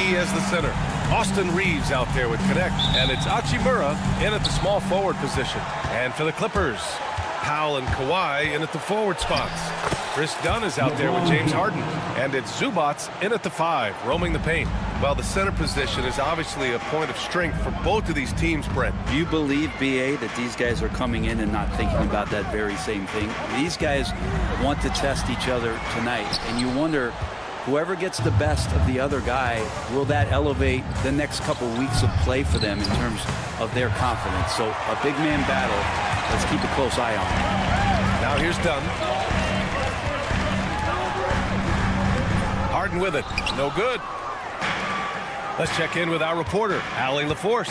he as the center. Austin Reeves out there with connect, and it's Hachimura in at the small forward position. And for the Clippers, Powell and Kawhi in at the forward spots. Chris Dunn is out there with James Harden, and it's Zubats in at the 5, roaming the paint. Well, the center position is obviously a point of strength for both of these teams, Brent. Do you believe, BA, that these guys are coming in and not thinking about that very same thing? These guys want to test each other tonight, and you wonder, whoever gets the best of the other guy, will that elevate the next couple weeks of play for them in terms of their confidence? So a big man battle, let's keep a close eye on it. Now here's Dunn. Harden with it. No good. Let's check in with our reporter, Allie LaForce.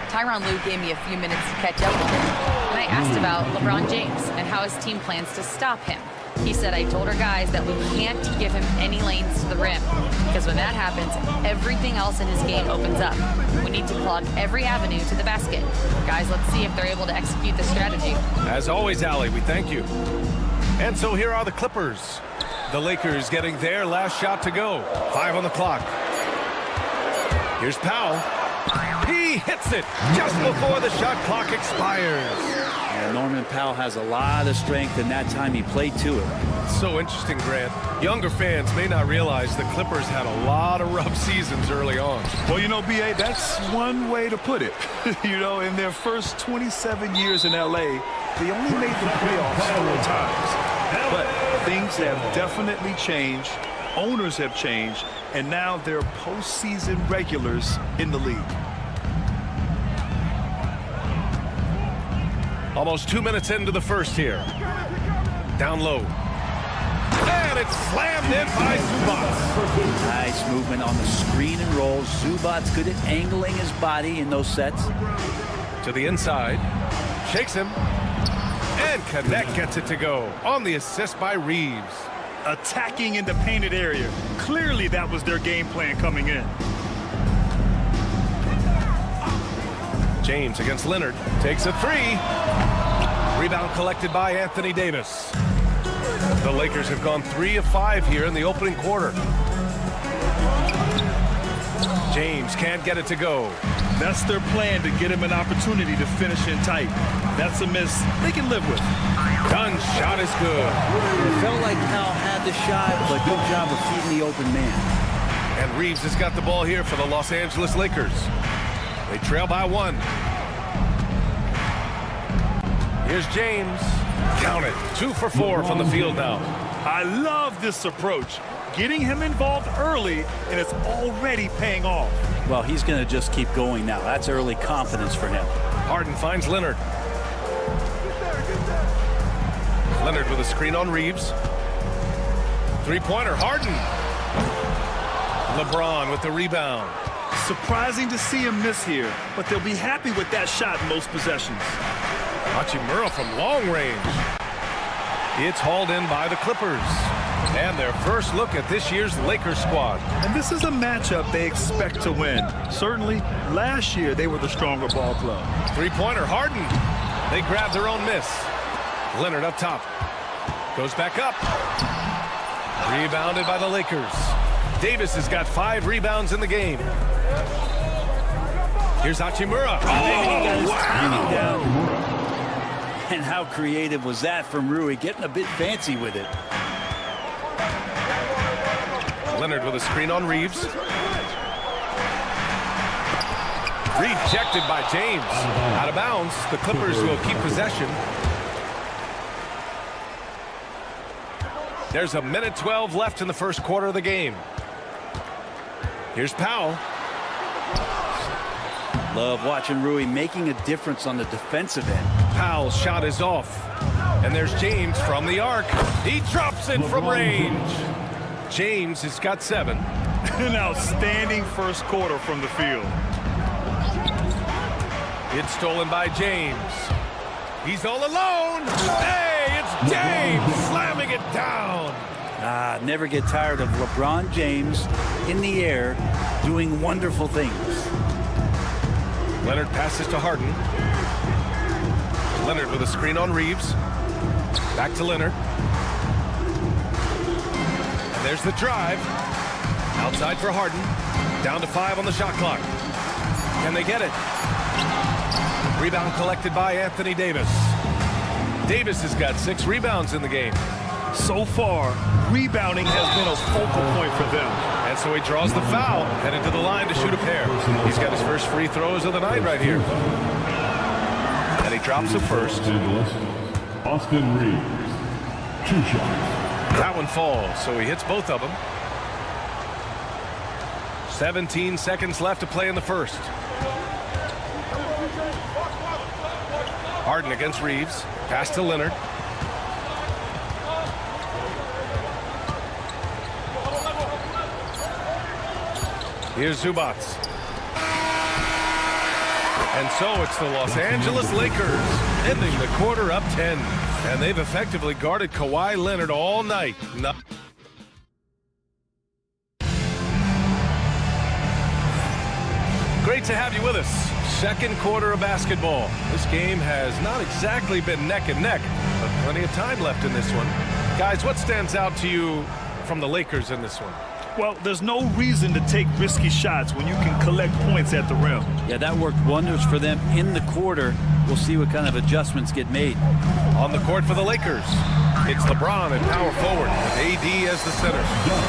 Tyronn Lue gave me a few minutes to catch up with him, and I asked about LeBron James and how his team plans to stop him. He said, I told our guys that we can't give him any lanes to the rim, because when that happens, everything else in his game opens up. We need to plug every avenue to the basket. Guys, let's see if they're able to execute the strategy. As always, Allie, we thank you. And so here are the Clippers. The Lakers getting their last shot to go. 5 on the clock. Here's Powell. He hits it just before the shot clock expires. Yeah, Norman Powell has a lot of strength, and that time he played to it. So interesting, Grant. Younger fans may not realize the Clippers had a lot of rough seasons early on. Well, you know, BA, that's one way to put it. You know, in their first 27 years in LA, they only made the playoffs 4 times. But things have definitely changed. Owners have changed, and now they're postseason regulars in the league. Almost 2 minutes into the first here. Down low. And it's slammed in by Zubats. Nice movement on the screen and roll. Zubats good at angling his body in those sets. To the inside. Shakes him. And Connect gets it to go on the assist by Reeves. Attacking in the painted area. Clearly that was their game plan coming in. James against Leonard. Takes a 3. Rebound collected by Anthony Davis. The Lakers have gone 3 of 5 here in the opening quarter. James can't get it to go. That's their plan, to get him an opportunity to finish in tight. That's a miss they can live with. Dunn's shot is good. It felt like Powell had the shot, but good job of feeding the open man. And Reeves has got the ball here for the Los Angeles Lakers. They trail by 1. Here's James. Count it. 2 for 4 from the field now. I love this approach. Getting him involved early, and it's already paying off. Well, he's going to just keep going now. That's early confidence for him. Harden finds Leonard. Leonard with a screen on Reeves. 3-pointer, Harden. LeBron with the rebound. Surprising to see him miss here, but they'll be happy with that shot in most possessions. Hachimura from long range. It's hauled in by the Clippers. And their first look at this year's Lakers squad. And this is a matchup they expect to win. Certainly, last year they were the stronger ball club. 3-pointer, Harden. They grab their own miss. Leonard up top. Goes back up. Rebounded by the Lakers. Davis has got 5 rebounds in the game. Here's Hachimura. Oh, wow. And how creative was that from Rui, getting a bit fancy with it. Leonard with a screen on Reeves. Rejected by James. Out of bounds. The Clippers will keep possession. There's a minute 12 left in the first quarter of the game. Here's Powell. Love watching Rui making a difference on the defensive end. Powell's shot is off. And there's James from the arc. He drops it from range. James has got 7. An outstanding first quarter from the field. It's stolen by James. He's all alone. Hey, it's James slamming it down. Never get tired of LeBron James in the air doing wonderful things. Leonard passes to Harden. Leonard with a screen on Reeves. Back to Leonard. And there's the drive. Outside for Harden. Down to 5 on the shot clock. Can they get it? Rebound collected by Anthony Davis. Davis has got 6 rebounds in the game. So far, rebounding has been a focal point for them. And so he draws the foul, headed to the line to shoot a pair. He's got his first free throws of the night right here. And he drops the first. Austin Reeves, 2 shots. That one falls, so he hits both of them. 17 seconds left to play in the first. Harden against Reeves. Pass to Leonard. Here's Zubac. And so it's the Los Angeles Lakers ending the quarter up 10. And they've effectively guarded Kawhi Leonard all night. Great to have you with us. Second quarter of basketball. This game has not exactly been neck and neck, but plenty of time left in this one. Guys, what stands out to you from the Lakers in this one? Well, there's no reason to take risky shots when you can collect points at the rim. Yeah, that worked wonders for them in the quarter. We'll see what kind of adjustments get made. On the court for the Lakers, it's LeBron at power forward with AD as the center.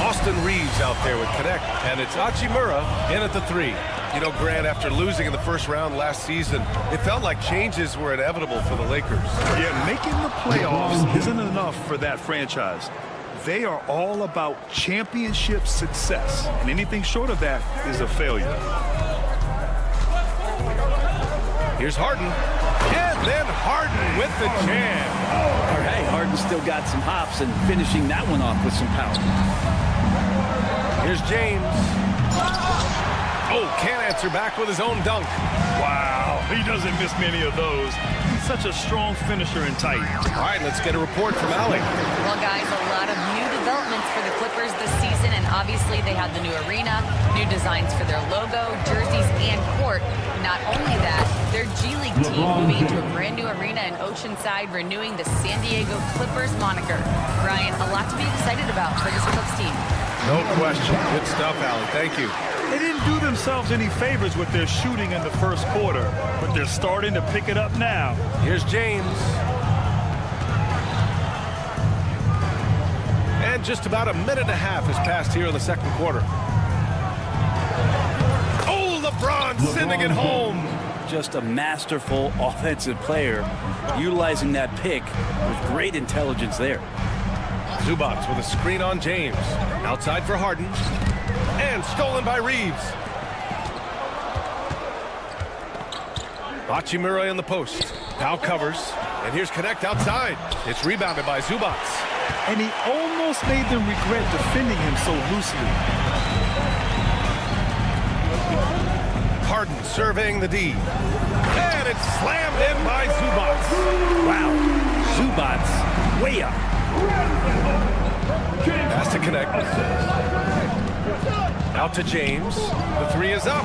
Austin Reeves out there with Connect, and it's Hachimura in at the 3. You know, Grant, after losing in the first round last season, it felt like changes were inevitable for the Lakers. Yeah, making the playoffs isn't enough for that franchise. They are all about championship success, and anything short of that is a failure. Here's Harden, and then Harden with the jam. All right, Harden still got some hops and finishing that one off with some power. Here's James. Oh, can't answer back with his own dunk. Wow, he doesn't miss many of those. He's such a strong finisher and tight. All right, let's get a report from Allie. Well, guys, a lot of new developments for the Clippers this season, and obviously they have the new arena, new designs for their logo, jerseys, and court. Not only that, their G League team moving into a brand new arena in Oceanside, renewing the San Diego Clippers moniker. Ryan, a lot to be excited about for this Clips team. No question. Good stuff, Allie. Thank you. They didn't do themselves any favors with their shooting in the first quarter, but they're starting to pick it up now. Here's James. And just about a minute and a half has passed here in the second quarter. Oh, LeBron sending it home. Just a masterful offensive player, utilizing that pick with great intelligence there. Zubac with a screen on James. Outside for Harden. And stolen by Reeves. Hachimura in the post. Now covers. And here's Connect outside. It's rebounded by Zubac. And he almost made them regret defending him so loosely. Harden surveying the D. And it's slammed in by Zubac. Wow, Zubac way up. Pass to Connect. Out to James. The 3 is up.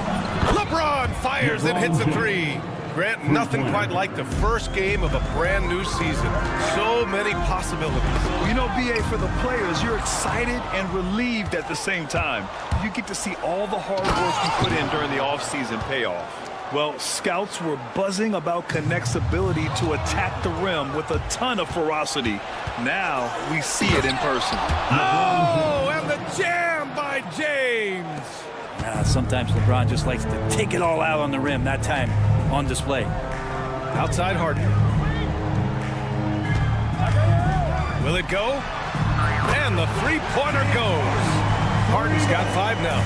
LeBron fires and hits a 3. Grant, nothing quite like the first game of a brand new season. So many possibilities. Well, you know, BA, for the players, you're excited and relieved at the same time. You get to see all the hard work you put in during the offseason pay off. Well, scouts were buzzing about Connect's ability to attack the rim with a ton of ferocity. Now we see it in person. Oh, and the jam by James. Sometimes LeBron just likes to take it all out on the rim. That time on display. Outside Harden. Will it go? And the three-pointer goes. Harden's got 5 now.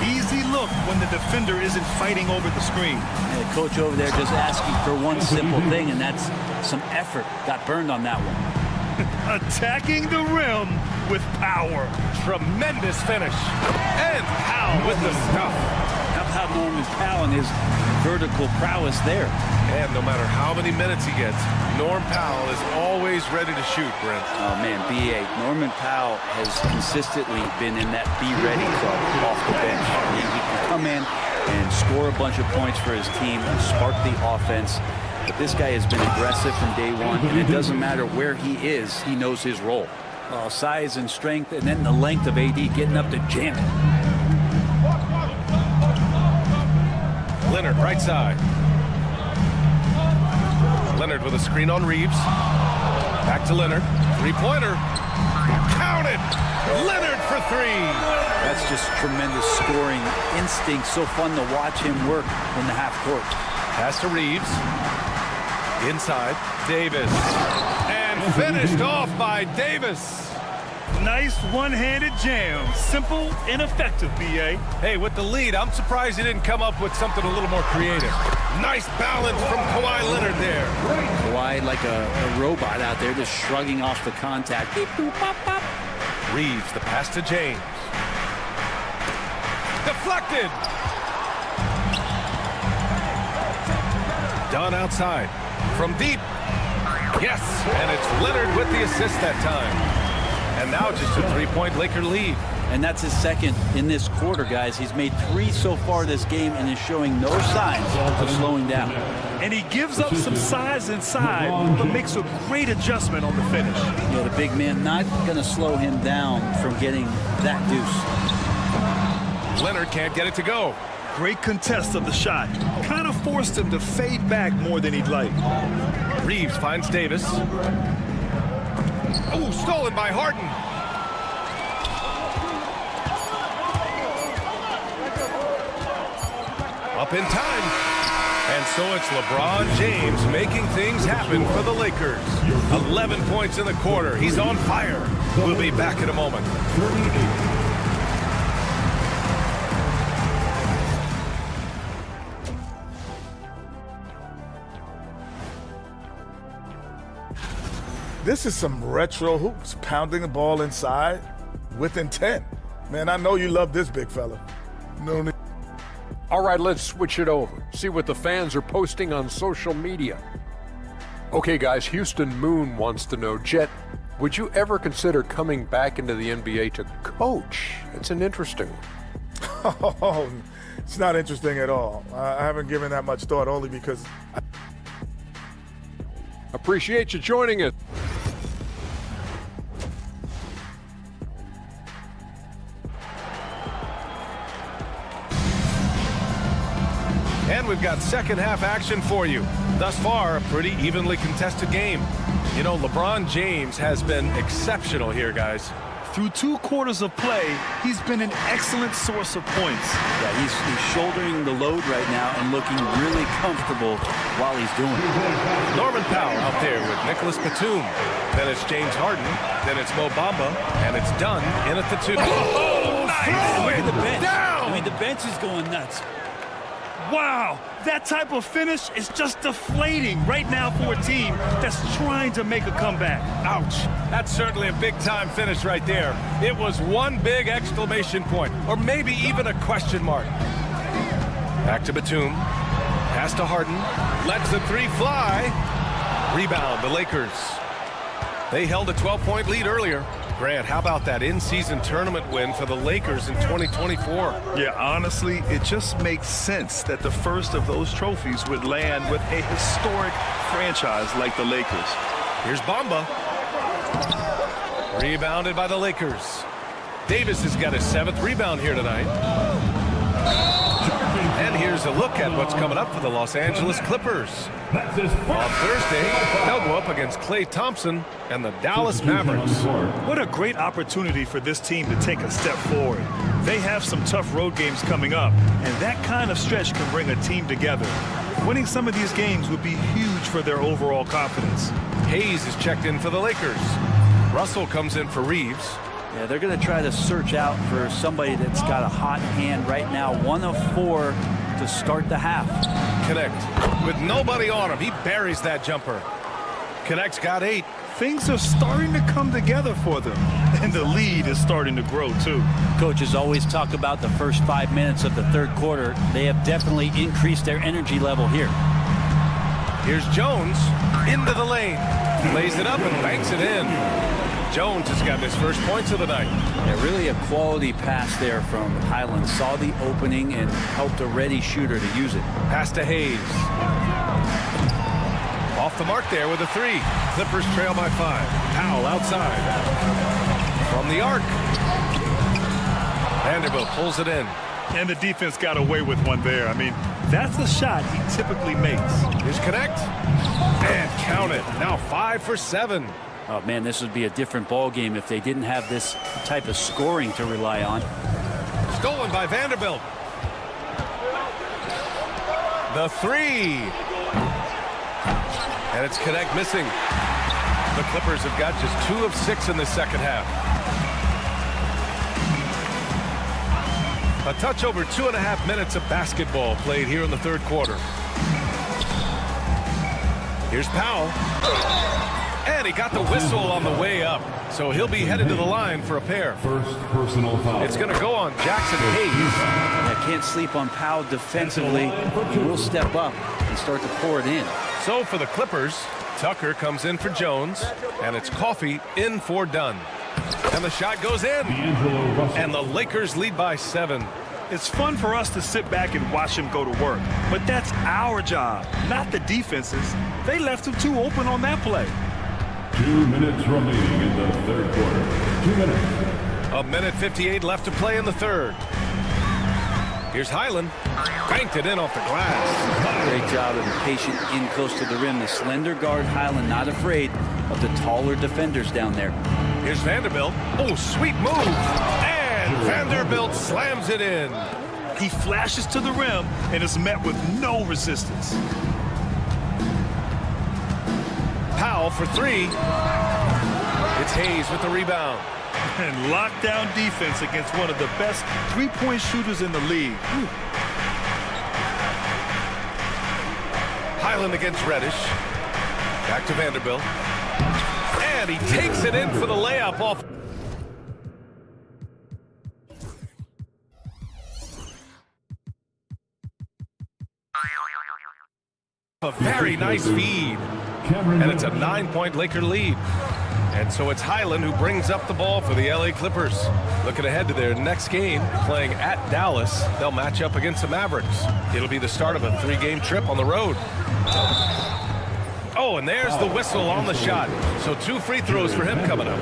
Easy look when the defender isn't fighting over the screen. And the coach over there just asking for one simple thing, and that's some effort. Got burned on that one. Attacking the rim with power. Tremendous finish. And Powell with the stuff. How about Norman Powell and his vertical prowess there? And no matter how many minutes he gets, Norm Powell is always ready to shoot, Brent. Oh, man, B.A. Norman Powell has consistently been in that be-ready club off the bench. He can come in and score a bunch of points for his team and spark the offense. But this guy has been aggressive from day one, and it doesn't matter where he is, he knows his role. Size and strength, and then the length of AD getting up to jam it. Leonard, right side. Leonard with a screen on Reeves. Back to Leonard. Three-pointer. Counted. Leonard for three. That's just tremendous scoring instinct. So fun to watch him work in the half court. Pass to Reeves. Inside. Davis. And finished off by Davis. Nice one-handed jam. Simple and effective, B.A. Hey, with the lead, I'm surprised he didn't come up with something a little more creative. Nice balance from Kawhi Leonard there. Kawhi like a robot out there, just shrugging off the contact. Beep, boop, pop, pop. Reeves, the pass to James. Deflected. Dunn outside. From deep. Yes, and it's Leonard with the assist that time. And now just a three-point Laker lead. And that's his second in this quarter, guys. He's made 3 so far this game and is showing no signs of slowing down. And he gives up some size inside, but makes a great adjustment on the finish. Yeah, the big man not going to slow him down from getting that deuce. Leonard can't get it to go. Great contest of the shot. Kind of forced him to fade back more than he'd like. Reeves finds Davis. Oh, stolen by Harden. Up in time. And so it's LeBron James making things happen for the Lakers. 11 points in the quarter. He's on fire. We'll be back in a moment. This is some retro hoops, pounding the ball inside with intent. Man, I know you love this big fella. No need. All right, let's switch it over. See what the fans are posting on social media. Okay, guys, Houston Moon wants to know, Jet, would you ever consider coming back into the NBA to coach? It's an interesting one. Oh, it's not interesting at all. I haven't given that much thought, only because Appreciate you joining us. And we've got second half action for you. Thus far, a pretty evenly contested game. You know, LeBron James has been exceptional here, guys. Through 2 quarters of play, he's been an excellent source of points. Yeah, he's shouldering the load right now and looking really comfortable while he's doing it. Norman Powell out there with Nicholas Batum. Then it's James Harden. Then it's Mo Bamba. And it's Dunn in at the 2. Oh, nice! Look at the bench. Down! I mean, the bench is going nuts. Wow, that type of finish is just deflating right now for a team that's trying to make a comeback. Ouch. That's certainly a big-time finish right there. It was one big exclamation point, or maybe even a question mark. Back to Batum. Pass to Harden. Lets the 3 fly. Rebound, the Lakers. They held a 12-point lead earlier. Grant, how about that in-season tournament win for the Lakers in 2024? Yeah, honestly, it just makes sense that the first of those trophies would land with a historic franchise like the Lakers. Here's Bamba. Rebounded by the Lakers. Davis has got his 7th rebound here tonight. And here's a look at what's coming up for the Los Angeles Clippers. On Thursday, they'll go up against Klay Thompson and the Dallas Mavericks. What a great opportunity for this team to take a step forward. They have some tough road games coming up, and that kind of stretch can bring a team together. Winning some of these games would be huge for their overall confidence. Hayes is checked in for the Lakers. Russell comes in for Reeves. Yeah, they're going to try to search out for somebody that's got a hot hand right now. 1 of 4 to start the half. Connect. With nobody on him, he buries that jumper. Connect's got 8. Things are starting to come together for them, and the lead is starting to grow too. Coaches always talk about the first 5 minutes of the 3rd quarter. They have definitely increased their energy level here. Here's Jones into the lane. Lays it up and banks it in. Jones has got his first points of the night. Yeah, really a quality pass there from Highland. Saw the opening and helped a ready shooter to use it. Pass to Hayes. Off the mark there with a 3. Clippers trail by 5. Powell outside. From the arc. Vanderbilt pulls it in. And the defense got away with one there. I mean, that's a shot he typically makes. Here's connect. And count it. Now 5 for 7. Oh, man, this would be a different ball game if they didn't have this type of scoring to rely on. Stolen by Vanderbilt. The 3. And it's connect missing. The Clippers have got just 2 of 6 in the second half. A touch over 2.5 minutes of basketball played here in the third quarter. Here's Powell. And he got the whistle on the way up. So he'll be headed to the line for a pair. First personal foul. It's going to go on Jackson Hayes. I can't sleep on Powell defensively. He will step up and start to pour it in. So for the Clippers, Tucker comes in for Jones, and it's Coffey in for Dunn. And the shot goes in. And the Lakers lead by 7. It's fun for us to sit back and watch him go to work. But that's our job, not the defense's. They left him too open on that play. 2 minutes remaining in the third quarter. 2 minutes. A minute 58 left to play in the third. Here's Highland. Banked it in off the glass. Great job of patient in close to the rim. The slender guard Highland not afraid of the taller defenders down there. Here's Vanderbilt. Oh, sweet move. And Vanderbilt slams it in. He flashes to the rim and is met with no resistance. Powell for 3. It's Hayes with the rebound. And lockdown defense against one of the best three-point shooters in the league. Highland against Reddish. Back to Vanderbilt. And he takes it in for the layup off. A very nice feed. And it's a 9-point Laker lead. And so it's Highland who brings up the ball for the LA Clippers. Looking ahead to their next game, playing at Dallas. They'll match up against the Mavericks. It'll be the start of a 3-game trip on the road. Oh, and there's the whistle on the shot. So 2 free throws for him coming up.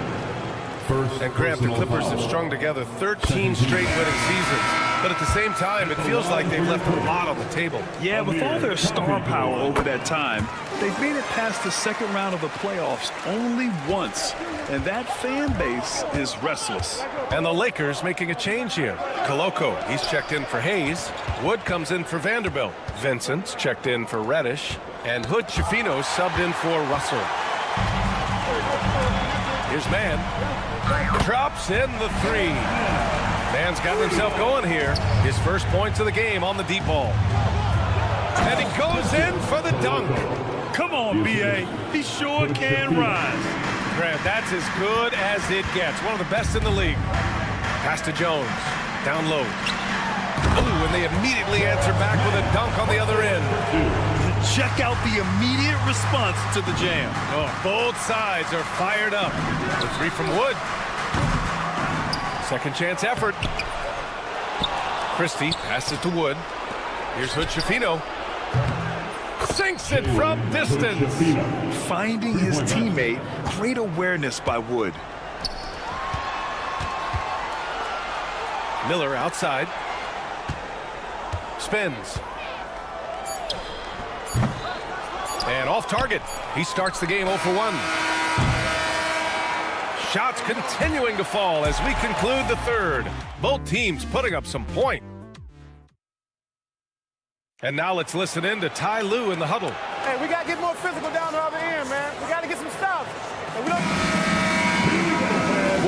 And Grant, the Clippers have strung together 13 straight winning seasons. But at the same time, it feels like they've left a lot on the table. Yeah, with all their star power over that time, they've made it past the second round of the playoffs only once. And that fan base is restless. And the Lakers making a change here. Koloko, he's checked in for Hayes. Wood comes in for Vanderbilt. Vincent's checked in for Reddish. And Hood Schifino subbed in for Russell. Here's Mann. Drops in the 3. Mann's gotten himself going here. His first points of the game on the deep ball. And he goes in for the dunk. Come on, B.A. He sure can rise. Grant, that's as good as it gets. One of the best in the league. Pass to Jones. Down low. Ooh, and they immediately answer back with a dunk on the other end. Check out the immediate response to the jam. Oh, both sides are fired up. The 3 from Wood. Second chance effort. Christie passes to Wood. Here's Hood Schifino. Sinks it from distance. Finding his teammate. Great awareness by Wood. Miller outside. Spins. And off target. He starts the game 0 for 1. Shots continuing to fall as we conclude the third. Both teams putting up some point. And now let's listen in to Ty Lue in the huddle. Hey, we got to get more physical down the other end, man. We got to get some stuff. And we don't...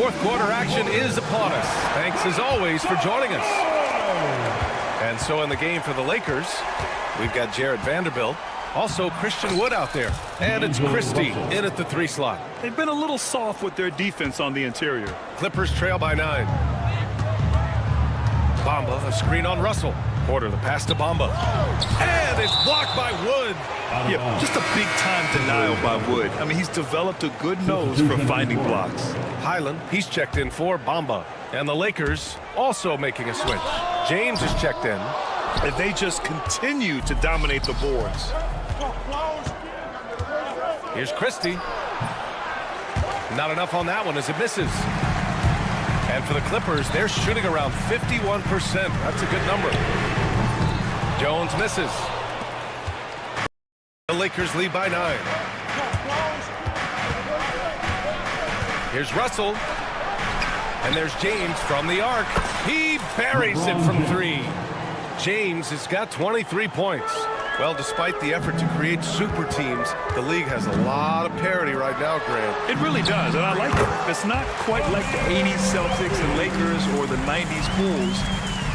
Fourth quarter action is upon us. Thanks as always for joining us. And so in the game for the Lakers, we've got Jared Vanderbilt. Also Christian Wood out there. And it's Christie in at the 3 slot. They've been a little soft with their defense on the interior. Clippers trail by 9. Bamba, a screen on Russell. Porter, the pass to Bamba. And it's blocked by Wood. Yeah, just a big-time denial by Wood. I mean, he's developed a good nose for finding blocks. Highland, he's checked in for Bamba. And the Lakers also making a switch. James is checked in. And they just continue to dominate the boards. Here's Christie. Not enough on that one as it misses. And for the Clippers, they're shooting around 51%. That's a good number. Jones misses. The Lakers lead by 9. Here's Russell. And there's James from the arc. He buries it from 3. James has got 23 points. Well, despite the effort to create super teams, the league has a lot of parity right now, Grant. It really does, and I like it. It's not quite like the 80s Celtics and Lakers or the 90s Bulls,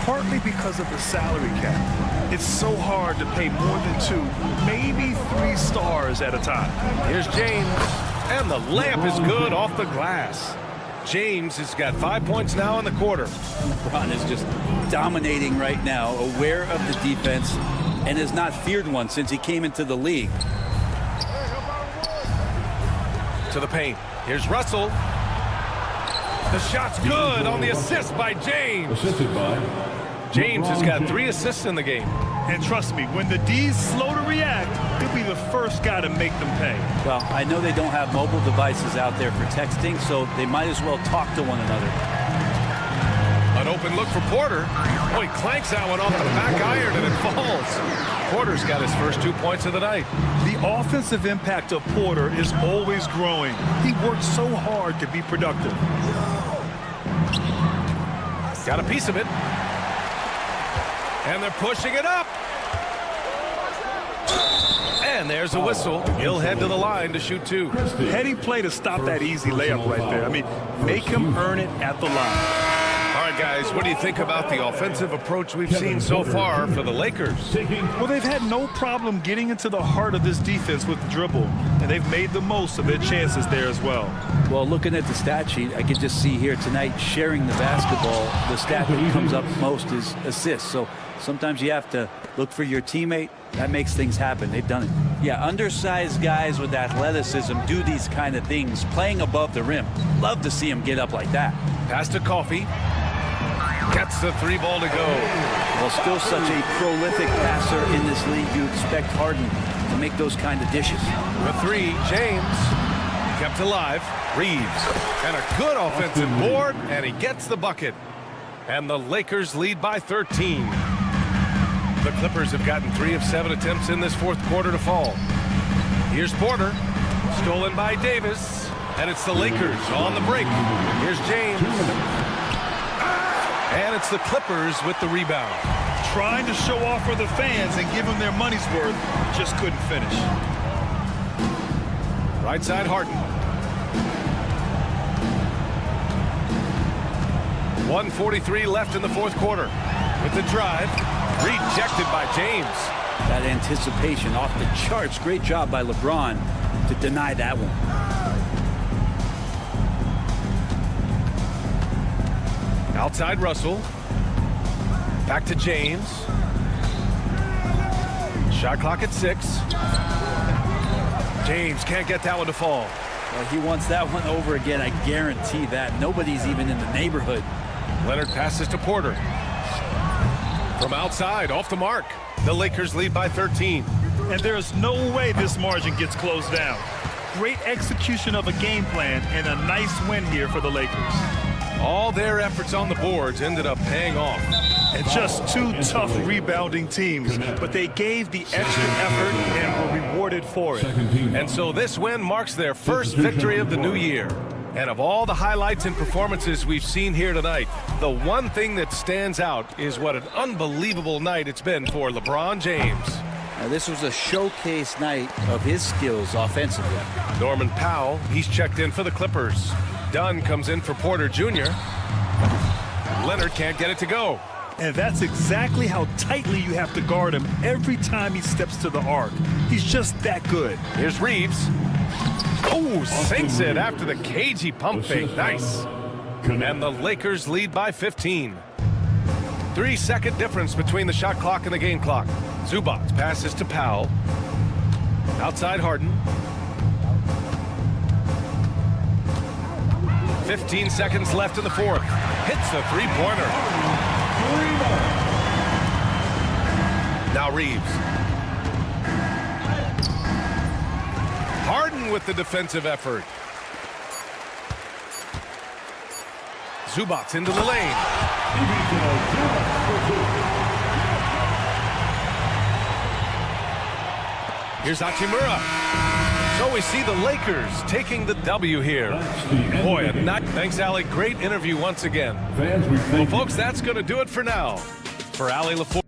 partly because of the salary cap. It's so hard to pay more than 2, maybe 3 stars at a time. Here's James, and the layup is good off the glass. James has got 5 points now in the quarter. LeBron is just dominating right now, aware of the defense, and has not feared one since he came into the league. To the paint. Here's Russell. The shot's good on the assist by James. Assisted by James has got 3 assists in the game. And trust me, when the D's slow to react, he'll be the first guy to make them pay. Well, I know they don't have mobile devices out there for texting, so they might as well talk to one another. An open look for Porter. Oh, he clanks that one off the back iron and it falls. Porter's got his first 2 points of the night. The offensive impact of Porter is always growing. He works so hard to be productive. Got a piece of it. And they're pushing it up. And there's a whistle. He'll head to the line to shoot 2. Heady play to stop that easy layup right there. I mean, make him earn it at the line. All right, guys, what do you think about the offensive approach we've seen so far for the Lakers? Well, they've had no problem getting into the heart of this defense with the dribble, and they've made the most of their chances there as well. Well, looking at the stat sheet, I could just see here tonight sharing the basketball. The stat that comes up most is assists. So sometimes you have to look for your teammate. That makes things happen. They've done it. Yeah, undersized guys with athleticism do these kind of things, playing above the rim. Love to see them get up like that. Pass to Coffey. Gets the 3 ball to go. Well, still such a prolific passer in this league. You expect Harden to make those kind of dishes. The 3, James. Kept alive. Reeves. And a good offensive board, and he gets the bucket. And the Lakers lead by 13. The Clippers have gotten 3 of 7 attempts in this 4th quarter to fall. Here's Porter. Stolen by Davis. And it's the Lakers on the break. Here's James. And it's the Clippers with the rebound. Trying to show off for the fans and give them their money's worth, just couldn't finish. Right side, Harden. 1:43 left in the 4th quarter. With the drive, rejected by James. That anticipation off the charts. Great job by LeBron to deny that one. Outside Russell. Back to James. Shot clock at 6. James can't get that one to fall. Well, he wants that one over again. I guarantee that. Nobody's even in the neighborhood. Leonard passes to Porter. From outside, off the mark. The Lakers lead by 13. And there's no way this margin gets closed down. Great execution of a game plan and a nice win here for the Lakers. All their efforts on the boards ended up paying off. And just 2 tough rebounding teams, but they gave the extra effort and were rewarded for it. And so this win marks their first victory of the new year. And of all the highlights and performances we've seen here tonight, the one thing that stands out is what an unbelievable night it's been for LeBron James. Now, this was a showcase night of his skills offensively. Norman Powell, he's checked in for the Clippers. Dunn comes in for Porter Jr. Leonard can't get it to go. And that's exactly how tightly you have to guard him every time he steps to the arc. He's just that good. Here's Reeves. Oh, sinks it after the cagey pump fake. Nice. And the Lakers lead by 15. 3-second difference between the shot clock and the game clock. Zubac passes to Powell. Outside Harden. 15 seconds left in the 4th. Hits the 3-pointer. Now Reeves. Harden with the defensive effort. Zubats into the lane. Here's Hachimura. So we see the Lakers taking the W here. Boy, a night. Thanks, Allie. Great interview once again. Fans, we Well, thank you. folks, that's going to do it for now. For Allie LaForge.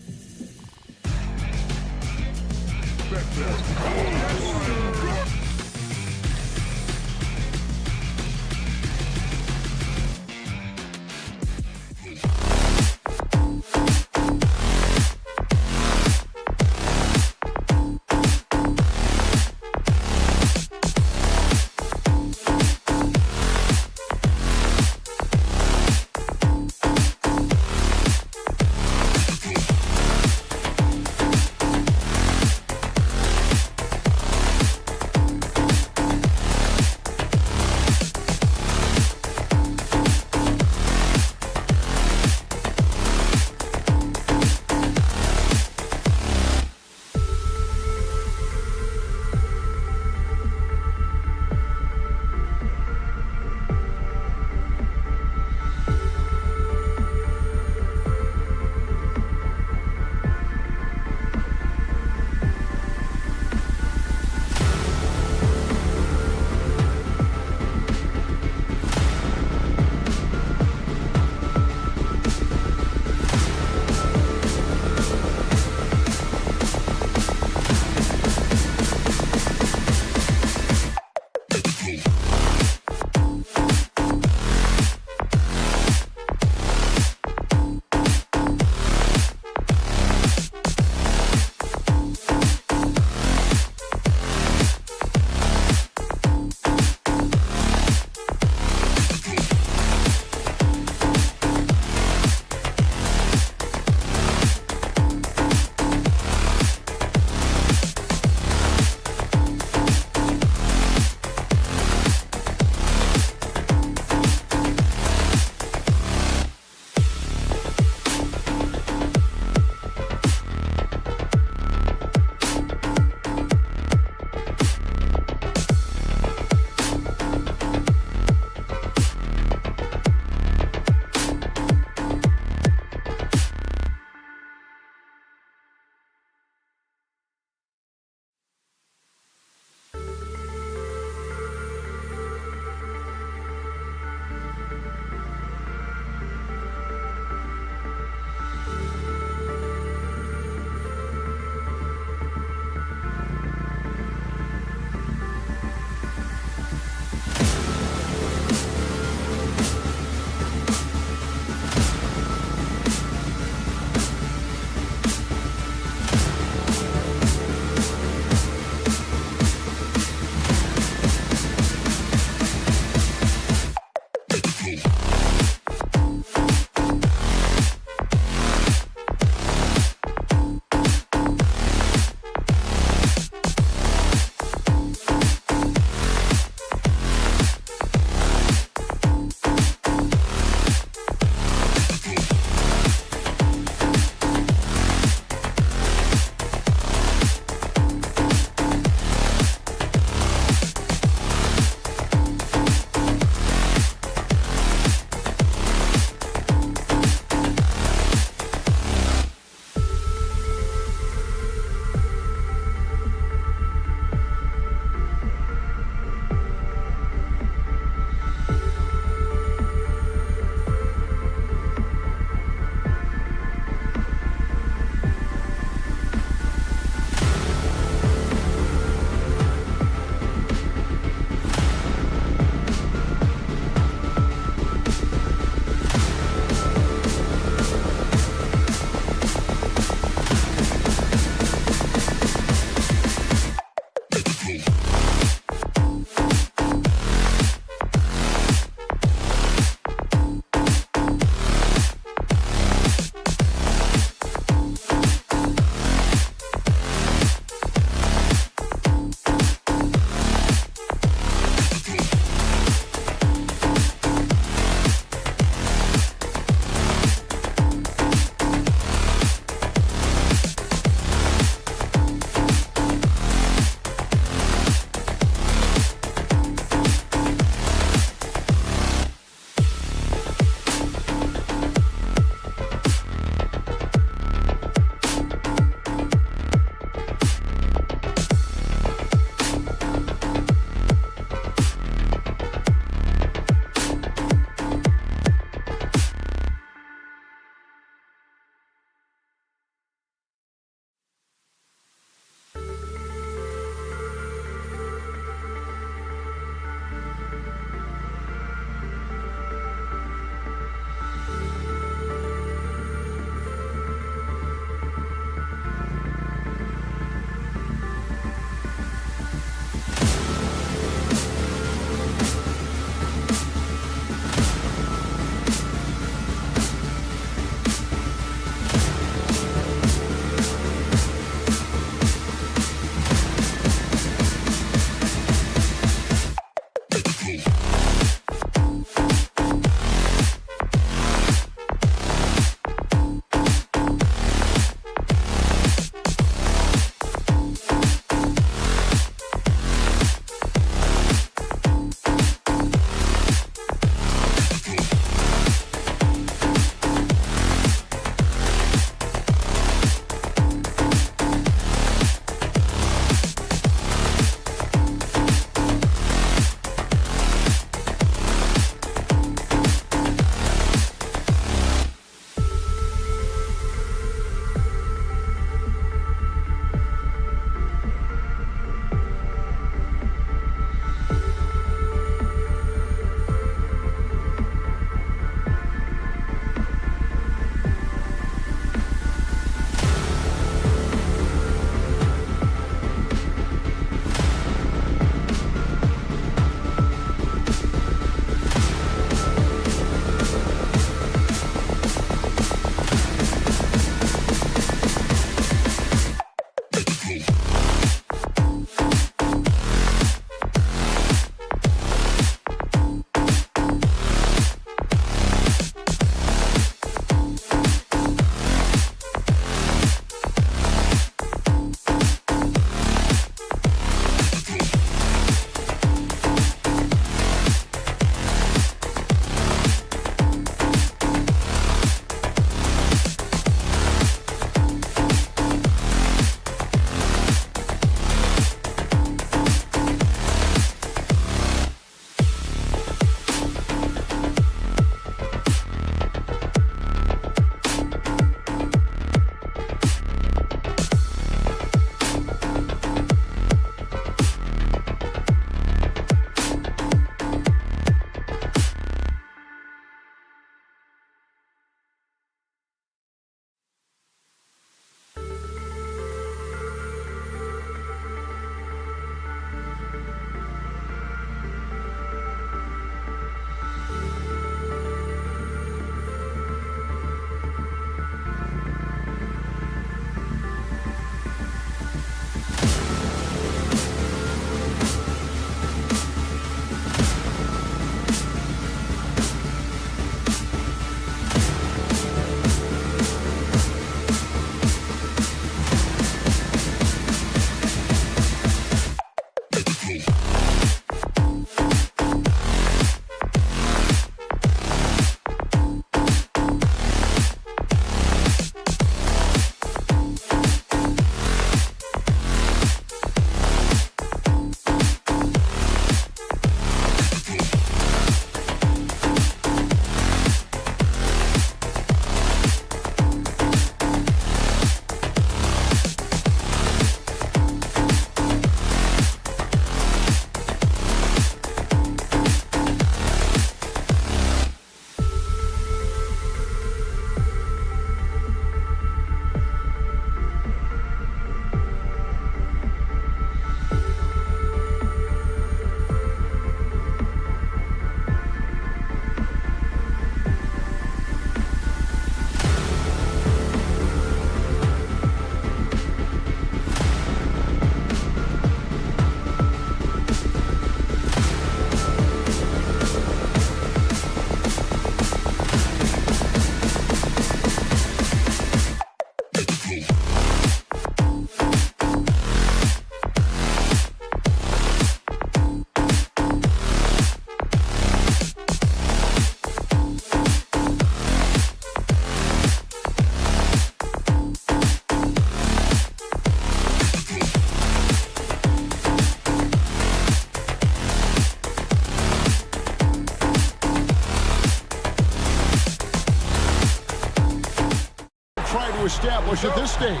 establish at this stage?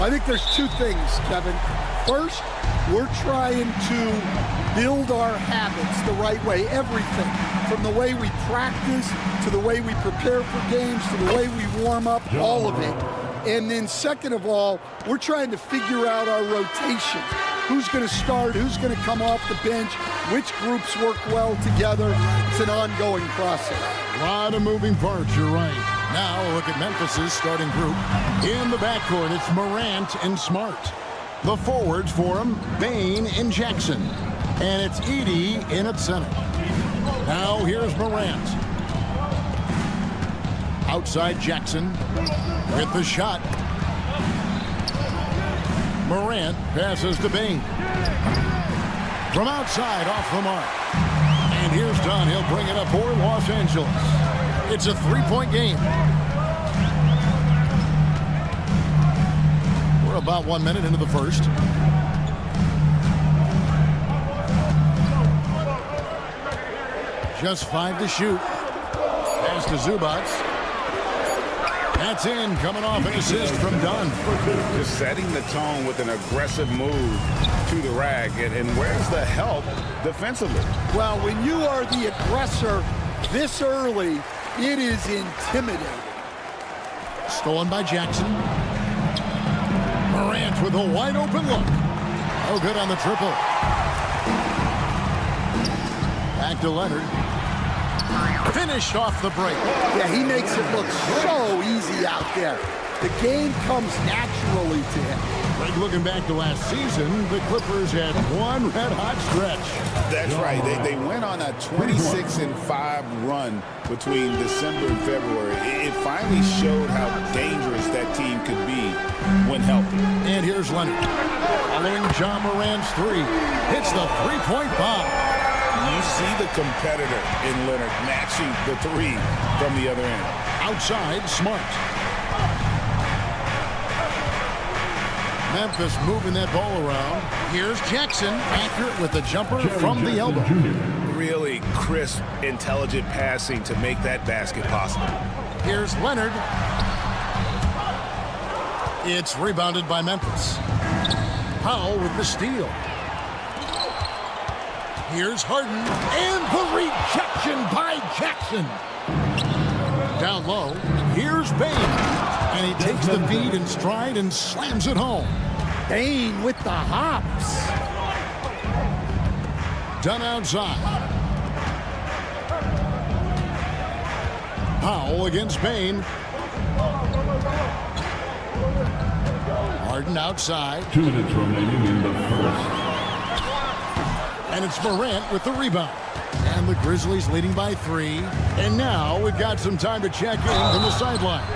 I think there's two things, Kevin. First, we're trying to build our habits the right way, everything. From the way we practice, to the way we prepare for games, to the way we warm up, all of it. And then second of all, we're trying to figure out our rotation. Who's going to start, who's going to come off the bench, which groups work well together. It's an ongoing process. A lot of moving parts, you're right. Now a look at Memphis's starting group. In the backcourt, it's Morant and Smart. The forwards for him, Bain and Jackson. And it's Edey in at center. Now here's Morant. Outside Jackson with the shot. Morant passes to Bain. From outside, off the mark. And here's Dunn. He'll bring it up for Los Angeles. It's a three-point game. We're about 1 minute into the first. Just 5 to shoot. Pass to Zubats. That's in, coming off an assist from Dunn. Just setting the tone with an aggressive move to the rack. And where's the help defensively? Well, when you are the aggressor this early, it is intimidating. Stolen by Jackson. Morant with a wide open look. Oh, good on the triple. Back to Leonard. Finished off the break. Yeah, he makes it look so easy out there. The game comes naturally to him. Greg, looking back to last season, the Clippers had one red-hot stretch. That's right. They went on a 26-5 run between December and February. It finally showed how dangerous that team could be when healthy. And here's Leonard. Following John Morant's three. Hits the three-point bomb. You see the competitor in Leonard matching the three from the other end. Outside, Smart. Memphis moving that ball around. Here's Jackson, accurate with the jumper from the elbow. Really crisp, intelligent passing to make that basket possible. Here's Leonard. It's rebounded by Memphis. Powell with the steal. Here's Harden, and the rejection by Jackson. Down low, here's Bain. And he takes the feed in stride and slams it home. Bain with the hops. Done outside. Powell against Bain. Harden outside. 2 minutes remaining in the first. And it's Morant with the rebound. And the Grizzlies leading by 3. And now we've got some time to check in from the sidelines.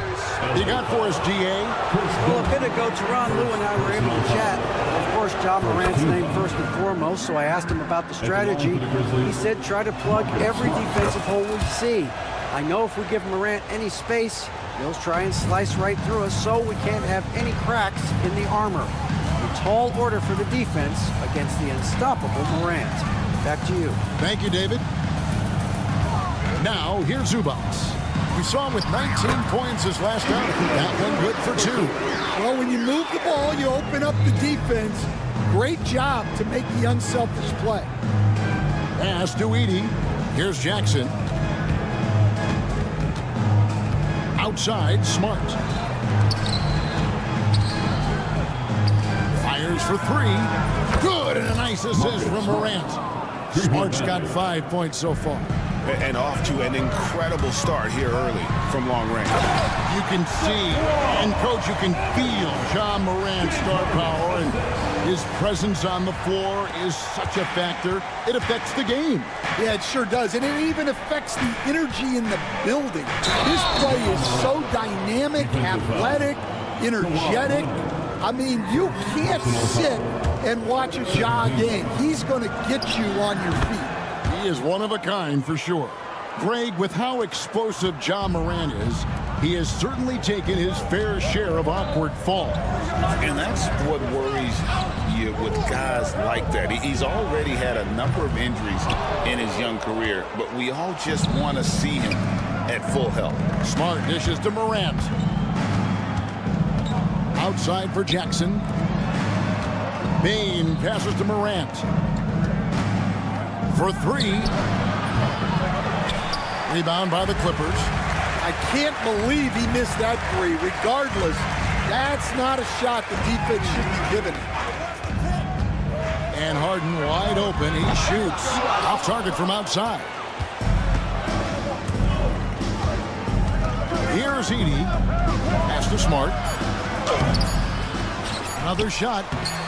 You got for us, GA? Well, a bit ago, Teron, Lou, and I were able to chat. Of course, John Morant's name first and foremost, so I asked him about the strategy. He said try to plug every defensive hole we see. I know if we give Morant any space, he'll try and slice right through us, so we can't have any cracks in the armor. A tall order for the defense against the unstoppable Morant. Back to you. Thank you, David. Now, here's Zubats. We saw him with 19 points his last outing. That one good for 2. Well, when you move the ball, you open up the defense. Great job to make the unselfish play. Pass to Edey. Here's Jackson. Outside, Smart. Fires for 3. Good, and a nice assist from Morant. Smart's got 5 points so far. And off to an incredible start here early from long range. You can see, and Coach, you can feel John Morant's star power, and his presence on the floor is such a factor. It affects the game. Yeah, it sure does, and it even affects the energy in the building. His play is so dynamic, athletic, energetic. I mean, you can't sit and watch a Ja game. He's going to get you on your feet. He is one of a kind for sure. Greg, with how explosive John Morant is, he has certainly taken his fair share of awkward falls. And that's what worries you with guys like that. He's already had a number of injuries in his young career, but we all just want to see him at full health. Smart dishes to Morant. Outside for Jackson. Bane passes to Morant. For three. Rebound by the Clippers. I can't believe he missed that three. Regardless, that's not a shot the defense should be giving. And Harden wide open. He shoots. Off target from outside. Here's Edey. Pass to Smart. Another shot.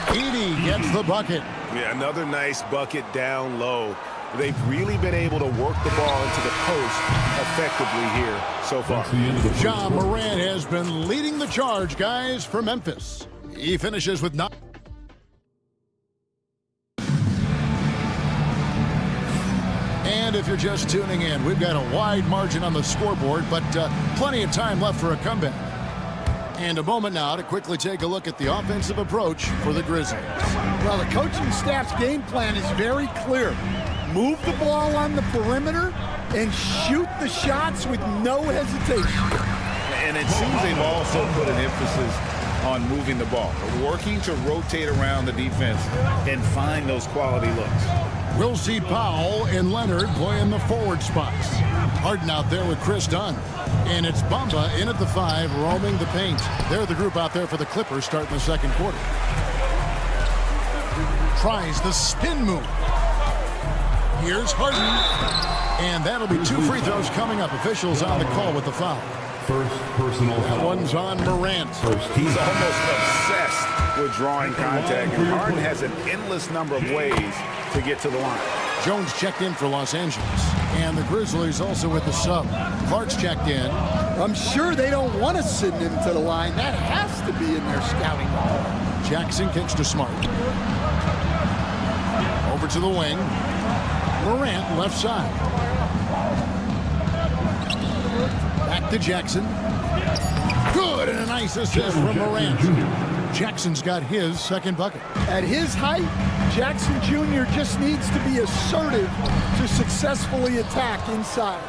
Edey gets the bucket. Yeah, another nice bucket down low. They've really been able to work the ball into the post effectively here so far. Ja Morant has been leading the charge, guys, for Memphis. He finishes with 9. And if you're just tuning in, we've got a wide margin on the scoreboard, but plenty of time left for a comeback. And a moment now to quickly take a look at the offensive approach for the Grizzlies. Well, the coaching staff's game plan is very clear. Move the ball on the perimeter and shoot the shots with no hesitation. And it seems they've also put an emphasis on moving the ball, working to rotate around the defense and find those quality looks. We'll see Powell and Leonard play in the forward spots. Harden out there with Chris Dunn. And it's Bamba in at the 5, roaming the paint. They're the group out there for the Clippers starting the second quarter. Tries the spin move. Here's Harden. And that'll be 2 free throws coming up. Officials on the call with the foul. First personal foul. One's on Morant. He's almost obsessed with drawing contact, and Harden has an endless number of ways to get to the line. Jones checked in for Los Angeles. And the Grizzlies also with the sub. Clark's checked in. I'm sure they don't want to send him to the line. That has to be in their scouting report. Jackson kicks to Smart. Over to the wing. Morant left side. Back to Jackson. Good, and a nice assist from Morant. Jackson's got his second bucket. At his height, Jackson Jr. just needs to be assertive to successfully attack inside.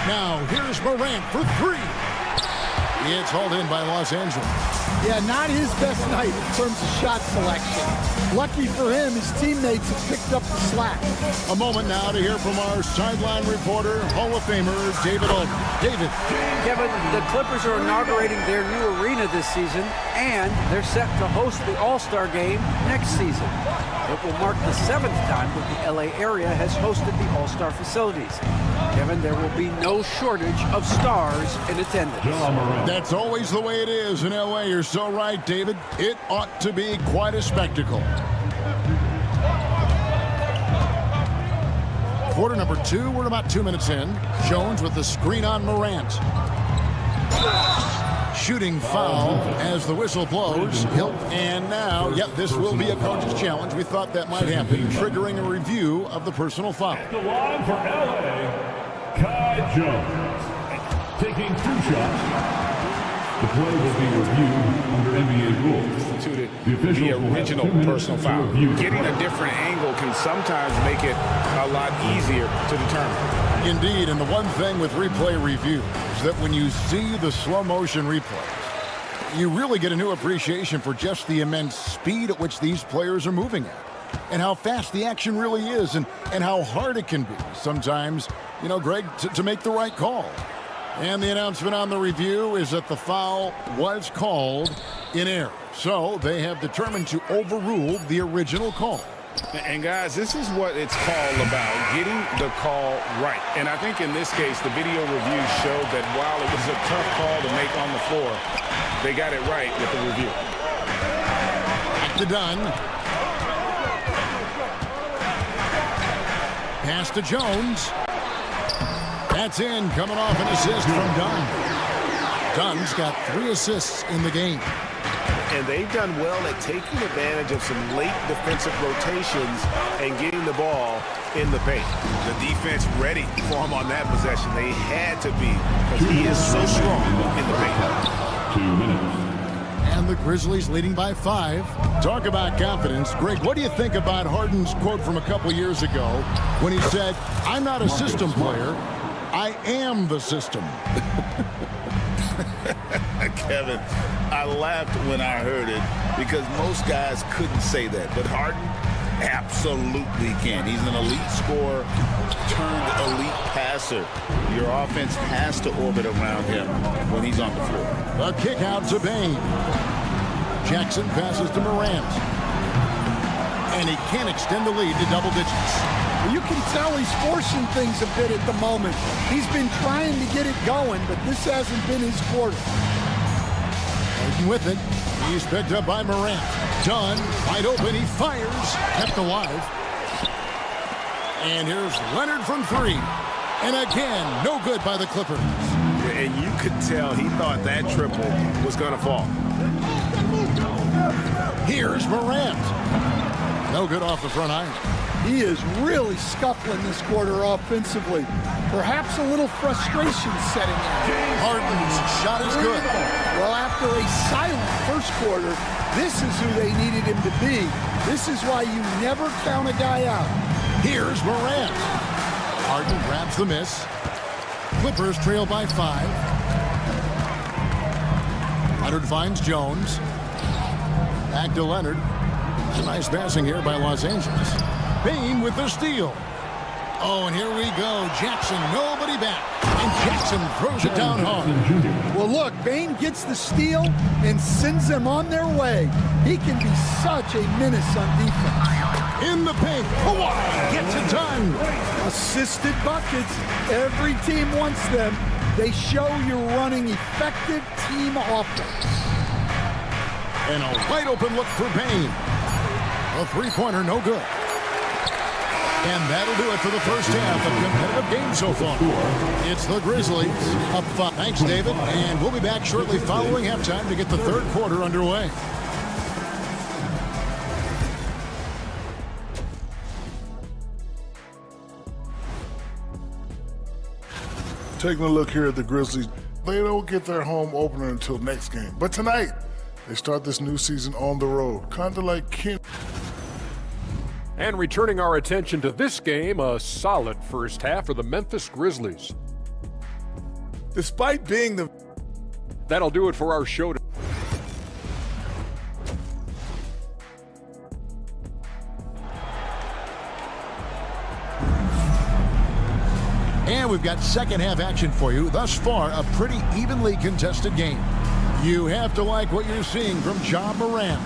Now, here's Morant for 3. It's hauled in by Los Angeles. Yeah, not his best night in terms of shot selection. Lucky for him, his teammates have picked up the slack. A moment now to hear from our sideline reporter, Hall of Famer David Aldridge. David. Kevin, the Clippers are inaugurating their new arena this season, and they're set to host the All-Star Game next season. It will mark the 7th time that the LA area has hosted the All-Star facilities. Kevin, there will be no shortage of stars in attendance. That's always the way it is in LA. You're so right, David. It ought to be quite a spectacle. Quarter number 2, we're about 2 minutes in. Jones with the screen on Morant. Shooting foul as the whistle blows. And now, yep, this will be a coach's challenge. We thought that might happen, triggering a review of the personal foul. The line for LA, Kai Jones. Taking 2 shots. The play will be reviewed under NBA rules. The original personal foul. Getting a different angle can sometimes make it a lot easier to determine. Indeed, and the one thing with replay review is that when you see the slow motion replays, you really get a new appreciation for just the immense speed at which these players are moving at, and how fast the action really is, and how hard it can be sometimes, you know, Greg, to make the right call. And the announcement on the review is that the foul was called in error. So they have determined to overrule the original call. And guys, this is what it's called about, getting the call right. And I think in this case, the video review showed that while it was a tough call to make on the floor, they got it right with the review. Back to Dunn. Pass to Jones. That's in, coming off an assist from Dunn. Dunn's got 3 assists in the game. And they've done well at taking advantage of some late defensive rotations and getting the ball in the paint. The defense ready for him on that possession. They had to be, because he is so strong in the paint. 2 minutes. And the Grizzlies leading by 5. Talk about confidence. Greg, what do you think about Harden's quote from a couple years ago when he said, "I'm not a system player, I am the system"? Kevin, I laughed when I heard it because most guys couldn't say that. But Harden absolutely can. He's an elite scorer turned elite passer. Your offense has to orbit around him when he's on the floor. A kick out to Bane. Jackson passes to Morant. And he can't extend the lead to double digits. You can tell he's forcing things a bit at the moment. He's been trying to get it going, but this hasn't been his quarter. Harden with it. He's picked up by Morant. Dunn, wide open, he fires. Kept alive. And here's Leonard from three. And again, no good by the Clippers. And you could tell he thought that triple was going to fall. Here's Morant. No good off the front iron. He is really scuffling this quarter offensively. Perhaps a little frustration setting in. Harden's shot is good. Well, after a silent first quarter, this is who they needed him to be. This is why you never count a guy out. Here's Morant. Harden grabs the miss. Clippers trail by 5. Leonard finds Jones. Back to Leonard. It's a nice passing here by Los Angeles. Bane with the steal. Oh, and here we go. Jackson, nobody back. And Jackson throws it down hard. Well, look, Bane gets the steal and sends them on their way. He can be such a menace on defense. In the paint, Kawhi gets it done. Assisted buckets. Every team wants them. They show you're running effective team offense. And a wide open look for Bane. A three-pointer, no good. And that'll do it for the first half of competitive game so far. It's the Grizzlies up 5. Thanks, David. And we'll be back shortly following halftime to get the third quarter underway. Taking a look here at the Grizzlies, they don't get their home opener until next game. But tonight, they start this new season on the road, kind of like Ken. And returning our attention to this game, a solid first half for the Memphis Grizzlies. Despite being the... That'll do it for our show. And we've got second half action for you. Thus far, a pretty evenly contested game. You have to like what you're seeing from Ja Morant.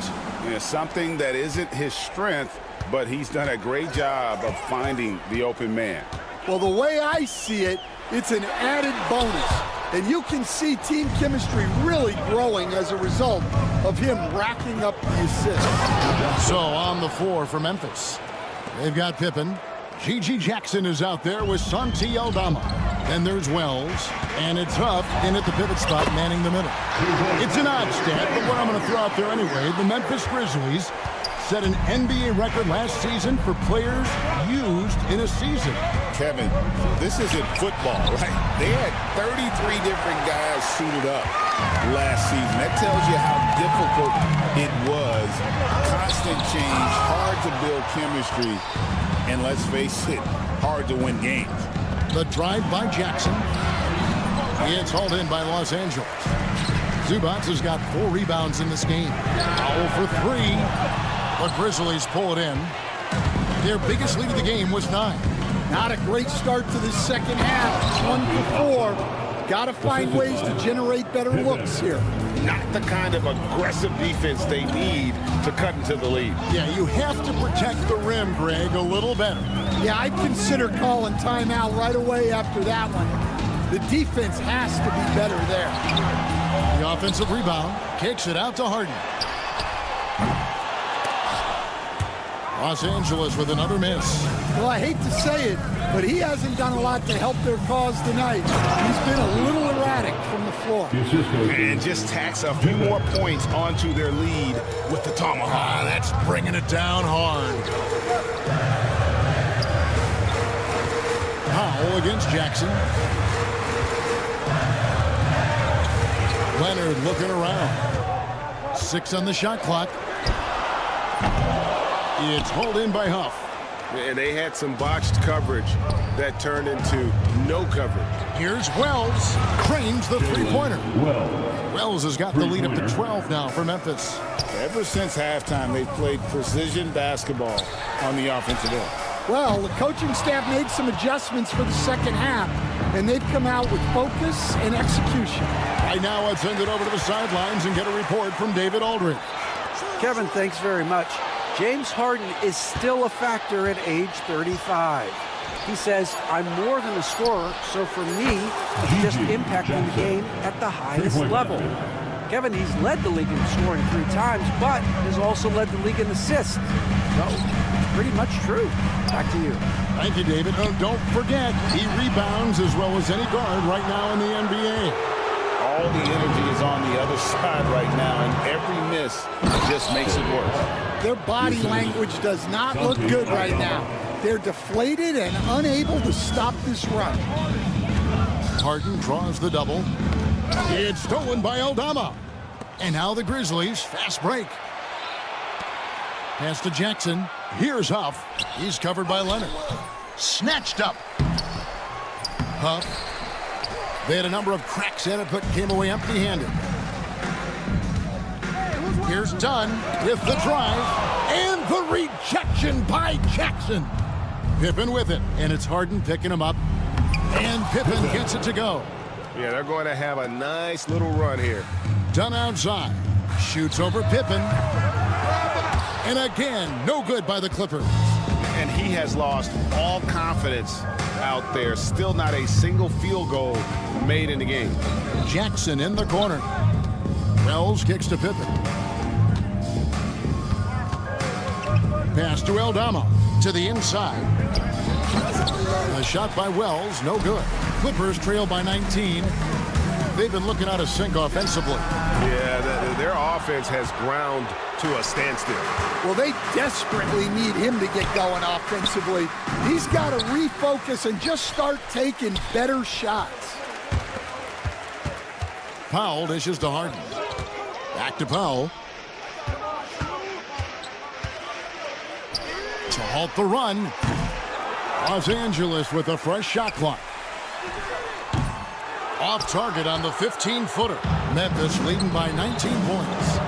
Yeah, something that isn't his strength, but he's done a great job of finding the open man. Well, the way I see it, it's an added bonus. And you can see team chemistry really growing as a result of him racking up the assists. So on the floor for Memphis, they've got Pippen. Gigi Jackson is out there with Santi Aldama. Then there's Wells, and it's Huff in at the pivot spot, manning the middle. It's an odd stat, but what I'm going to throw out there anyway, the Memphis Grizzlies set an NBA record last season for players used in a season. Kevin, this isn't football, right? They had 33 different guys suited up last season. That tells you how difficult it was. Constant change, hard to build chemistry, and let's face it, hard to win games. The drive by Jackson. It's hauled in by Los Angeles. Zubac has got 4 rebounds in this game. Foul for 3. The Grizzlies pull it in. Their biggest lead of the game was 9. Not a great start to this second half. 1 for 4. Got to find ways to generate better looks here. Not the kind of aggressive defense they need to cut into the lead. Yeah, you have to protect the rim, Greg, a little better. Yeah, I'd consider calling timeout right away after that one. The defense has to be better there. The offensive rebound kicks it out to Harden. Los Angeles with another miss. Well, I hate to say it, but he hasn't done a lot to help their cause tonight. He's been a little erratic from the floor. And just tacks a few more points onto their lead with the tomahawk. That's bringing it down hard. Powell against Jackson. Leonard looking around. 6 on the shot clock. It's hauled in by Huff. And they had some botched coverage that turned into no coverage. Here's Wells. Cranes the three-pointer. Wells has got the lead up to 12 now for Memphis. Ever since halftime, they've played precision basketball on the offensive end. Well, the coaching staff made some adjustments for the second half, and they've come out with focus and execution. Right now, let's send it over to the sidelines and get a report from David Aldridge. Kevin, thanks very much. James Harden is still a factor at age 35. He says, I'm more than a scorer, so for me, it's just impacting the game at the highest level. Kevin, he's led the league in scoring 3 times, but has also led the league in assists. So, pretty much true. Back to you. Thank you, David. Oh, don't forget, he rebounds as well as any guard right now in the NBA. All the energy is on the other side right now, and every miss just makes it worse. Their body language does not look good right now. They're deflated and unable to stop this run. Harden draws the double. It's stolen by Aldama. And now the Grizzlies, fast break. Pass to Jackson. Here's Huff. He's covered by Leonard. Snatched up. Huff. They had a number of cracks in it, but came away empty-handed. Here's Dunn with the drive. And the rejection by Jackson. Pippen with it. And it's Harden picking him up. And Pippen gets it to go. Yeah, they're going to have a nice little run here. Dunn outside. Shoots over Pippen. And again, no good by the Clippers. And he has lost all confidence out there. Still not a single field goal made in the game. Jackson in the corner. Wells kicks to Pippen. Pass to Aldama. To the inside. A shot by Wells, no good. Clippers trail by 19. They've been looking out of sync offensively. Yeah, their offense has ground to a standstill. Well, they desperately need him to get going offensively. He's got to refocus and just start taking better shots. Powell dishes to Harden. Back to Powell. To halt the run. Los Angeles with a fresh shot clock. Off target on the 15-footer. Memphis leading by 19 points.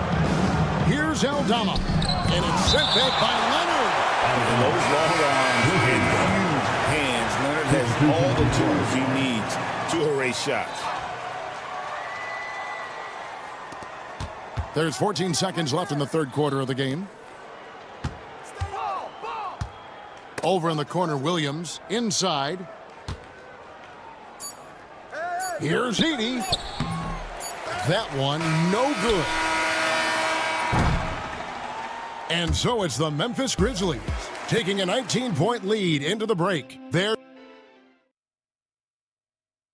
Here's Aldama. And it's sent back by Leonard. And those long arms in huge hands. Leonard has all the tools he needs to erase shots. There's 14 seconds left in the third quarter of the game. Over in the corner, Williams. Inside. Here's Edey. That one, no good. And so it's the Memphis Grizzlies taking a 19-point lead into the break. There.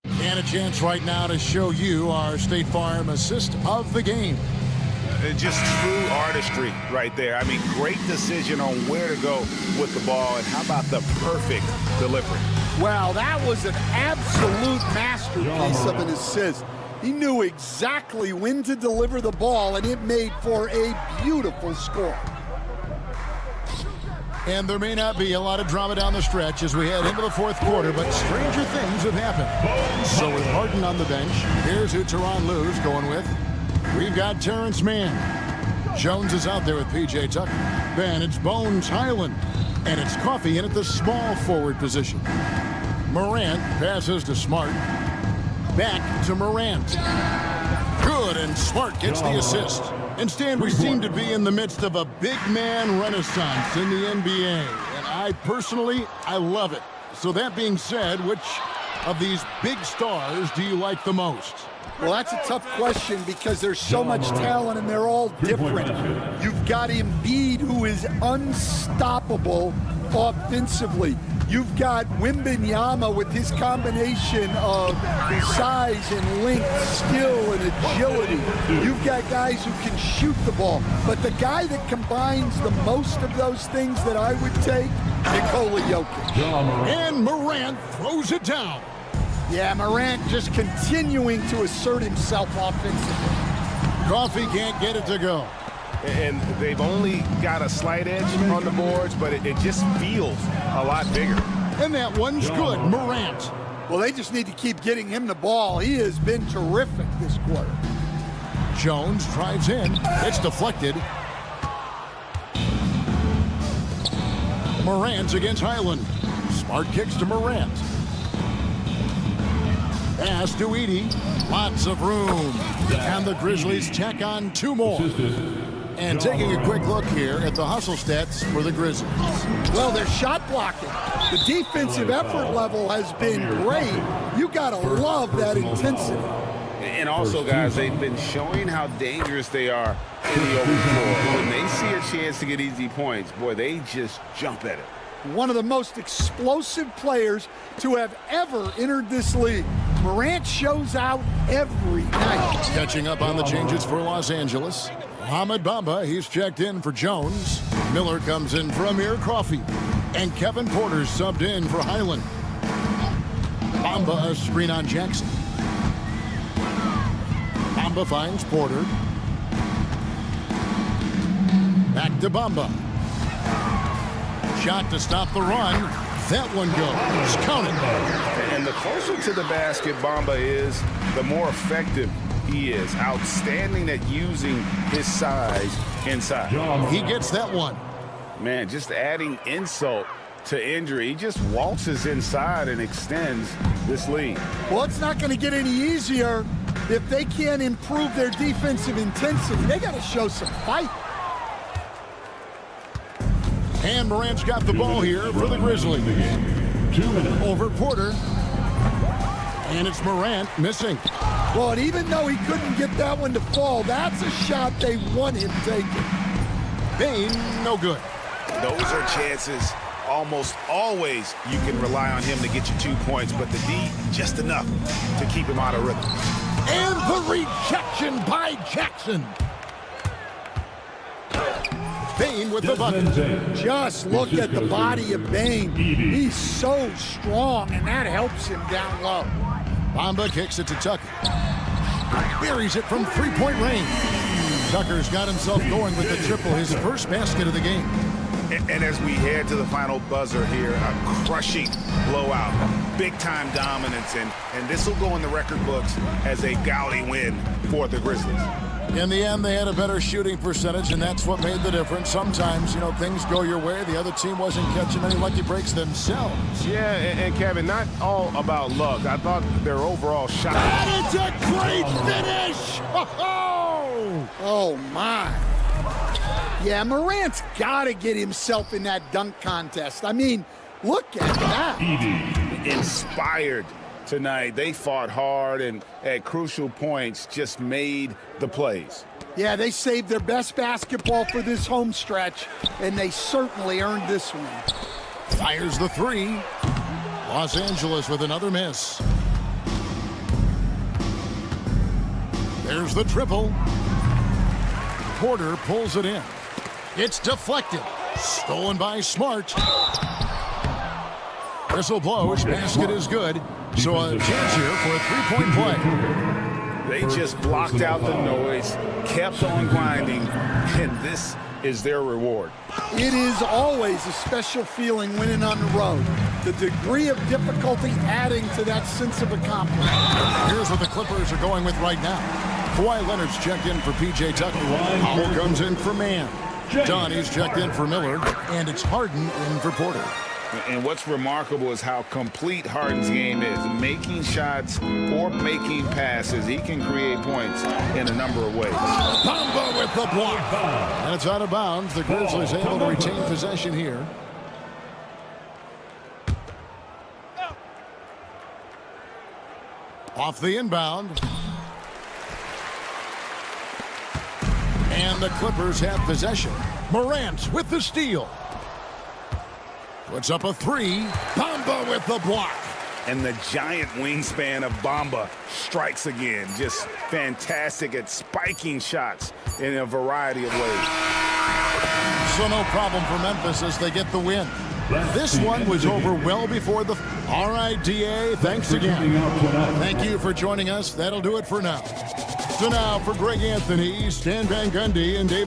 And a chance right now to show you our State Farm assist of the game. Just true artistry right there. I mean, great decision on where to go with the ball, and how about the perfect delivery? Wow, that was an absolute masterpiece of an assist. He knew exactly when to deliver the ball, and it made for a beautiful score. And there may not be a lot of drama down the stretch as we head into the fourth quarter, but stranger things have happened. So with Harden on the bench, here's who Tyronn Lue's going with. We've got Terrence Mann. Jones is out there with P.J. Tucker. Then it's Bones Highland. And it's Coffey in at the small forward position. Morant passes to Smart. Back to Morant. Good, and Smart gets the assist. And Stan, we seem to be in the midst of a big man renaissance in the NBA. And I personally love it. So that being said, which of these big stars do you like the most? Well, that's a tough question because there's so much talent and they're all different. You've got Embiid, who is unstoppable offensively. You've got Wembanyama with his combination of size and length, skill, and agility. You've got guys who can shoot the ball. But the guy that combines the most of those things that I would take, Nikola Jokic. And Morant throws it down. Yeah, Morant just continuing to assert himself offensively. Coffey can't get it to go. And they've only got a slight edge on the boards, but it just feels a lot bigger. And that one's good. Morant. Well, they just need to keep getting him the ball. He has been terrific this quarter. Jones drives in. It's deflected. Morant's against Highland. Smart kicks to Morant. Pass to Edey. Lots of room. And the Grizzlies tack on 2 more. And taking a quick look here at the hustle stats for the Grizzlies. Well, they're shot blocking. The defensive effort level has been great. You got to love that intensity. And also, guys, they've been showing how dangerous they are in the open floor. When they see a chance to get easy points, boy, they just jump at it. One of the most explosive players to have ever entered this league. Morant shows out every night. Catching up on the changes for Los Angeles. Mohamed Bamba, he's checked in for Jones. Miller comes in for Amir Coffey. And Kevin Porter's subbed in for Highland. Bamba a screen on Jackson. Bamba finds Porter. Back to Bamba. Shot to stop the run. That one goes. Count it. And the closer to the basket Bamba is, the more effective he is. Outstanding at using his size inside. He gets that one. Man, just adding insult to injury. He just waltzes inside and extends this lead. Well, it's not going to get any easier if they can't improve their defensive intensity. They got to show some fight. And Morant's got the ball here for the Grizzlies. 2 minutes. Over Porter. And it's Morant missing. Well, and even though he couldn't get that one to fall, that's a shot they want him taking. Bane, no good. Those are chances. Almost always you can rely on him to get you 2 points, but the D, just enough to keep him out of rhythm. And the rejection by Jackson. Bane with the bucket. Just look at the body of Bane. He's so strong, and that helps him down low. Bamba kicks it to Tucker. Buries it from 3-point range. Tucker's got himself going with the triple, his first basket of the game. And as we head to the final buzzer here, a crushing blowout, big-time dominance, and this will go in the record books as a gaudy win for the Grizzlies. In the end, they had a better shooting percentage, and that's what made the difference. Sometimes, things go your way. The other team wasn't catching any lucky breaks themselves. Yeah, and Kevin, not all about luck. I thought their overall shot. And it's a great finish! Oh, my. Yeah, Morant's got to get himself in that dunk contest. I mean, look at that. Inspired tonight. They fought hard and at crucial points just made the plays. Yeah, they saved their best basketball for this home stretch, and they certainly earned this one. Fires the 3. Los Angeles with another miss. There's the triple. Porter pulls it in. It's deflected. Stolen by Smart. Whistle blows. Basket is good. So a chance here for a 3-point play. They just blocked out the noise, kept on grinding, and this is their reward. It is always a special feeling winning on the road. The degree of difficulty adding to that sense of accomplishment. Here's what the Clippers are going with right now. Kawhi Leonard's checked in for P.J. Tucker. Howell comes in for Mann. Donnie's checked in for Miller. And it's Harden in for Porter. And what's remarkable is how complete Harden's game is. Making shots or making passes. He can create points in a number of ways. Bamba with the block. And it's out of bounds. The Grizzlies able to retain possession here. Off the inbound. And the Clippers have possession. Morant with the steal. Puts up a 3. Bamba with the block. And the giant wingspan of Bamba strikes again. Just fantastic at spiking shots in a variety of ways. So no problem for Memphis as they get the win. This one was over well before the... All right, DA, thanks again. Thank you for joining us. That'll do it for now. So now for Greg Anthony, Stan Van Gundy, and Dave...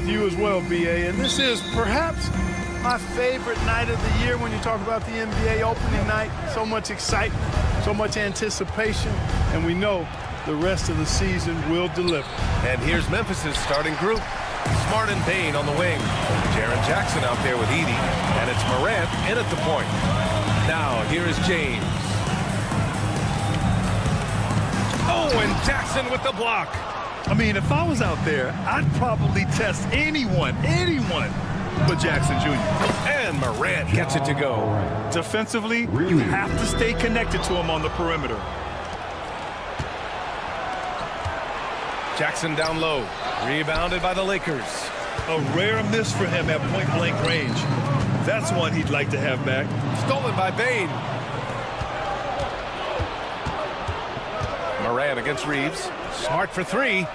with you as well, B.A. And this is perhaps my favorite night of the year when you talk about the NBA opening night. So much excitement, so much anticipation, and we know the rest of the season will deliver. And here's Memphis' starting group. Smart and Bane on the wing. Jaren Jackson out there with Edey. And it's Morant in at the point. Now, here is James. Oh, and Jackson with the block. I mean, if I was out there, I'd probably test anyone but Jackson Jr. And Morant gets it to go. Defensively, you have to stay connected to him on the perimeter. Jackson down low. Rebounded by the Lakers. A rare miss for him at point-blank range. That's one he'd like to have back. Stolen by Bane. Morant against Reeves. Smart for three.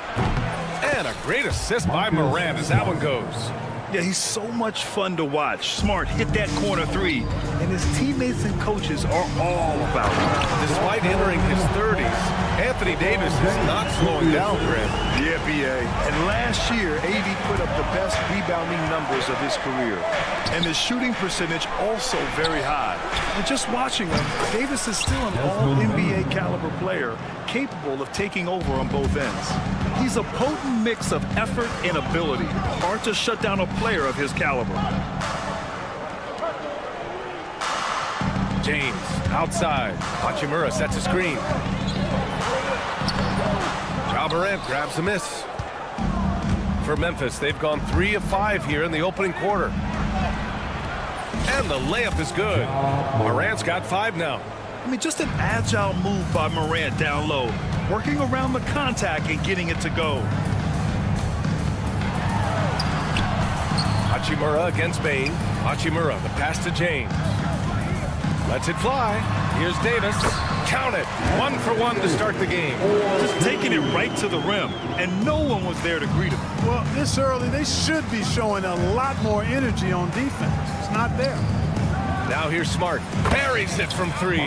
And a great assist by Morant as that one goes. Yeah, he's so much fun to watch. Smart hit that corner three, and his teammates and coaches are all about it. Despite entering his 30s, Anthony Davis is not slowing down, Grant. Yeah, B.A. And last year, AD put up the best rebounding numbers of his career. And his shooting percentage also very high. And just watching him, Davis is still an all-NBA caliber player, capable of taking over on both ends. He's a potent mix of effort and ability. Hard to shut down a player of his caliber. James outside. Hachimura sets a screen. Ja Morant grabs a miss. For Memphis, they've gone 3 of 5 here in the opening quarter. And the layup is good. Morant's got 5 now. I mean, just an agile move by Morant down low, working around the contact and getting it to go. Hachimura against Bane. Hachimura, the pass to James. Lets it fly. Here's Davis. Count it. 1 for 1 to start the game. Just taking it right to the rim, and no one was there to greet him. Well, this early, they should be showing a lot more energy on defense. It's not there. Now here's Smart. Parries it from 3.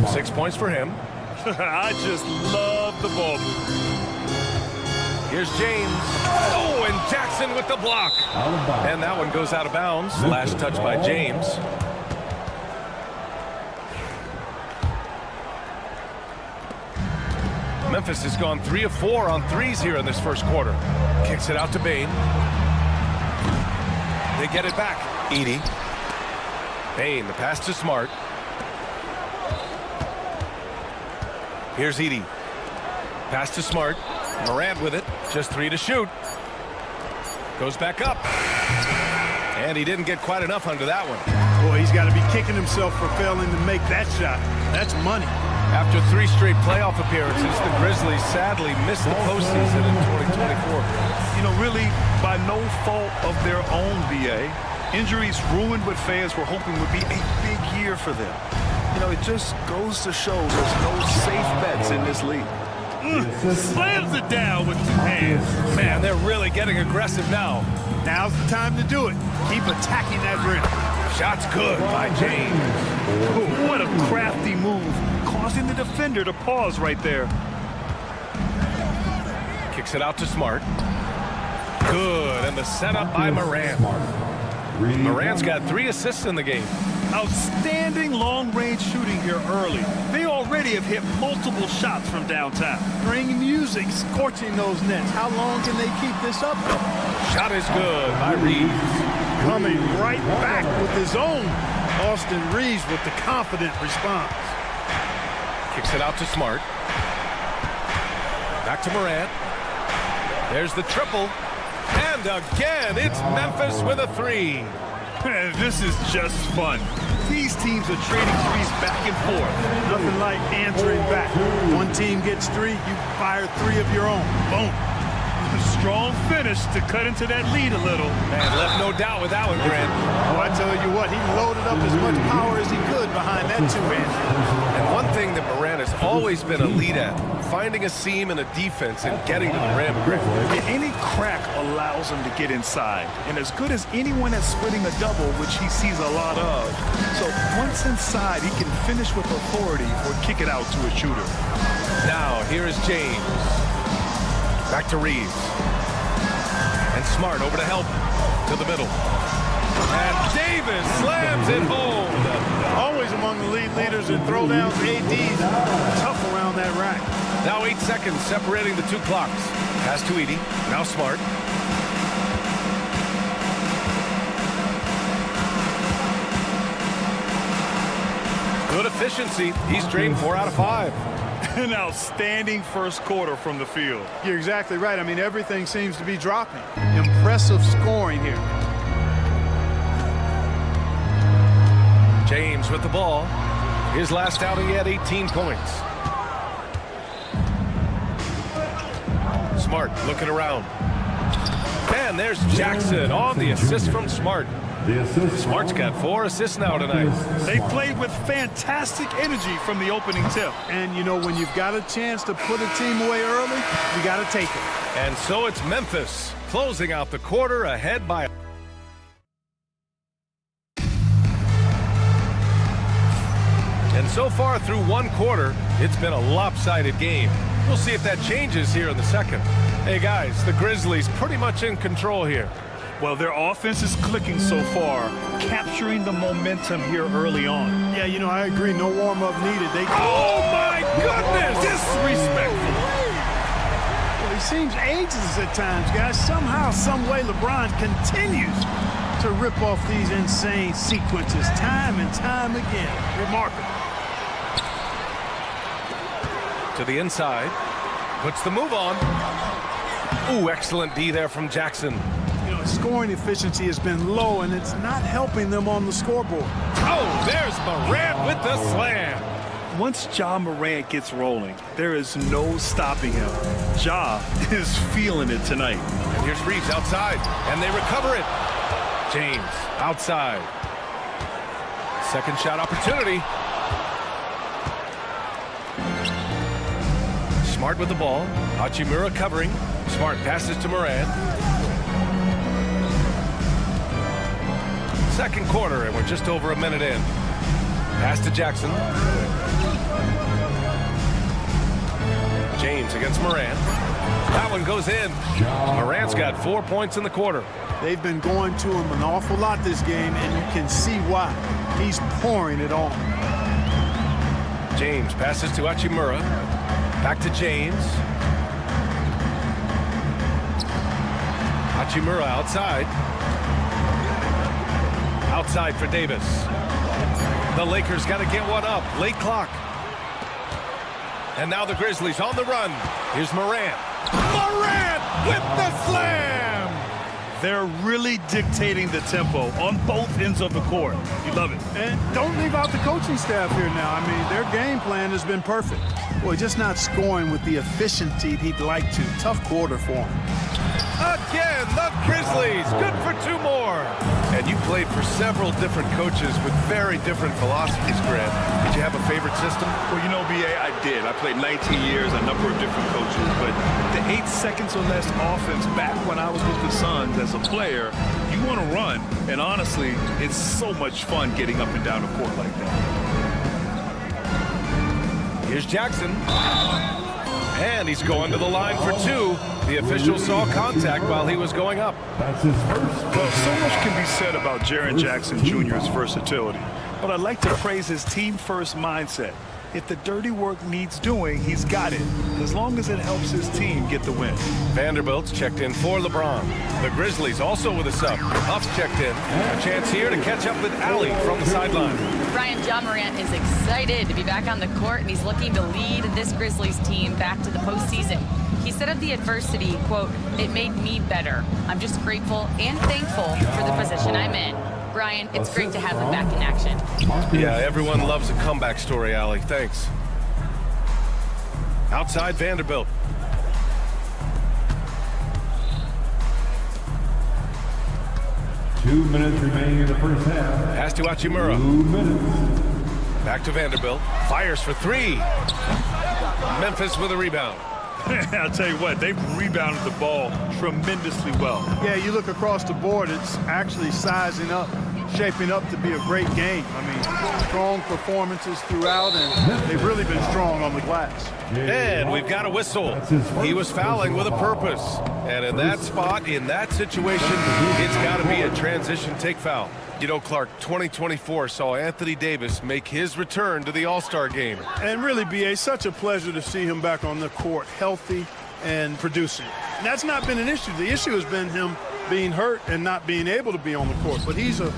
6 points for him. I just love the ball. Here's James. Oh, and Jackson with the block. And that one goes out of bounds. Last touch by James. Memphis has gone 3 of 4 on threes here in this first quarter. Kicks it out to Bane. They get it back. Edey. Bane, the pass to Smart. Here's Edey. Pass to Smart. Morant with it. Just 3 to shoot. Goes back up. And he didn't get quite enough under that one. Boy, he's got to be kicking himself for failing to make that shot. That's money. After 3 straight playoff appearances, the Grizzlies sadly missed the postseason in 2024. You know, really by no fault of their own, B.A. Injuries ruined what fans were hoping would be a big year for them. You know, it just goes to show there's no safe bets in this league. Slams it down with 2 hands. Man, they're really getting aggressive now. Now's the time to do it. Keep attacking that rim. Shot's good by James. Ooh, what a crafty move, causing the defender to pause right there. Kicks it out to Smart. Good, and the setup by Morant. Morant's got 3 assists in the game. Outstanding long-range shooting here early. They already have hit multiple shots from downtown. Bring music, scorching those nets. How long can they keep this up? Shot is good by Reeves. Coming right back with his own. Austin Reeves with the confident response. Kicks it out to Smart. Back to Morant. There's the triple. And again, it's Memphis with a 3. This is just fun. These teams are trading threes back and forth. Nothing like answering back. One team gets 3, you fire 3 of your own. Boom. Strong finish to cut into that lead a little. And left no doubt with that one, Grant. Oh, I tell you what, he loaded up as much power as he could behind that 2-hand. And one thing that Morant has always been a lead at, finding a seam in a defense and getting to the rim. Any crack allows him to get inside. And as good as anyone at splitting a double, which he sees a lot of. So once inside, he can finish with authority or kick it out to a shooter. Now, here is James. Back to Reeves. And And Smart over to help. To the middle. And Davis slams it home. Always among the lead leaders in throwdowns. AD's tough around that rack. Now 8 seconds separating the two clocks. Pass to Edey. Now Smart. Good efficiency. He's drained 4 out of 5. An outstanding first quarter from the field. You're exactly right. I mean, everything seems to be dropping. Impressive scoring here. James with the ball. His last outing, he had 18 points. Smart looking around. And there's Jackson on the assist from Smart. Smart's got 4 assists now tonight. They played with fantastic energy from the opening tip. And, you know, when you've got a chance to put a team away early, you got to take it. And so it's Memphis closing out the quarter ahead by... And so far through one quarter, it's been a lopsided game. We'll see if that changes here in the second. Hey, guys, the Grizzlies pretty much in control here. Well, their offense is clicking so far, capturing the momentum here early on. Yeah, you know, I agree. No warm-up needed. Oh, my goodness! Disrespectful. Well, he seems ageless at times, guys. Somehow, some way, LeBron continues to rip off these insane sequences time and time again. Remarkable. To the inside. Puts the move on. Ooh, excellent D there from Jackson. Scoring efficiency has been low, and it's not helping them on the scoreboard. Oh, there's Morant with the slam. Once Ja Morant gets rolling, there is no stopping him. Ja is feeling it tonight. And here's Reeves outside, and they recover it. James outside. Second shot opportunity. Smart with the ball. Hachimura covering. Smart passes to Morant. Second quarter, and we're just over a minute in. Pass to Jackson. James against Morant. That one goes in. Morant's got 4 points in the quarter. They've been going to him an awful lot this game, and you can see why. He's pouring it on. James passes to Hachimura. Back to James. Hachimura outside. Outside for Davis. The Lakers got to get one up. Late clock. And now the Grizzlies on the run. Here's Morant. Morant with the slam! They're really dictating the tempo on both ends of the court. You love it. And don't leave out the coaching staff here now. I mean, their game plan has been perfect. Boy, just not scoring with the efficiency he'd like to. Tough quarter for him. Again, the Grizzlies. Good for 2 more. And you played for several different coaches with very different philosophies, Grant. Did you have a favorite system? Well, you know, B.A., I did. I played 19 years, a number of different coaches. But the 8 seconds or less offense back when I was with the Suns as a player, you want to run. And honestly, it's so much fun getting up and down the court like that. Here's Jackson. And he's going to the line for 2. The official saw contact while he was going up. That's his first. Well, so much can be said about Jaren Jackson Jr.'s versatility. But I'd like to praise his team-first mindset. If the dirty work needs doing, he's got it, as long as it helps his team get the win. Vanderbilt's checked in for LeBron. The Grizzlies also with a sub. Huff's checked in. A chance here to catch up with Allie from the sideline. Brian, Ja Morant is excited to be back on the court, and he's looking to lead this Grizzlies team back to the postseason. He said of the adversity, quote, "It made me better. I'm just grateful and thankful for the position I'm in." Brian, it's great to have him back in action. Yeah, everyone loves a comeback story, Allie. Thanks. Outside Vanderbilt. Two minutes remaining in the first half. Pass to Hachimura. 2 minutes. Back to Vanderbilt. Fires for 3. Memphis with a rebound. I'll tell you what, they've rebounded the ball tremendously well. Yeah, you look across the board, it's actually sizing up. shaping up to be a great game. I mean, strong performances throughout, and they've really been strong on the glass. And we've got a whistle. He was fouling with a purpose. And in that spot, in that situation, it's got to be a transition take foul. You know, Clark, 2024 saw Anthony Davis make his return to the All-Star game. And really, B.A., such a pleasure to see him back on the court, healthy and producing. And that's not been an issue. The issue has been him being hurt and not being able to be on the court. But he's a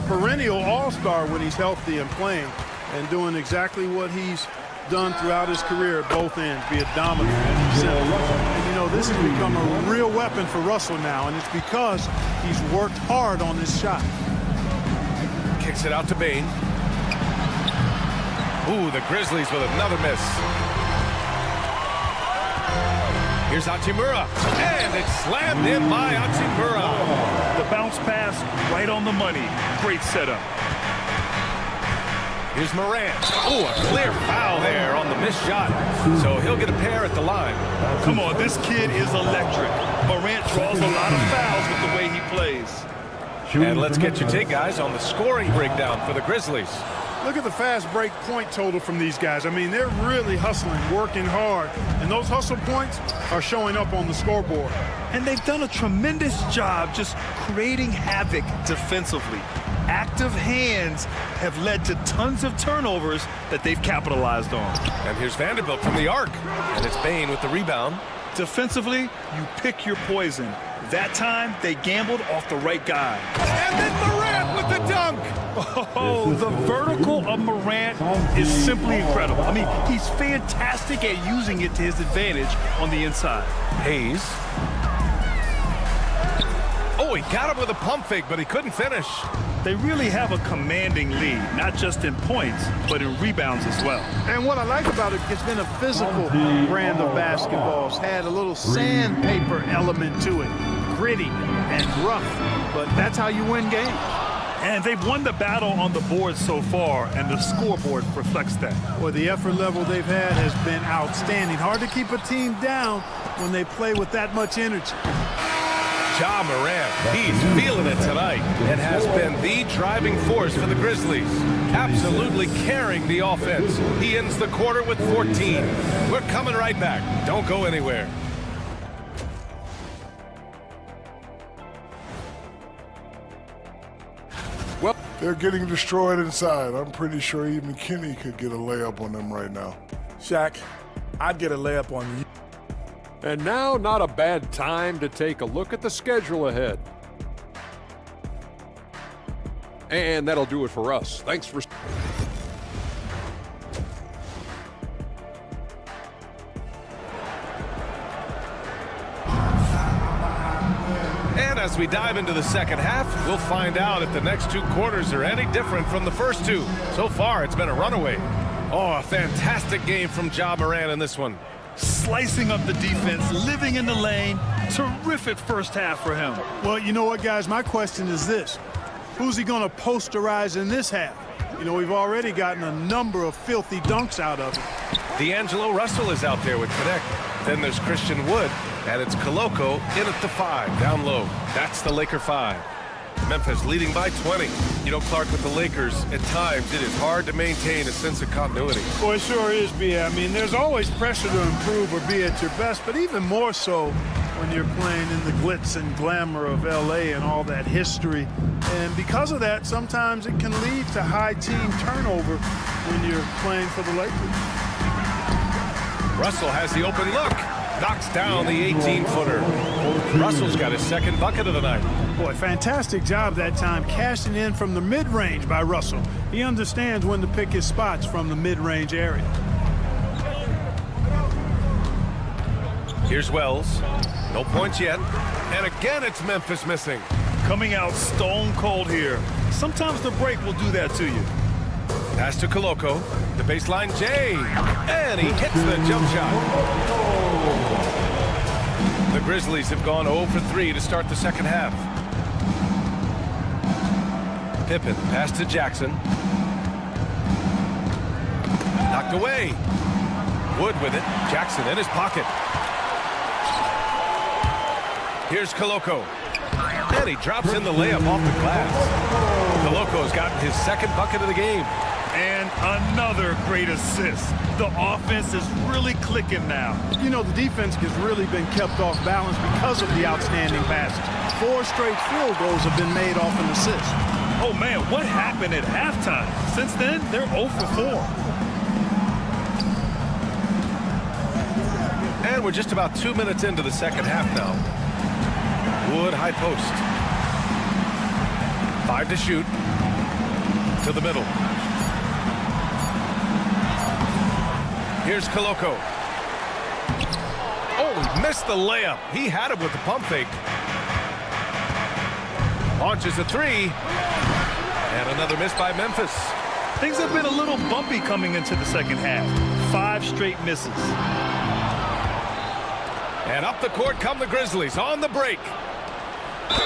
perennial all-star when he's healthy and playing and doing exactly what he's done throughout his career at both ends, be it dominant and center. And, you know, this has become a real weapon for Russell now, and it's because he's worked hard on this shot. Kicks it out to Bane. Ooh, the Grizzlies with another miss. Here's Hachimura, and it's slammed in by Hachimura. The bounce pass right on the money. Great setup. Here's Morant. Oh, a clear foul there on the missed shot. So he'll get a pair at the line. Come on, this kid is electric. Morant draws a lot of fouls with the way he plays. And let's get your take, guys, on the scoring breakdown for the Grizzlies. Look at the fast break point total from these guys. I mean, they're really hustling, working hard, and those hustle points are showing up on the scoreboard. And they've done a tremendous job just creating havoc defensively. Active hands have led to tons of turnovers that they've capitalized on. And here's Vanderbilt from the arc, and it's Bane with the rebound. Defensively, you pick your poison. That time, they gambled off the right guy. And then Morant with the dunk. Oh, the vertical of Morant is simply incredible. I mean, he's fantastic at using it to his advantage on the inside. Hayes. Oh, he got him with a pump fake, but he couldn't finish. They really have a commanding lead, not just in points, but in rebounds as well. And what I like about it, it's been a physical brand of basketball. It's had a little sandpaper element to it, gritty and rough, but that's how you win games. And they've won the battle on the board so far, and the scoreboard reflects that. Well, the effort level they've had has been outstanding. Hard to keep a team down when they play with that much energy. Ja Morant, he's feeling it tonight and has been the driving force for the Grizzlies. Absolutely carrying the offense. He ends the quarter with 14. We're coming right back. Don't go anywhere. Well, they're getting destroyed inside. I'm pretty sure even Kenny could get a layup on them right now. Shaq, I'd get a layup on you. And now, not a bad time to take a look at the schedule ahead. And that'll do it for us. Thanks for... And as we dive into the second half, we'll find out if the next two quarters are any different from the first two. So far, it's been a runaway. Oh, a fantastic game from Ja Morant in this one. Slicing up the defense, living in the lane. Terrific first half for him. Well, you know what, guys? My question is this. Who's he going to posterize in this half? You know, we've already gotten a number of filthy dunks out of him. D'Angelo Russell is out there with Connect. Then there's Christian Wood, and it's Koloko in at the 5, down low. That's the Laker 5. Memphis leading by 20. You know, Clark, with the Lakers, at times it is hard to maintain a sense of continuity. Well, it sure is, B. I mean, there's always pressure to improve or be at your best, but even more so when you're playing in the glitz and glamour of L.A. and all that history. And because of that, sometimes it can lead to high team turnover when you're playing for the Lakers. Russell has the open look. Knocks down the 18-footer. Russell's got his second bucket of the night. Boy, fantastic job that time cashing in from the mid-range by Russell. He understands when to pick his spots from the mid-range area. Here's Wells. No points yet. And again, it's Memphis missing. Coming out stone cold here. Sometimes the break will do that to you. Pass to Koloko. The baseline J. And he hits the jump shot. The Grizzlies have gone 0 for 3 to start the second half. Pippen, pass to Jackson. Knocked away. Wood with it. Jackson in his pocket. Here's Koloko. And he drops in the layup off the glass. The Loco's gotten his second bucket of the game. And another great assist. The offense is really clicking now. You know, the defense has really been kept off balance because of the outstanding passes. 4 straight field goals have been made off an assist. Oh, man, what happened at halftime? Since then, they're 0 for 4. And we're just about 2 minutes into the second half now. Wood high post. 5 to shoot. To the middle. Here's Koloko. Oh, he missed the layup. He had it with the pump fake. Launches a 3. And another miss by Memphis. Things have been a little bumpy coming into the second half. 5 straight misses. And up the court come the Grizzlies on the break.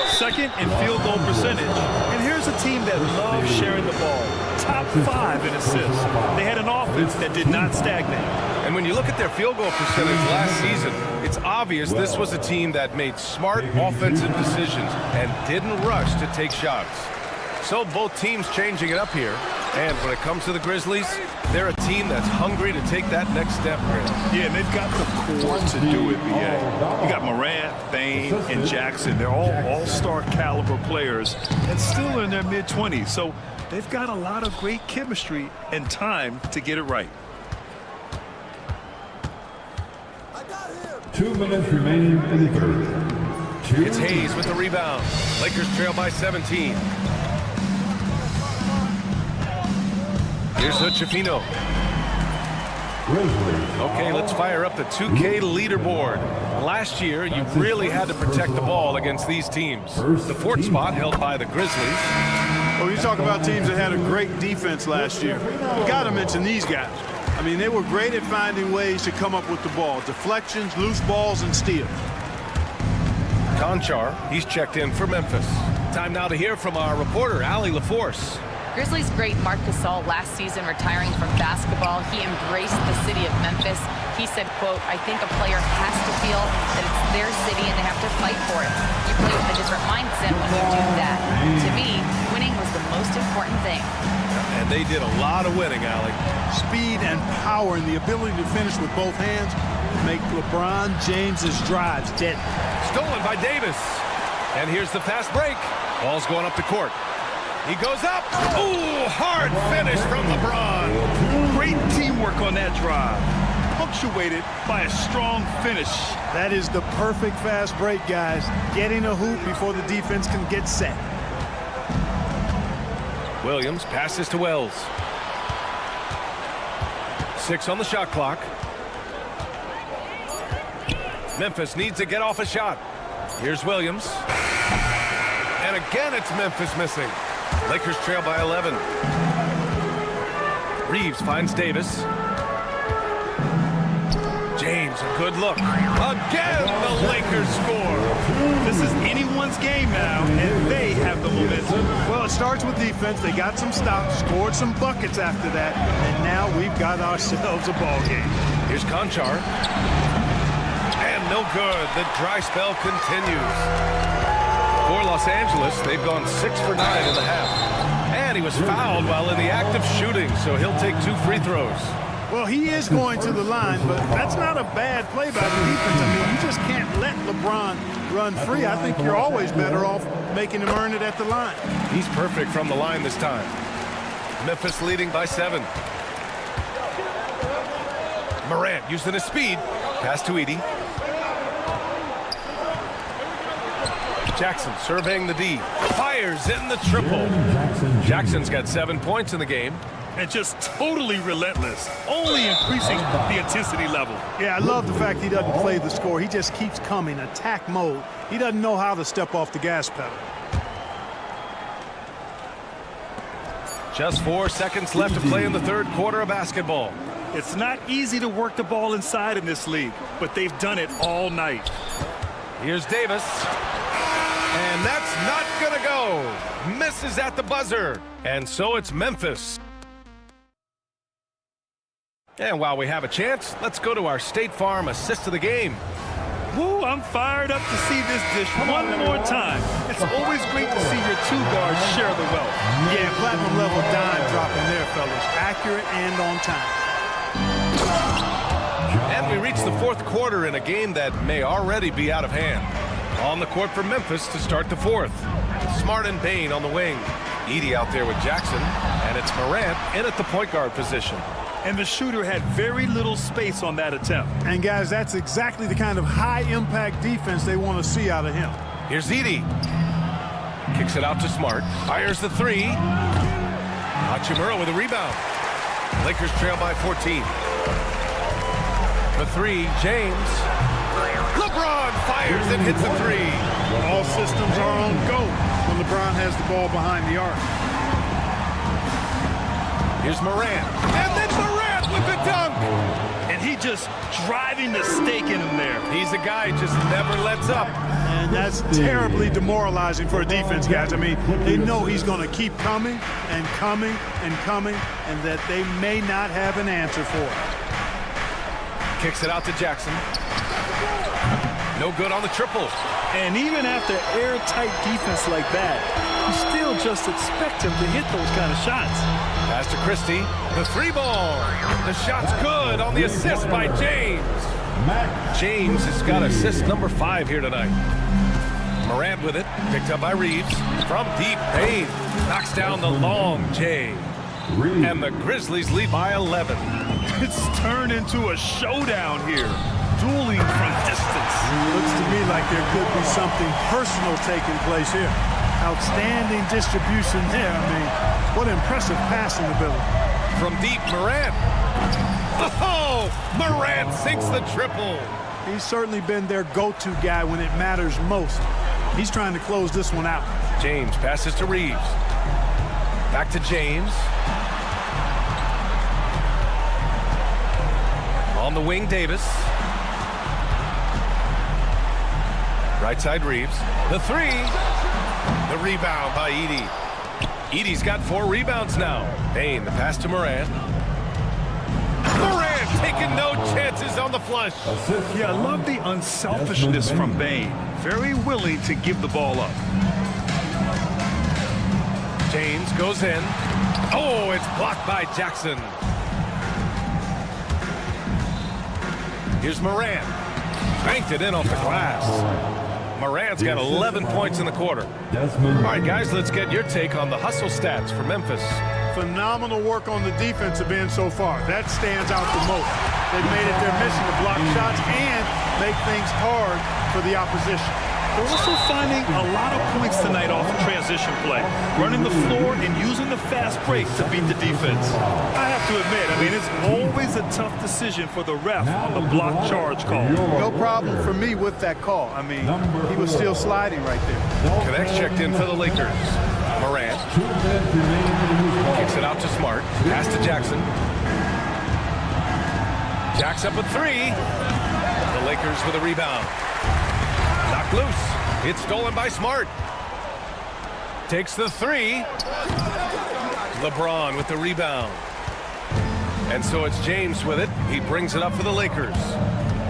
Second in field goal percentage. And here's a team that loves sharing the ball. Top 5 in assists. They had an offense that did not stagnate. And when you look at their field goal percentage last season, it's obvious this was a team that made smart offensive decisions and didn't rush to take shots. So both teams changing it up here. And when it comes to the Grizzlies, they're a team that's hungry to take that next step. Yeah, and they've got the core to do it, BA. You got Morant, Bane, and Jackson. They're all all-star caliber players and still in their mid-20s. So they've got a lot of great chemistry and time to get it right. 2 minutes remaining in the third. It's Hayes with the rebound. Lakers trail by 17. Here's Hutchefino. Okay, let's fire up the 2K leaderboard. Last year, you really had to protect the ball against these teams. The 4th spot held by the Grizzlies. Well, you talk about teams that had a great defense last year. You got to mention these guys. I mean, they were great at finding ways to come up with the ball. Deflections, loose balls, and steals. Conchar, he's checked in for Memphis. Time now to hear from our reporter, Allie LaForce. Grizzlies great Marc Gasol last season retiring from basketball. He embraced the city of Memphis. He said, quote, "I think a player has to feel that it's their city and they have to fight for it. You play with a different mindset when you do that. To me, winning was the most important thing." And they did a lot of winning, Allie. Speed and power and the ability to finish with both hands make LeBron James's drives deadly. Stolen by Davis. And here's the fast break. Ball's going up the court. He goes up. Ooh, hard finish from LeBron. Great teamwork on that drive. Punctuated by a strong finish. That is the perfect fast break, guys. Getting a hoop before the defense can get set. Williams passes to Wells. 6 on the shot clock. Memphis needs to get off a shot. Here's Williams. And again, it's Memphis missing. Lakers trail by 11. Reeves finds Davis. James, a good look. Again, the Lakers score. This is anyone's game now, and they have the momentum. Well, it starts with defense. They got some stops, scored some buckets after that, and now we've got ourselves a ball game. Here's Conchar. And no good. The dry spell continues. For Los Angeles, they've gone 6 for 9 in the half. And he was fouled while in the act of shooting, so he'll take 2 free throws. Well, he is going to the line, but that's not a bad play by the defense. I mean, you just can't let LeBron run free. I think you're always better off making him earn it at the line. He's perfect from the line this time. Memphis leading by 7. Morant using his speed. Pass to Edey. Jackson surveying the D. Fires in the triple. Jackson's got 7 points in the game. And just totally relentless, only increasing the intensity level. Yeah, I love the fact he doesn't play the score. He just keeps coming, attack mode. He doesn't know how to step off the gas pedal. Just 4 seconds left to play in the third quarter of basketball. It's not easy to work the ball inside in this league, but they've done it all night. Here's Davis. And that's not gonna go. Misses at the buzzer. And so it's Memphis. And while we have a chance, let's go to our State Farm assist of the game. Woo, I'm fired up to see this dish one more time. It's always great to see your two guards share the wealth. Yeah, platinum level dime dropping there, fellas. Accurate and on time. And we reach the fourth quarter in a game that may already be out of hand. On the court for Memphis to start the fourth. Smart and Bain on the wing. Edey out there with Jackson, and it's Morant in at the point guard position. And the shooter had very little space on that attempt. And guys, that's exactly the kind of high-impact defense they want to see out of him. Here's Edey. Kicks it out to Smart. Fires the three. Hachimura with a rebound. Lakers trail by 14. The three, James. LeBron fires and hits a three. All systems are on go when LeBron has the ball behind the arc. Here's Morant. And then Morant with the dunk. And he just driving the stake in him there. He's a guy who just never lets up. And that's terribly demoralizing for a defense, guys. I mean, they know he's going to keep coming and coming and coming, and that they may not have an answer for it. Kicks it out to Jackson. No good on the triple. And even after airtight defense like that, you still just expect him to hit those kind of shots. Pass to Christie. The three ball. The shot's good on the assist by James. James has got assist number 5 here tonight. Morant with it. Picked up by Reeves. From deep, Bain knocks down the long J. And the Grizzlies lead by 11. It's turned into a showdown here. Dueling from distance. Looks to me like there could be something personal taking place here. Outstanding distribution there. I mean, what impressive passing ability. From deep, Morant. Oh, Morant sinks the triple. He's certainly been their go-to guy when it matters most. He's trying to close this one out. James passes to Reeves. Back to James. On the wing, Davis. Right side, Reeves. The three. The rebound by Edey. Edey's got 4 rebounds now. Bain, the pass to Morant. Morant taking no chances on the flush. Yeah, I love the unselfishness from Bain. Very willing to give the ball up. James goes in. Oh, it's blocked by Jackson. Here's Morant. Banked it in off the glass. Morant's got 11 points in the quarter. All right, guys, let's get your take on the hustle stats for Memphis. Phenomenal work on the defensive end so far. That stands out the most. They've made it their mission to block shots and make things hard for the opposition. They're also finding a lot of points tonight off of transition play, running the floor and using the fast break to beat the defense. I have to admit, I mean, it's always a tough decision for the ref on the block charge call. No problem for me with that call. I mean, he was still sliding right there. Connect checked in for the Lakers. Morant kicks it out to Smart. Pass to Jackson. Jack's up at 3. The Lakers with a rebound. Knocked loose. It's stolen by Smart. Takes the 3. LeBron with the rebound. And so it's James with it. He brings it up for the Lakers.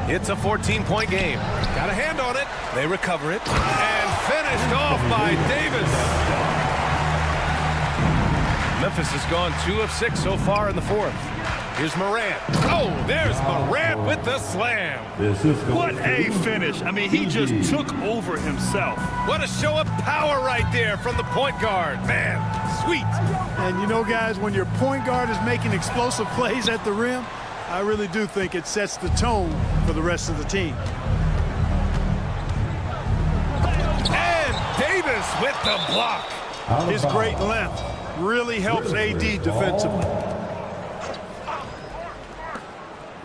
It's a 14-point game. Got a hand on it. They recover it. And finished off by Davis. Memphis has gone 2 of 6 so far in the fourth. Here's Morant. Oh, there's Morant with the slam. What a finish. I mean, he just took over himself. What a show of power right there from the point guard. Man, sweet. And you know, guys, when your point guard is making explosive plays at the rim, I really do think it sets the tone for the rest of the team. And Davis with the block. His great length really helps AD defensively.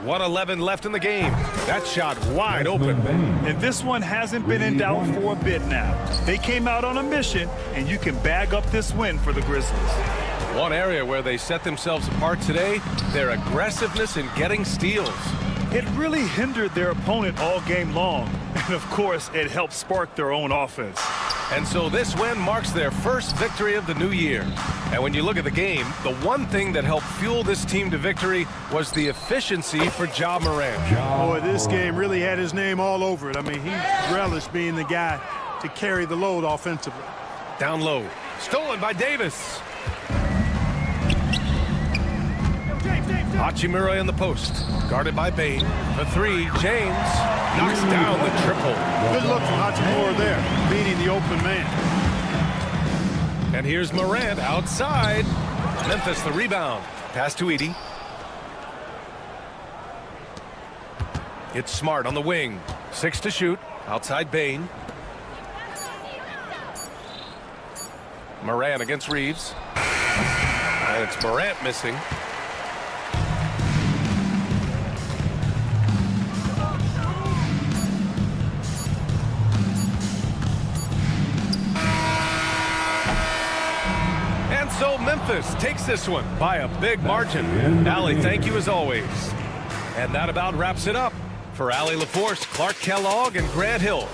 1:11 left in the game. That shot wide open. And this one hasn't been in doubt for a bit now. They came out on a mission, and you can bag up this win for the Grizzlies. One area where they set themselves apart today, their aggressiveness in getting steals. It really hindered their opponent all game long. And, of course, it helped spark their own offense. And so this win marks their first victory of the new year. And when you look at the game, the one thing that helped fuel this team to victory was the efficiency for Ja Morant. Boy, this game really had his name all over it. I mean, he relished being the guy to carry the load offensively. Down low. Stolen by Davis. Hachimura in the post. Guarded by Bain. The three. James knocks down the triple. Good look from Hachimura there, beating the open man. And here's Morant outside. Memphis the rebound. Pass to Edey. It's Smart on the wing. 6 to shoot. Outside Bain. Morant against Reeves. And it's Morant missing. And so Memphis takes this one by a big margin. Allie, thank you as always. And that about wraps it up. For Allie LaForce, Clark Kellogg, and Grant Hill.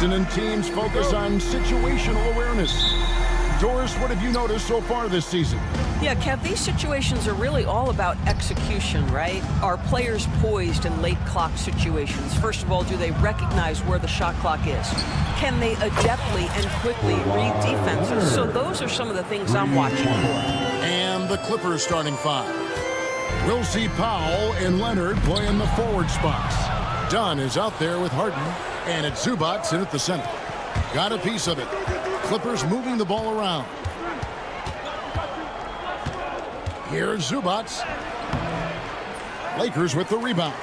Jackson and teams focus on situational awareness. Doris, what have you noticed so far this season? Yeah, Kev, these situations are really all about execution, right? Are players poised in late clock situations? First of all, do they recognize where the shot clock is? Can they adeptly and quickly read defenses? So those are some of the things I'm watching for. And the Clippers starting five. We'll see Powell and Leonard play in the forward spots. Dunn is out there with Harden, and it's Zubac in at the center. Got a piece of it. Clippers moving the ball around. Here's Zubac. Lakers with the rebound.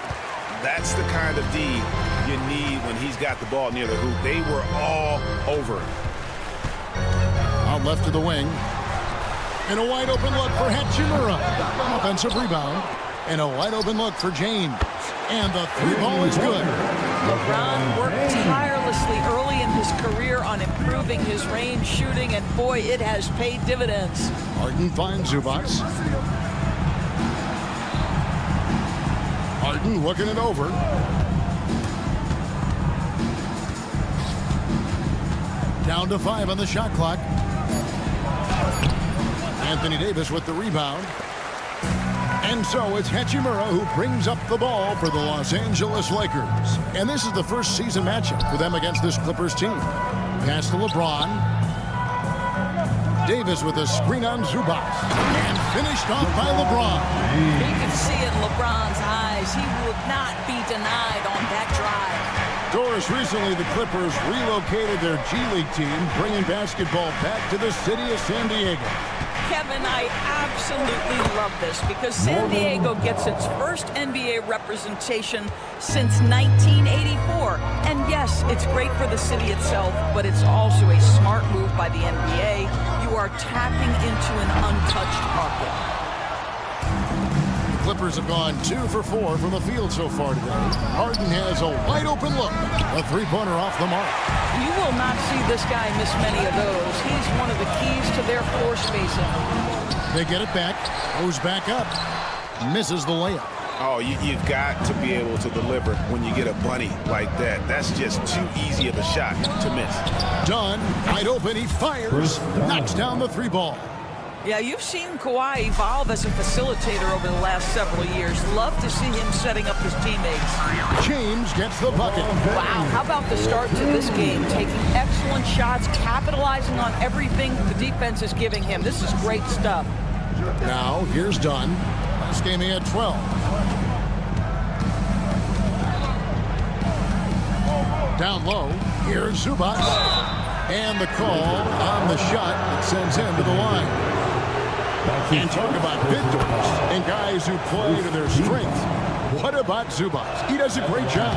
That's the kind of D you need when he's got the ball near the hoop. They were all over him. Out left to the wing. And a wide open look for Hachimura. Offensive rebound. And a wide open look for James. And the three ball is good. LeBron worked tirelessly early in his career on improving his range shooting, and boy, it has paid dividends. Harden finds Zubac. Harden looking it over. Down to 5 on the shot clock. Anthony Davis with the rebound. And so it's Hachimura who brings up the ball for the Los Angeles Lakers. And this is the first season matchup for them against this Clippers team. Pass to LeBron. Davis with a screen on Zubac. And finished off by LeBron. You can see in LeBron's eyes, he would not be denied on that drive. Doris, recently the Clippers relocated their G League team, bringing basketball back to the city of San Diego. Kevin, I absolutely love this because San Diego gets its first NBA representation since 1984. And yes, it's great for the city itself, but it's also a smart move by the NBA. You are tapping into an untouched market. Clippers have gone 2 for 4 from the field so far today. Harden has a wide open look. A three-pointer off the mark. You will not see this guy miss many of those. He's one of the keys to their floor spacing. They get it back. Goes back up. Misses the layup. Oh, you've got to be able to deliver when you get a bunny like that. That's just too easy of a shot to miss. Dunn, wide open. He fires. Knocks down the three ball. Yeah, you've seen Kawhi evolve as a facilitator over the last several years. Love to see him setting up his teammates. James gets the bucket. Wow, how about the start to this game? Taking excellent shots, capitalizing on everything the defense is giving him. This is great stuff. Now, here's Dunn. Last game he had 12. Down low, here's Zubac. And the call on the shot that sends him to the line. And talk about victors and guys who play to their strength. What about Zubac? He does a great job.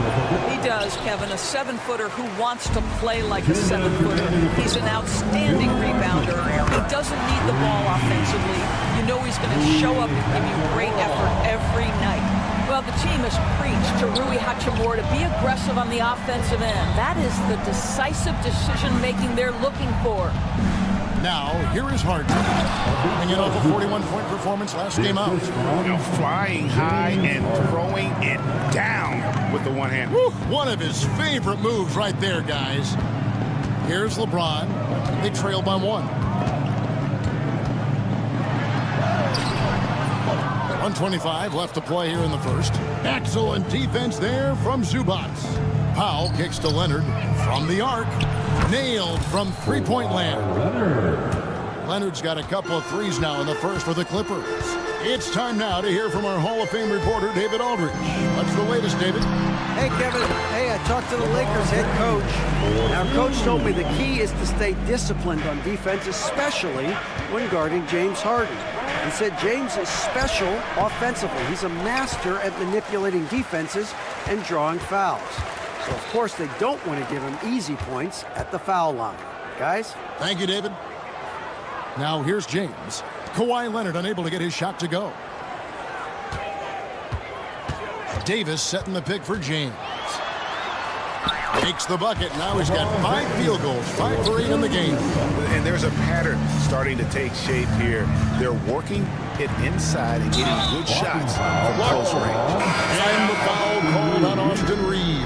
He does, Kevin. A 7-footer who wants to play like a 7-footer. He's an outstanding rebounder. He doesn't need the ball offensively. You know he's going to show up and give you great effort every night. Well, the team has preached to Rui Hachimura to be aggressive on the offensive end. That is the decisive decision-making they're looking for. Now, here is Harden. Hanging off a 41-point performance last game out. Flying high and throwing it down with the one hand. Woo, one of his favorite moves right there, guys. Here's LeBron. They trail by 1. 1:25 left to play here in the first. Excellent defense there from Zubac. Powell kicks to Leonard from the arc. Nailed from three-point land. Leonard's got a couple of threes now in the first for the Clippers. It's time now to hear from our Hall of Fame reporter, David Aldridge. What's the latest, David? Hey, Kevin. Hey, I talked to the Lakers head coach. Now, coach told me the key is to stay disciplined on defense, especially when guarding James Harden. He said James is special offensively. He's a master at manipulating defenses and drawing fouls. So, of course, they don't want to give him easy points at the foul line. Guys? Thank you, David. Now, here's James. Kawhi Leonard unable to get his shot to go. Davis setting the pick for James. Makes the bucket. Now he's got 5 field goals, 5 for 8 in the game. And there's a pattern starting to take shape here. They're working it inside and getting good shots from close range. And the foul called on Austin Reeves.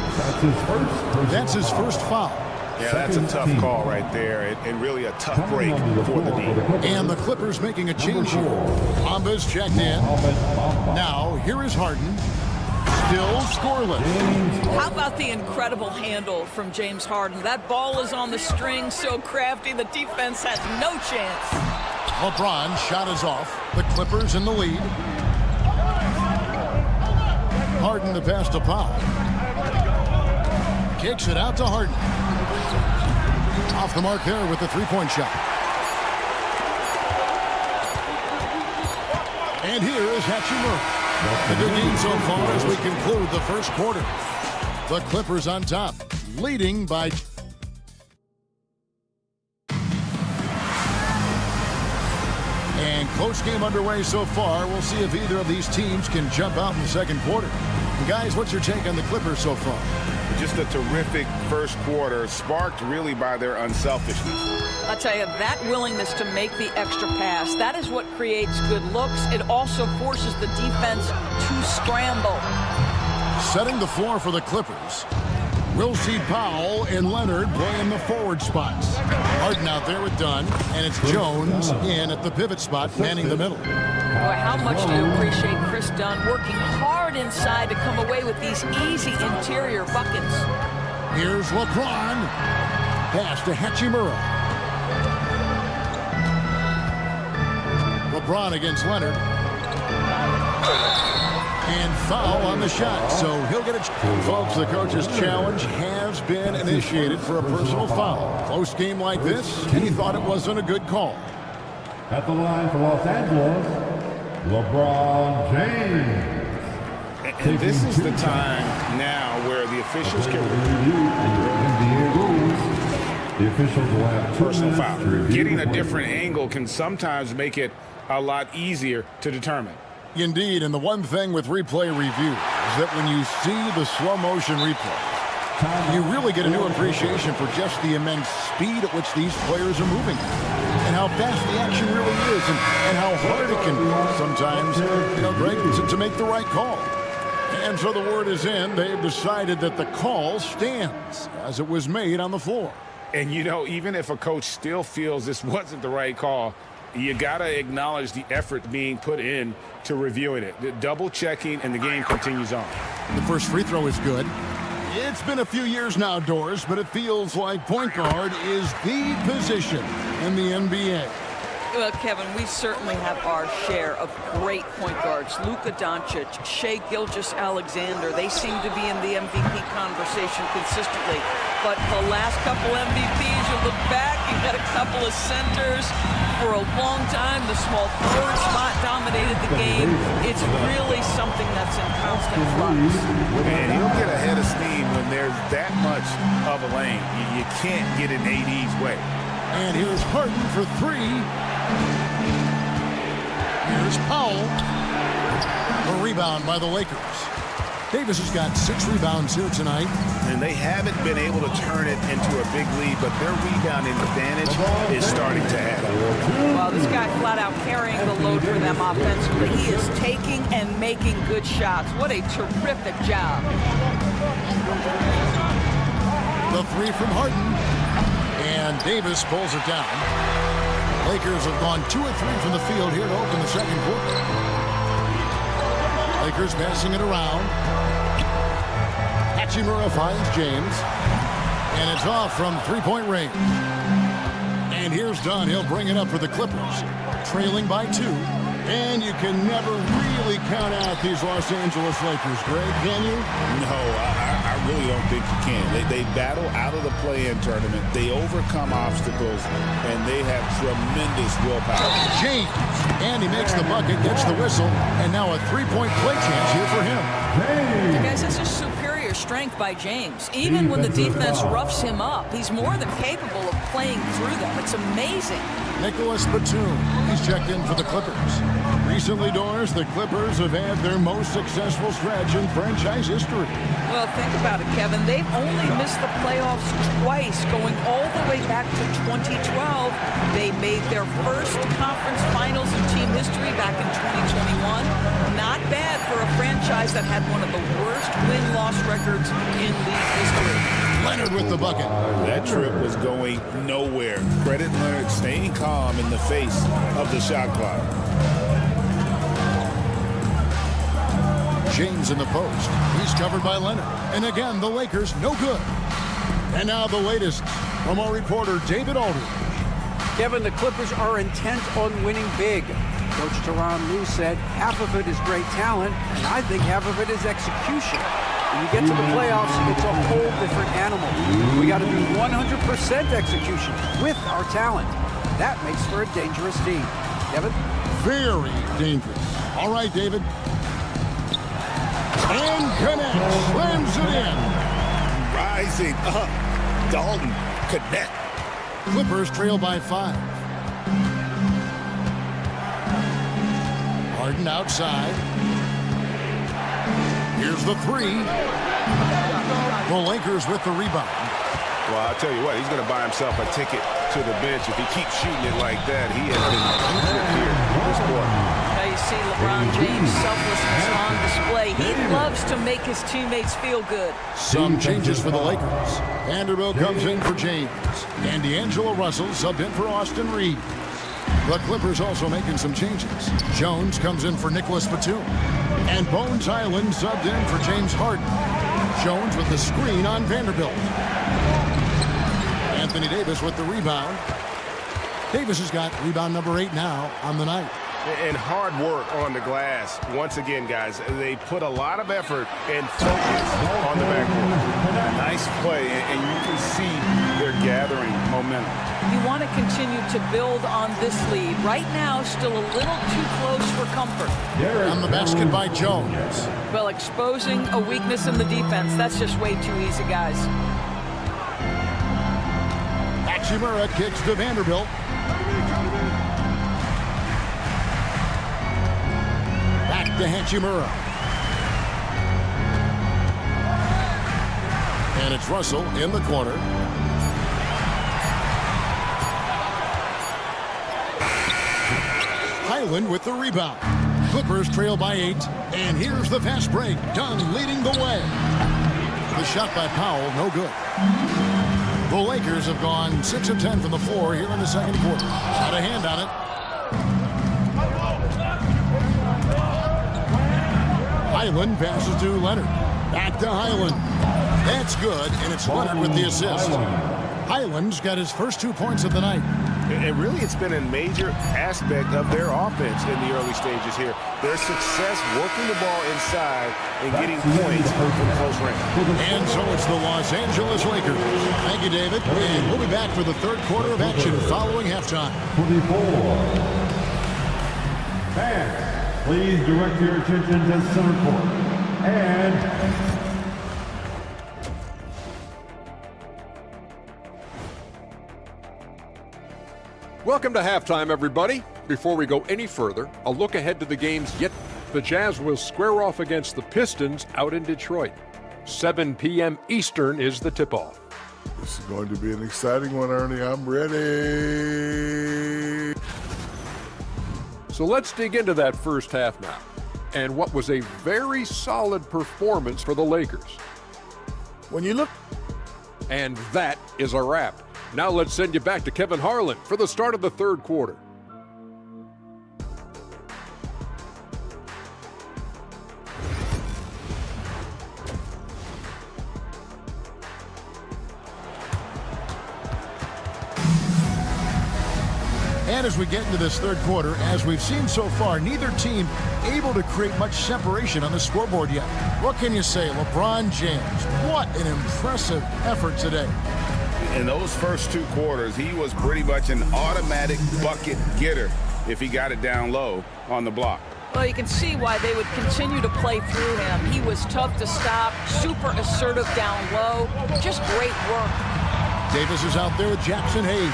That's his first foul. Yeah, that's a tough call right there, and really a tough break for the D. And the Clippers making a change here. Mamba's checked in. Now, here is Harden. Still scoreless. How about the incredible handle from James Harden? That ball is on the string, so crafty, the defense has no chance. LeBron shot is off. The Clippers in the lead. Harden the pass to Powell. Kicks it out to Harden. Off the mark there with the three-point shot. And here is Hachimura. The big game so far as we conclude the first quarter. The Clippers on top, leading by... And close game underway so far. We'll see if either of these teams can jump out in the second quarter. Guys, what's your take on the Clippers so far? Just a terrific first quarter, sparked really by their unselfishness. I'll tell you, that willingness to make the extra pass, that is what creates good looks. It also forces the defense to scramble. Setting the floor for the Clippers. We'll see Powell and Leonard play in the forward spots. Harden out there with Dunn, and it's Jones in at the pivot spot, manning the middle. Boy, how much do you appreciate Chris Dunn working hard inside to come away with these easy interior buckets. Here's LeBron. Pass to Hachimura. LeBron against Leonard. And foul on the shot, so he'll get it. Folks, the coach's challenge has been initiated for a personal foul. Close game like this, and he thought it wasn't a good call. At the line for Los Angeles, LeBron James. And this is the time now where the officials can NBA rules. The officials will have personal foul. Getting a different angle can sometimes make it a lot easier to determine. Indeed, and the one thing with replay review is that when you see the slow motion replay, you really get a new appreciation for just the immense speed at which these players are moving and how fast the action really is and how hard it can sometimes, Greg, to make the right call. And so the word is in. They've decided that the call stands as it was made on the floor. And, even if a coach still feels this wasn't the right call, you got to acknowledge the effort being put in to reviewing it. The double checking, and the game continues on. The first free throw is good. It's been a few years now, Doris, but it feels like point guard is the position in the NBA. Well, Kevin, we certainly have our share of great point guards. Luka Doncic, Shai Gilgeous-Alexander, they seem to be in the MVP conversation consistently. But the last couple MVPs, you look back, you've got a couple of centers. For a long time, the small forward spot dominated the game. It's really something that's in constant flux. Man, you'll get ahead of steam when there's that much of a lane. You can't get in AD's way. And here's Harden for three. Here's Powell. A rebound by the Lakers. Davis has got 6 rebounds here tonight. And they haven't been able to turn it into a big lead, but their rebounding advantage is starting to add up. Well, this guy flat out carrying the load for them offensively. He is taking and making good shots. What a terrific job. The three from Harden. And Davis pulls it down. Lakers have gone 2 of 3 from the field here to open the second quarter. Lakers passing it around. Hachimura finds James. And it's off from three-point range. And here's Dunn. He'll bring it up for the Clippers. Trailing by 2. And you can never really count out these Los Angeles Lakers, Greg, can you? No, I really don't think you can. They battle out of the play-in tournament. They overcome obstacles, and they have tremendous willpower. James, and he makes the bucket, gets the whistle, and now a three-point play chance here for him. Guys, this is superior strength by James. Even when the defense roughs him up, he's more than capable of playing through them. It's amazing. Nicholas Batum, he's checked in for the Clippers. Recently, Doris, the Clippers have had their most successful stretch in franchise history. Well, think about it, Kevin. They've only missed the playoffs twice, going all the way back to 2012. They made their first conference finals in team history back in 2021. Not bad for a franchise that had one of the worst win-loss records in league history. Leonard Leonard with the bucket. That trip was going nowhere. Credit Leonard staying calm in the face of the shot clock. James in the post. He's covered by Leonard. And again, the Lakers no good. And now the latest from our reporter, David Aldridge. Kevin, the Clippers are intent on winning big. Coach Tyronn Lue said half of it is great talent, and I think half of it is execution. When you get to the playoffs, it's a whole different animal. We got to be 100% execution with our talent. That makes for a dangerous team. Kevin? Very dangerous. All right, David. And connects. Slams it in. Rising up. Dalton connect. Clippers trail by 5. Harden outside. Here's the 3. The Lakers with the rebound. Well, I'll tell you what, he's going to buy himself a ticket to the bench if he keeps shooting it like that. He has been putrid here this quarter. Now you see LeBron James' selflessness on display. He loves to make his teammates feel good. Some changes for the Lakers. Vanderbilt comes in for James. And D'Angelo Russell subbed in for Austin Reeves. The Clippers also making some changes. Jones comes in for Nicholas Batum. And Bones Highland subbed in for James Harden. Jones with the screen on Vanderbilt. Anthony Davis with the rebound. Davis has got rebound number 8 now on the night. And hard work on the glass. Once again, guys, they put a lot of effort and focus on the backcourt. Nice play, and you can see they're gathering momentum. You want to continue to build on this lead. Right now, still a little too close for comfort. On the basket by Jones. Well, exposing a weakness in the defense, that's just way too easy, guys. Hachimura kicks to Vanderbilt. Back to Hachimura. And it's Russell in the corner. Highland with the rebound. Clippers trail by 8. And here's the fast break. Dunn leading the way. The shot by Powell, no good. The Lakers have gone 6 of 10 from the floor here in the second quarter. Got a hand on it. Highland passes to Leonard. Back to Highland. That's good, and it's Leonard with the assist. Highland's got his first 2 points of the night. And really, it's been a major aspect of their offense in the early stages here. Their success working the ball inside and getting points from close range. And so it's the Los Angeles Lakers. Thank you, David. And we'll be back for the third quarter of action following halftime. 24. Fans, please direct your attention to center court. And welcome to halftime, everybody. Before we go any further, a look ahead to the games yet. The Jazz will square off against the Pistons out in Detroit. 7 p.m. Eastern is the tip-off. This is going to be an exciting one, Ernie. I'm ready. So let's dig into that first half now, and what was a very solid performance for the Lakers. When you look... And that is a wrap. Now let's send you back to Kevin Harlan for the start of the third quarter. And as we get into this third quarter, as we've seen so far, neither team able to create much separation on the scoreboard yet. What can you say? LeBron James, what an impressive effort today. In those first 2 quarters, he was pretty much an automatic bucket getter if he got it down low on the block. Well, you can see why they would continue to play through him. He was tough to stop, super assertive down low, just great work. Davis is out there with Jackson Hayes.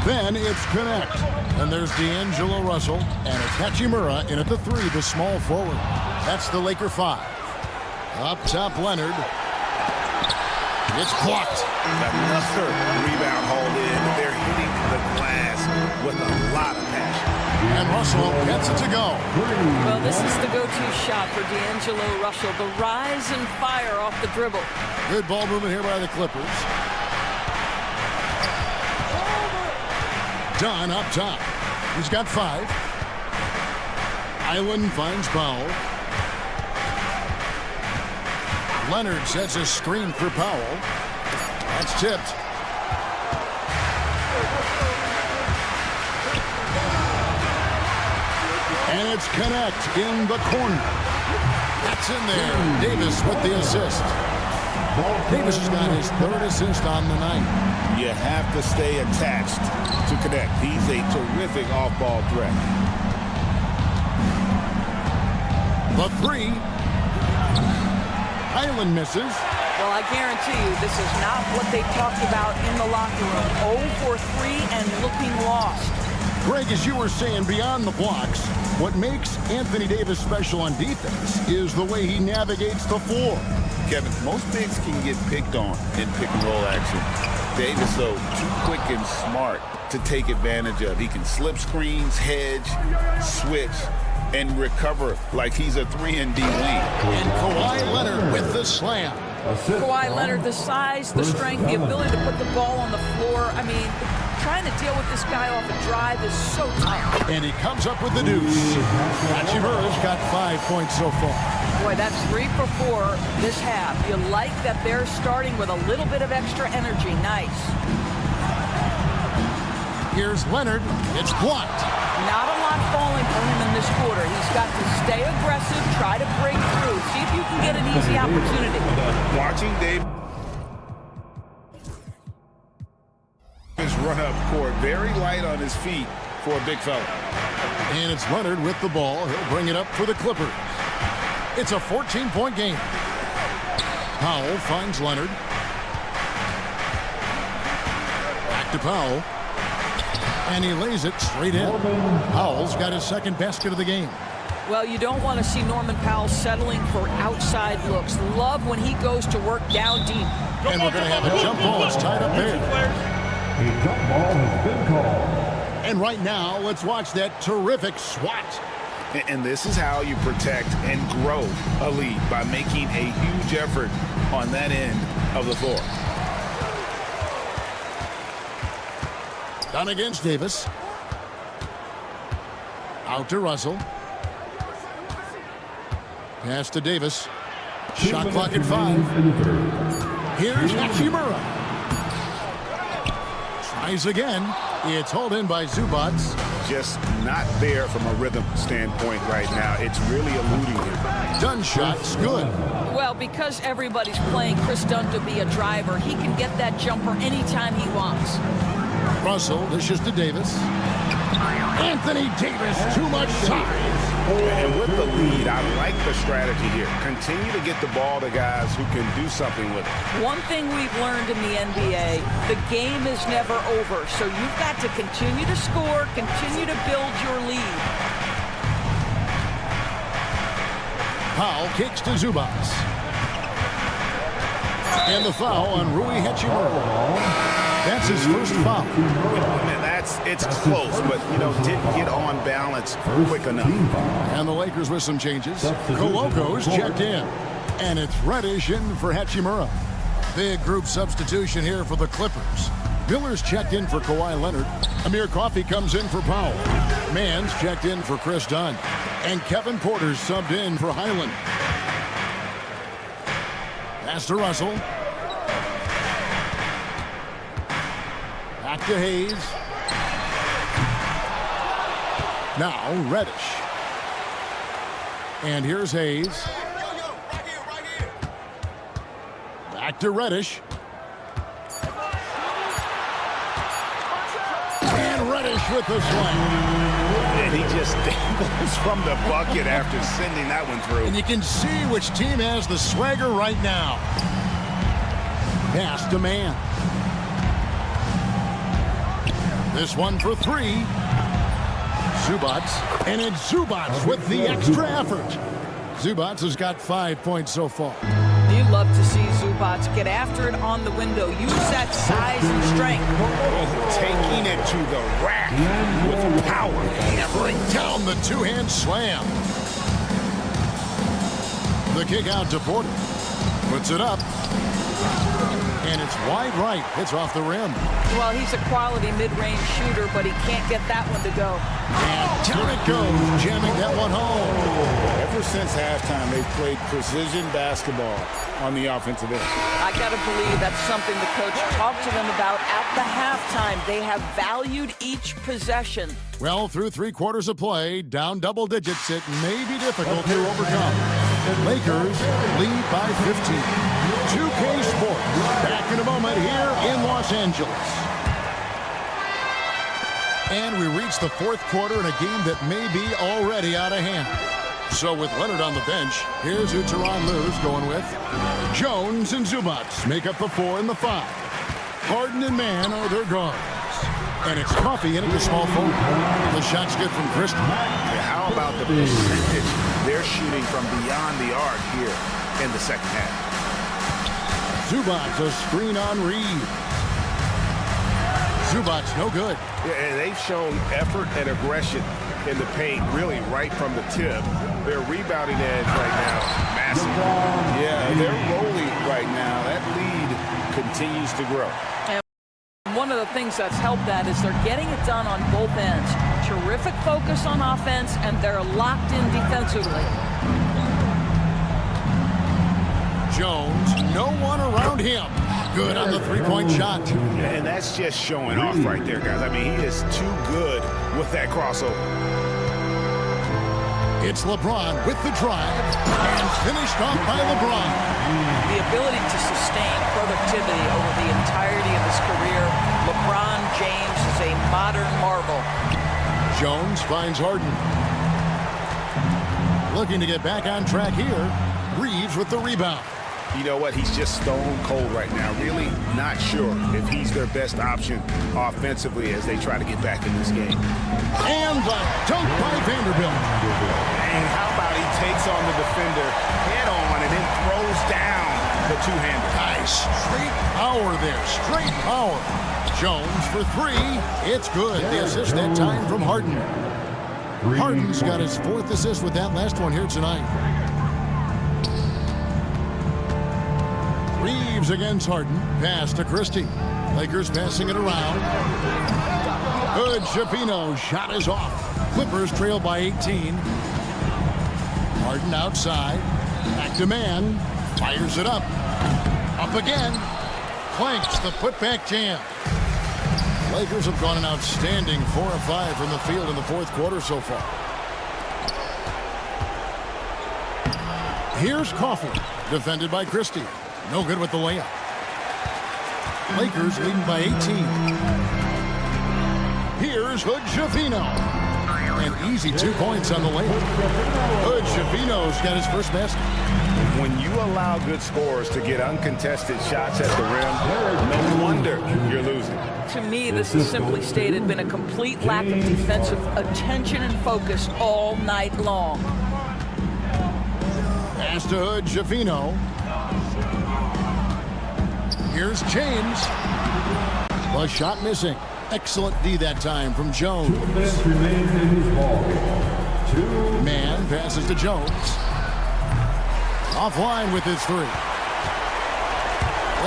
Then it's connect. And there's D'Angelo Russell, and it's Hachimura in at the 3, the small forward. That's the Laker 5. Up top, Leonard. It's blocked. Another rebound hauled in. They're hitting the glass with a lot of passion. And Russell gets it to go. Well, this is the go-to shot for D'Angelo Russell. The rise and fire off the dribble. Good ball movement here by the Clippers. Dunn up top. He's got 5. Island finds Powell. Leonard sets a screen for Powell. That's tipped. And it's Connect in the corner. That's in there. Davis with the assist. Davis has got his 3rd assist on the night. You have to stay attached to Connect. He's a terrific off-ball threat. The 3. Island misses. Well, I guarantee you this is not what they talked about in the locker room. 0 for 3 and looking lost. Greg, as you were saying, beyond the blocks, what makes Anthony Davis special on defense is the way he navigates the floor. Kevin, most bigs can get picked on in pick-and-roll action. Davis, though, too quick and smart to take advantage of. He can slip screens, hedge, switch, and recover like he's a 3-and-D wing. And Kawhi Leonard with the slam. Kawhi Leonard, the size, the strength, the ability to put the ball on the floor. I mean, trying to deal with this guy off a drive is so tough. And he comes up with the deuce. Hachimura's got 5 points so far. Boy, that's 3 for 4 this half. You like that they're starting with a little bit of extra energy. Nice. Here's Leonard. It's blocked. Not a lot falling for him in this quarter. He's got to stay aggressive, try to break through, see if you can get an easy opportunity. Watching Dave run up court, very light on his feet for a big fella. And it's Leonard with the ball. He'll bring it up for the Clippers. It's a 14-point game. Powell finds Leonard. Back to Powell. And he lays it straight in. Powell's got his 2nd basket of the game. Well, you don't want to see Norman Powell settling for outside looks. Love when he goes to work down deep. And we're going to have a jump ball. It's tied up there. A jump ball has been called. And right now, let's watch that terrific swat. And this is how you protect and grow a lead, by making a huge effort on that end of the floor. Done against Davis. Out to Russell. Pass to Davis. Shot clock at 5. Here's Hachimura. Tries again. It's hauled in by Zubac. Just not there from a rhythm standpoint right now. It's really eluding him. Dunn shot's good. Well, because everybody's playing Chris Dunn to be a driver, he can get that jumper anytime he wants. Russell dishes to Davis. Anthony Davis, too much size. And with the lead, I like the strategy here. Continue to get the ball to guys who can do something with it. One thing we've learned in the NBA, the game is never over. So you've got to continue to score, continue to build your lead. Powell kicks to Zubac. And the foul on Rui Hachimura. That's his first foul. It's close, but, didn't get on balance quick enough. And the Lakers with some changes. Koloko's checked in. And it's Reddish in for Hachimura. Big group substitution here for the Clippers. Miller's checked in for Kawhi Leonard. Amir Coffey comes in for Powell. Mann's checked in for Chris Dunn. And Kevin Porter's subbed in for Highland. Pass to Russell. Back to Hayes. Now Reddish. And here's Hayes. Back to Reddish. And Reddish with the slam. And he just dangles from the bucket after sending that one through. And you can see which team has the swagger right now. Pass to Mann. This one for 3. Zubac. And it's Zubac with the extra effort. Zubac has got 5 points so far. You love to see Zubac get after it on the window. Use that size and strength. Taking it to the rack with power. Hammering down the two-hand slam. The kick out to Porter. Puts it up. And it's wide right. It's off the rim. Well, he's a quality mid-range shooter, but he can't get that one to go. And down it goes, jamming that one home. Ever since halftime, they've played precision basketball on the offensive end. I got to believe that's something the coach talked to them about at the halftime. They have valued each possession. Well, through 3 quarters of play, down double digits, it may be difficult to overcome. Lakers lead by 15. 2K Sports back in a moment here in Los Angeles. And we reach the 4th quarter in a game that may be already out of hand. So with Leonard on the bench, here's who Tyronn Lue's going with. Jones and Zubac make up the 4 and the 5. Harden and Mann are their guards. And it's Coffee in at the small forward. The shot's good from Christie. Yeah, how about the percentage they're shooting from beyond the arc here in the second half? Zubac, a screen on Reed. Zubac, no good. Yeah, and they've shown effort and aggression in the paint, really right from the tip. Their rebounding edge right now, massive. Yeah, they're rolling right now. That lead continues to grow. One of the things that's helped that is they're getting it done on both ends. Terrific focus on offense, and they're locked in defensively. Jones, no one around him. Good on the 3-point shot. And that's just showing off right there, guys. I mean, he is too good with that crossover. It's LeBron with the drive, and finished off by LeBron. The ability to sustain productivity over the entirety of his career, LeBron James is a modern marvel. Jones finds Harden. Looking to get back on track here. Reeves with the rebound. You know what? He's just stone cold right now. Really not sure if he's their best option offensively as they try to get back in this game. And the dunk by Vanderbilt. And how about he takes on the defender head on and then throws down the two-hander. Nice. Straight power there. Straight power. Jones for 3. It's good. The assist that time from Harden. Harden's got his 4th assist with that last one here tonight. Reeves against Harden. Pass to Christie. Lakers passing it around. Good. Shapino. Shot is off. Clippers trail by 18. Harden outside. Back to Mann. Fires it up. Up again. Clanks the putback jam. Lakers have gone an outstanding 4 of 5 from the field in the 4th quarter so far. Here's Coughlin. Defended by Christie. No good with the layup. Lakers leading by 18. Here's Hood-Schifino. An easy 2 points on the layup. Hood-Schifino's got his first basket. When you allow good scorers to get uncontested shots at the rim, no wonder you're losing. To me, this is simply stated been a complete lack of defensive attention and focus all night long. Pass to Hood-Schifino. Here's James. The shot missing. Excellent D that time from Jones. Mann passes to Jones. Offline with his 3.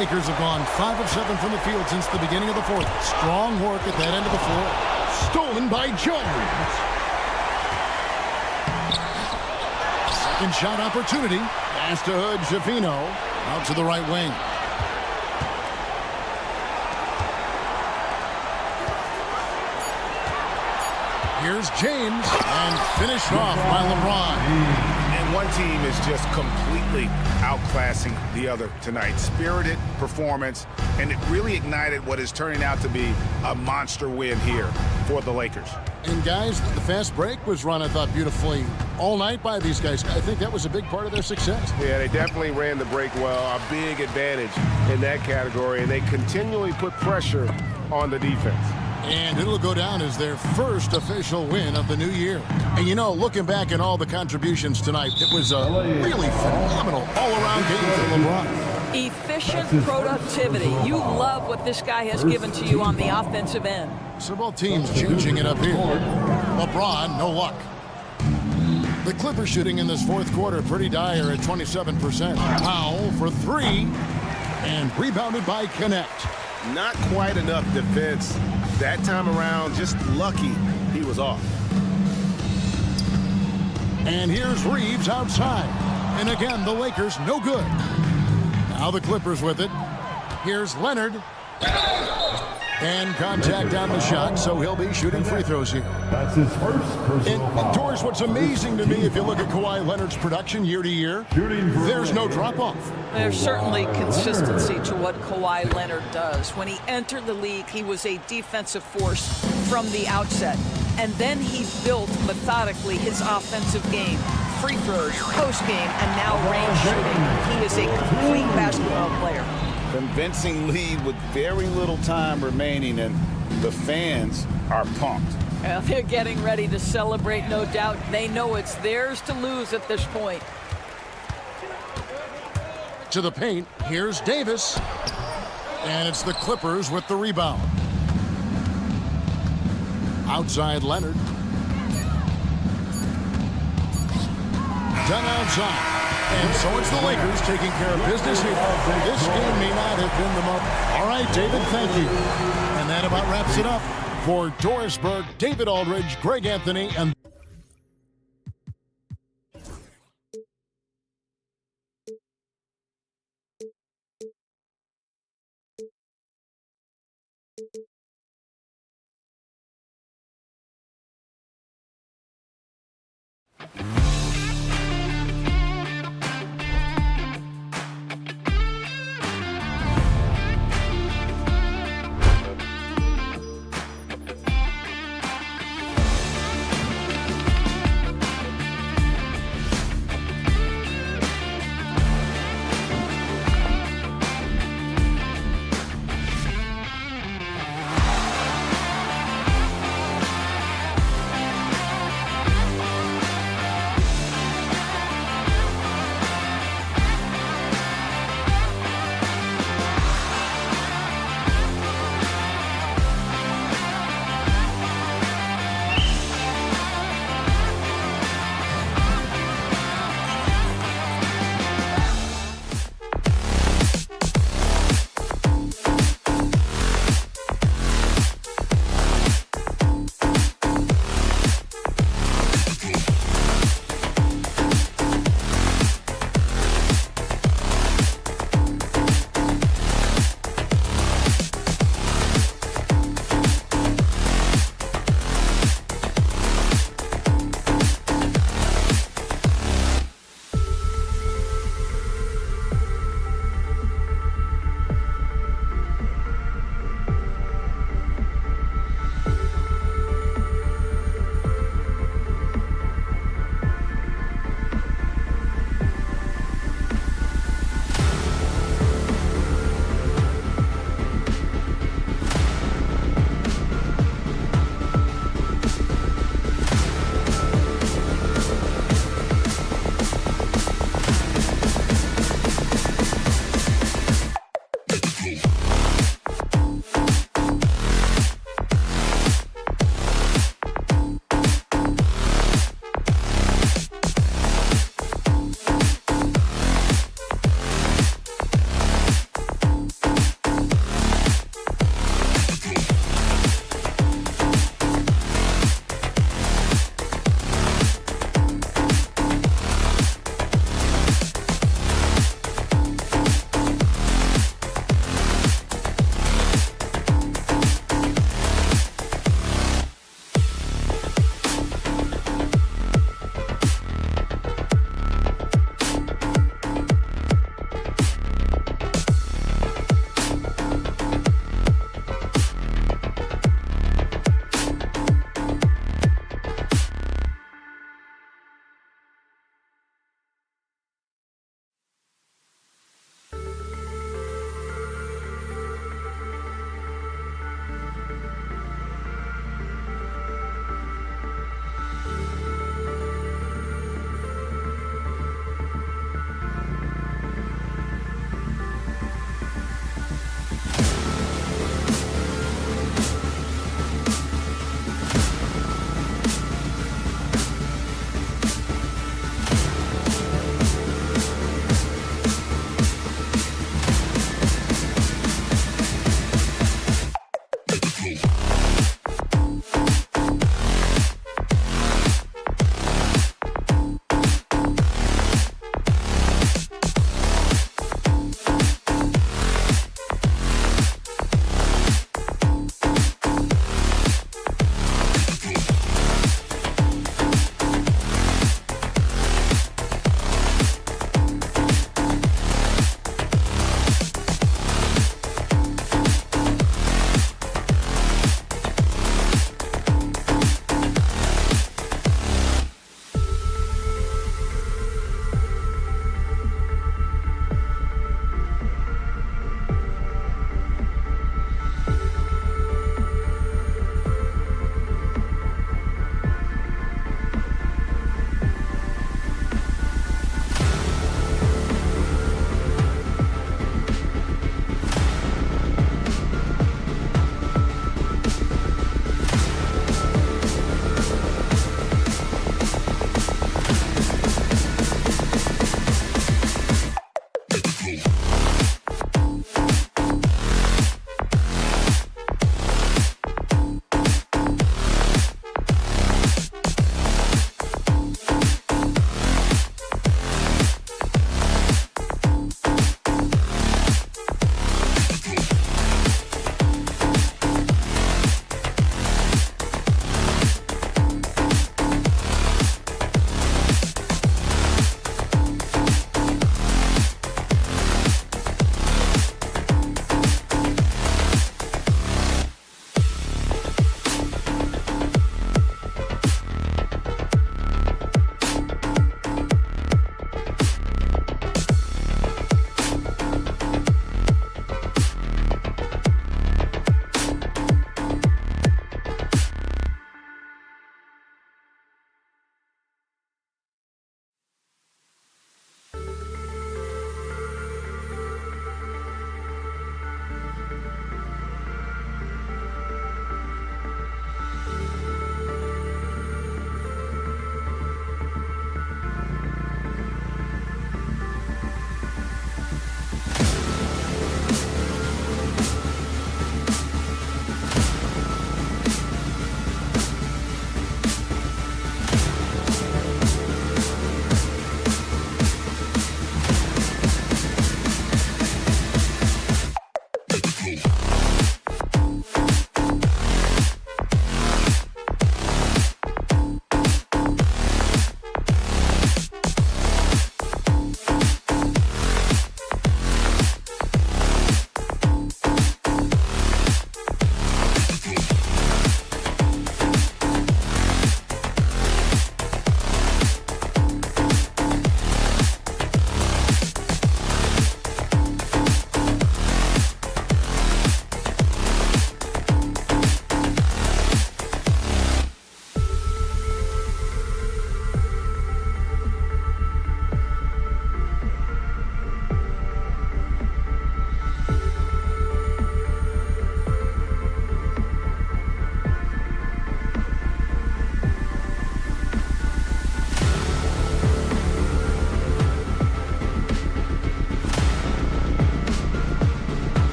Lakers have gone 5 of 7 from the field since the beginning of the 4th. Strong work at that end of the floor. Stolen by Jones. Second shot opportunity. Pass to Hood-Schifino. Out to the right wing. Here's James, and finished off by LeBron. And one team is just completely outclassing the other tonight. Spirited performance, and it really ignited what is turning out to be a monster win here for the Lakers. And guys, the fast break was run, I thought, beautifully all night by these guys. I think that was a big part of their success. Yeah, they definitely ran the break well. A big advantage in that category, and they continually put pressure on the defense. And it'll go down as their first official win of the new year. And you know, looking back at all the contributions tonight, it was a really phenomenal all-around game for LeBron. Efficient productivity. You love what this guy has given to you on the offensive end. So both teams changing it up here. LeBron, no luck. The Clippers shooting in this 4th quarter pretty dire at 27%. Powell for 3. And And rebounded by Connect. Not quite enough defense that time around. Just lucky he was off. And here's Reeves outside. And again, the Lakers no good. Now the Clippers with it. Here's Leonard. And contact on the shot, so he'll be shooting free throws here. That's his first personal foul. And Doris, what's amazing to me, if you look at Kawhi Leonard's production year to year, there's no drop-off. There's certainly consistency to what Kawhi Leonard does. When he entered the league, he was a defensive force from the outset. And then he built methodically his offensive game. Free throws, post-game, and now range shooting. He is a complete basketball player. Convincing lead with very little time remaining, and the fans are pumped. Well, they're getting ready to celebrate, no doubt. They know it's theirs to lose at this point. To the paint, here's Davis. And it's the Clippers with the rebound. Outside Leonard. Done outside. And so it's the Lakers taking care of business here. This game may not have been the most. All right, David, thank you. And that about wraps it up. For Doris Burke, David Aldridge, Greg Anthony, and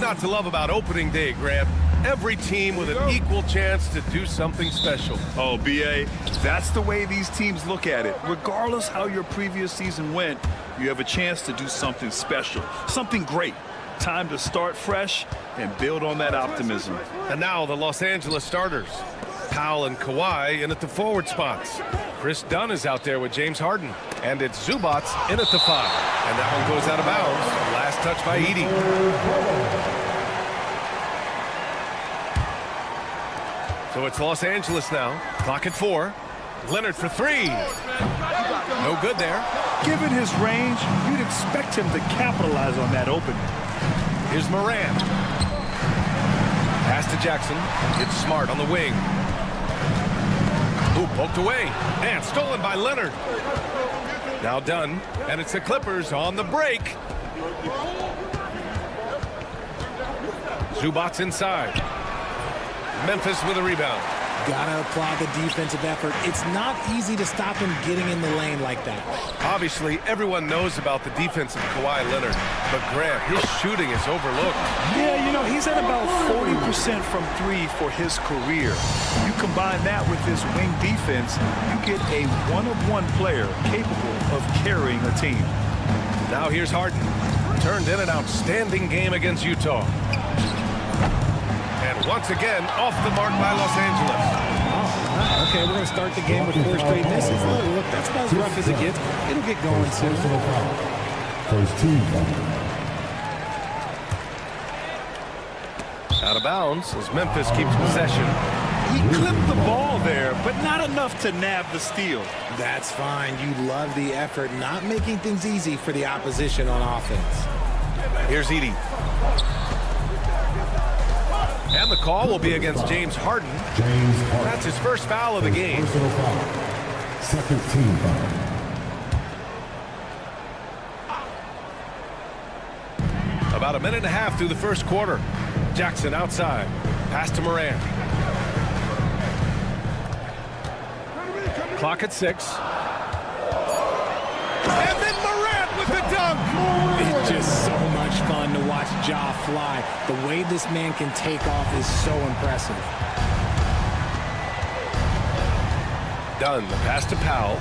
not to love about opening day, Grant? Every team with an equal chance to do something special. Oh, B.A., that's the way these teams look at it. Regardless how your previous season went, you have a chance to do something special, something great. Time to start fresh and build on that optimism. And now the Los Angeles starters. Powell and Kawhi in at the forward spots. Chris Dunn is out there with James Harden. And it's Zubac in at the 5. And that one goes out of bounds. Last touch by Edey. So it's Los Angeles now. Clock at 4. Leonard for 3. No good there. Given his range, you'd expect him to capitalize on that opening. Here's Morant. Pass to Jackson. It's Smart on the wing. Ooh, poked away. And stolen by Leonard. Now Dunn. And it's the Clippers on the break. Zubac inside. Memphis with a rebound. Gotta applaud the defensive effort. It's not easy to stop him getting in the lane like that. Obviously, everyone knows about the defense of Kawhi Leonard, but Grant, his shooting is overlooked. Yeah, you know, he's at about 40% from 3 for his career. You combine that with his wing defense, you get a one-of-one player capable of carrying a team. Now here's Harden. Turned in an outstanding game against Utah. And once again, off the mark by Los Angeles. Oh, okay, we're going to start the game with 4 straight misses. Look, that's about as rough as it gets. It'll get going soon. First team Out of bounds as Memphis keeps possession. He clipped the ball there, but not enough to nab the steal. That's fine. You love the effort, not making things easy for the opposition on offense. Here's Edey. And the call will be against James Harden. That's his first foul of the game. Second team foul. About a minute and a half through the first quarter. Jackson outside. Pass to Morant. Clock at 6. And then Morant with the dunk. It's just so much fun to watch Ja fly. The way this man can take off is so impressive. Dunn, the pass to Powell.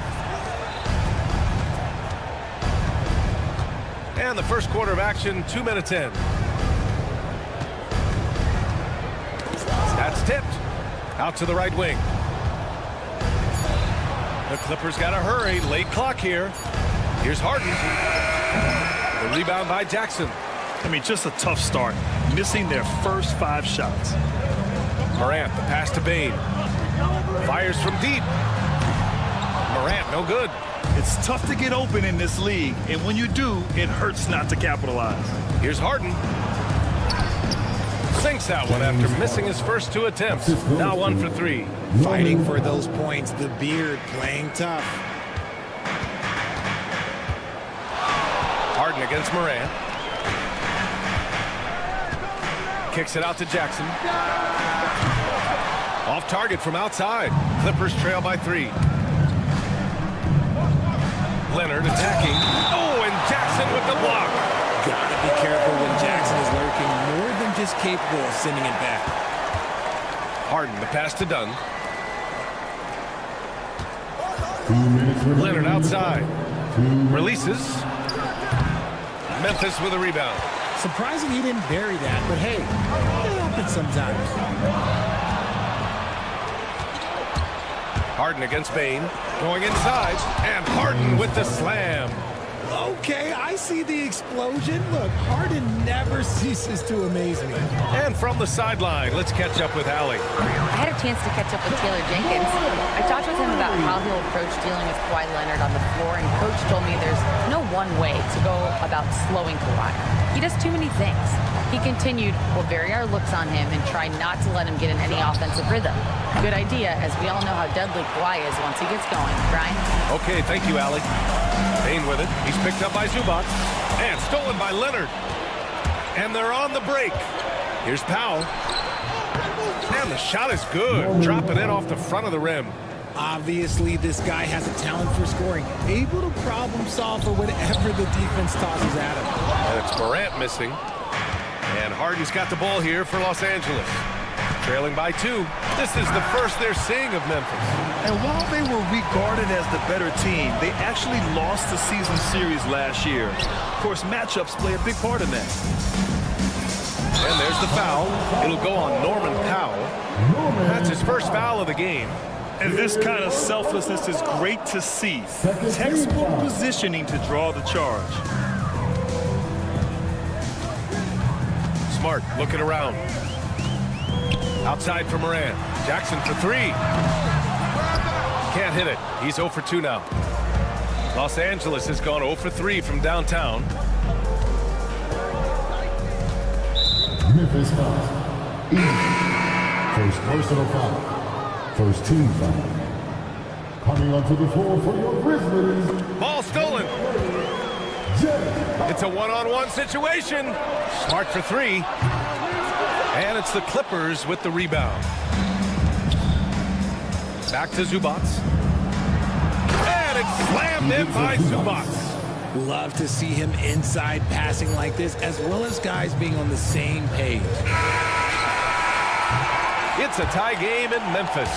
And the first quarter of action, 2 minutes in. That's tipped. Out to the right wing. The Clippers got to hurry. Late clock here. Here's Harden. The rebound by Jackson. I mean, just a tough start. Missing their first 5 shots. Morant, the pass to Bane. Fires from deep. Morant, no good. It's tough to get open in this league, and when you do, it hurts not to capitalize. Here's Harden. Sinks that one after missing his first 2 attempts. Now 1 for 3. Fighting for those points. The beard playing tough. Harden against Morant. Kicks it out to Jackson. Off target from outside. Clippers trail by 3. Leonard attacking. Oh, and Jackson with the block. Gotta be careful when Jackson is lurking, more than just capable of sending it back. Harden, the pass to Dunn. 2 minutes remaining. Leonard outside. Releases. Memphis with a rebound. Surprising he didn't bury that, but hey, it happens sometimes. Harden against Bane. Going inside. And Harden with the slam. Okay, I see the explosion. Look, Harden never ceases to amaze me. And from the sideline, let's catch up with Allie. I had a chance to catch up with Taylor Jenkins. I talked with him about how he'll approach dealing with Kawhi Leonard on the floor, and Coach told me there's no one way to go about slowing Kawhi. He does too many things. He continued, we'll vary our looks on him and try not to let him get in any offensive rhythm. Good idea, as we all know how deadly Kawhi is once he gets going. Brian? Okay, thank you, Allie. Bane with it. He's picked up by Zubac. And stolen by Leonard. And they're on the break. Here's Powell. And the shot is good. Dropping it off the front of the rim. Obviously, this guy has a talent for scoring. Able to problem solve for whatever the defense tosses at him. And it's Morant missing. And Harden's got the ball here for Los Angeles. Trailing by 2. This is the first they're seeing of Memphis. And while they were regarded as the better team, they actually lost the season series last year. Of course, matchups play a big part in that. And there's the foul. It'll go on Norman Powell. That's his first foul of the game. And this kind of selflessness is great to see. Textbook positioning to draw the charge. Smart looking around. Outside for Morant. Jackson for 3. Can't hit it. He's 0 for 2 now. Los Angeles has gone 0 for 3 from downtown. Memphis foul. First personal foul. First team foul. Coming onto the floor for your Grizzlies. Ball stolen. It's a one-on-one situation. Smart for 3. And it's the Clippers with the rebound. Back to Zubac. And it's slammed in by Zubac. Love to see him inside passing like this, as well as guys being on the same page. It's a tie game in Memphis.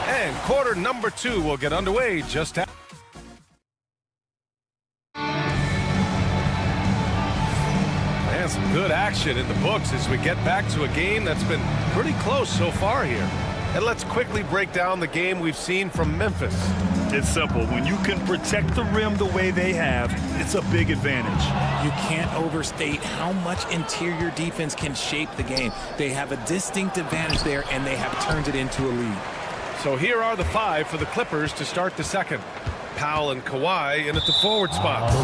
And quarter number 2 will get underway just after. And some good action in the books as we get back to a game that's been pretty close so far here. And let's quickly break down the game we've seen from Memphis. It's simple. When you can protect the rim the way they have, it's a big advantage. You can't overstate how much interior defense can shape the game. They have a distinct advantage there, and they have turned it into a lead. So here are the 5 for the Clippers to start the second. Powell and Kawhi in at the forward spots.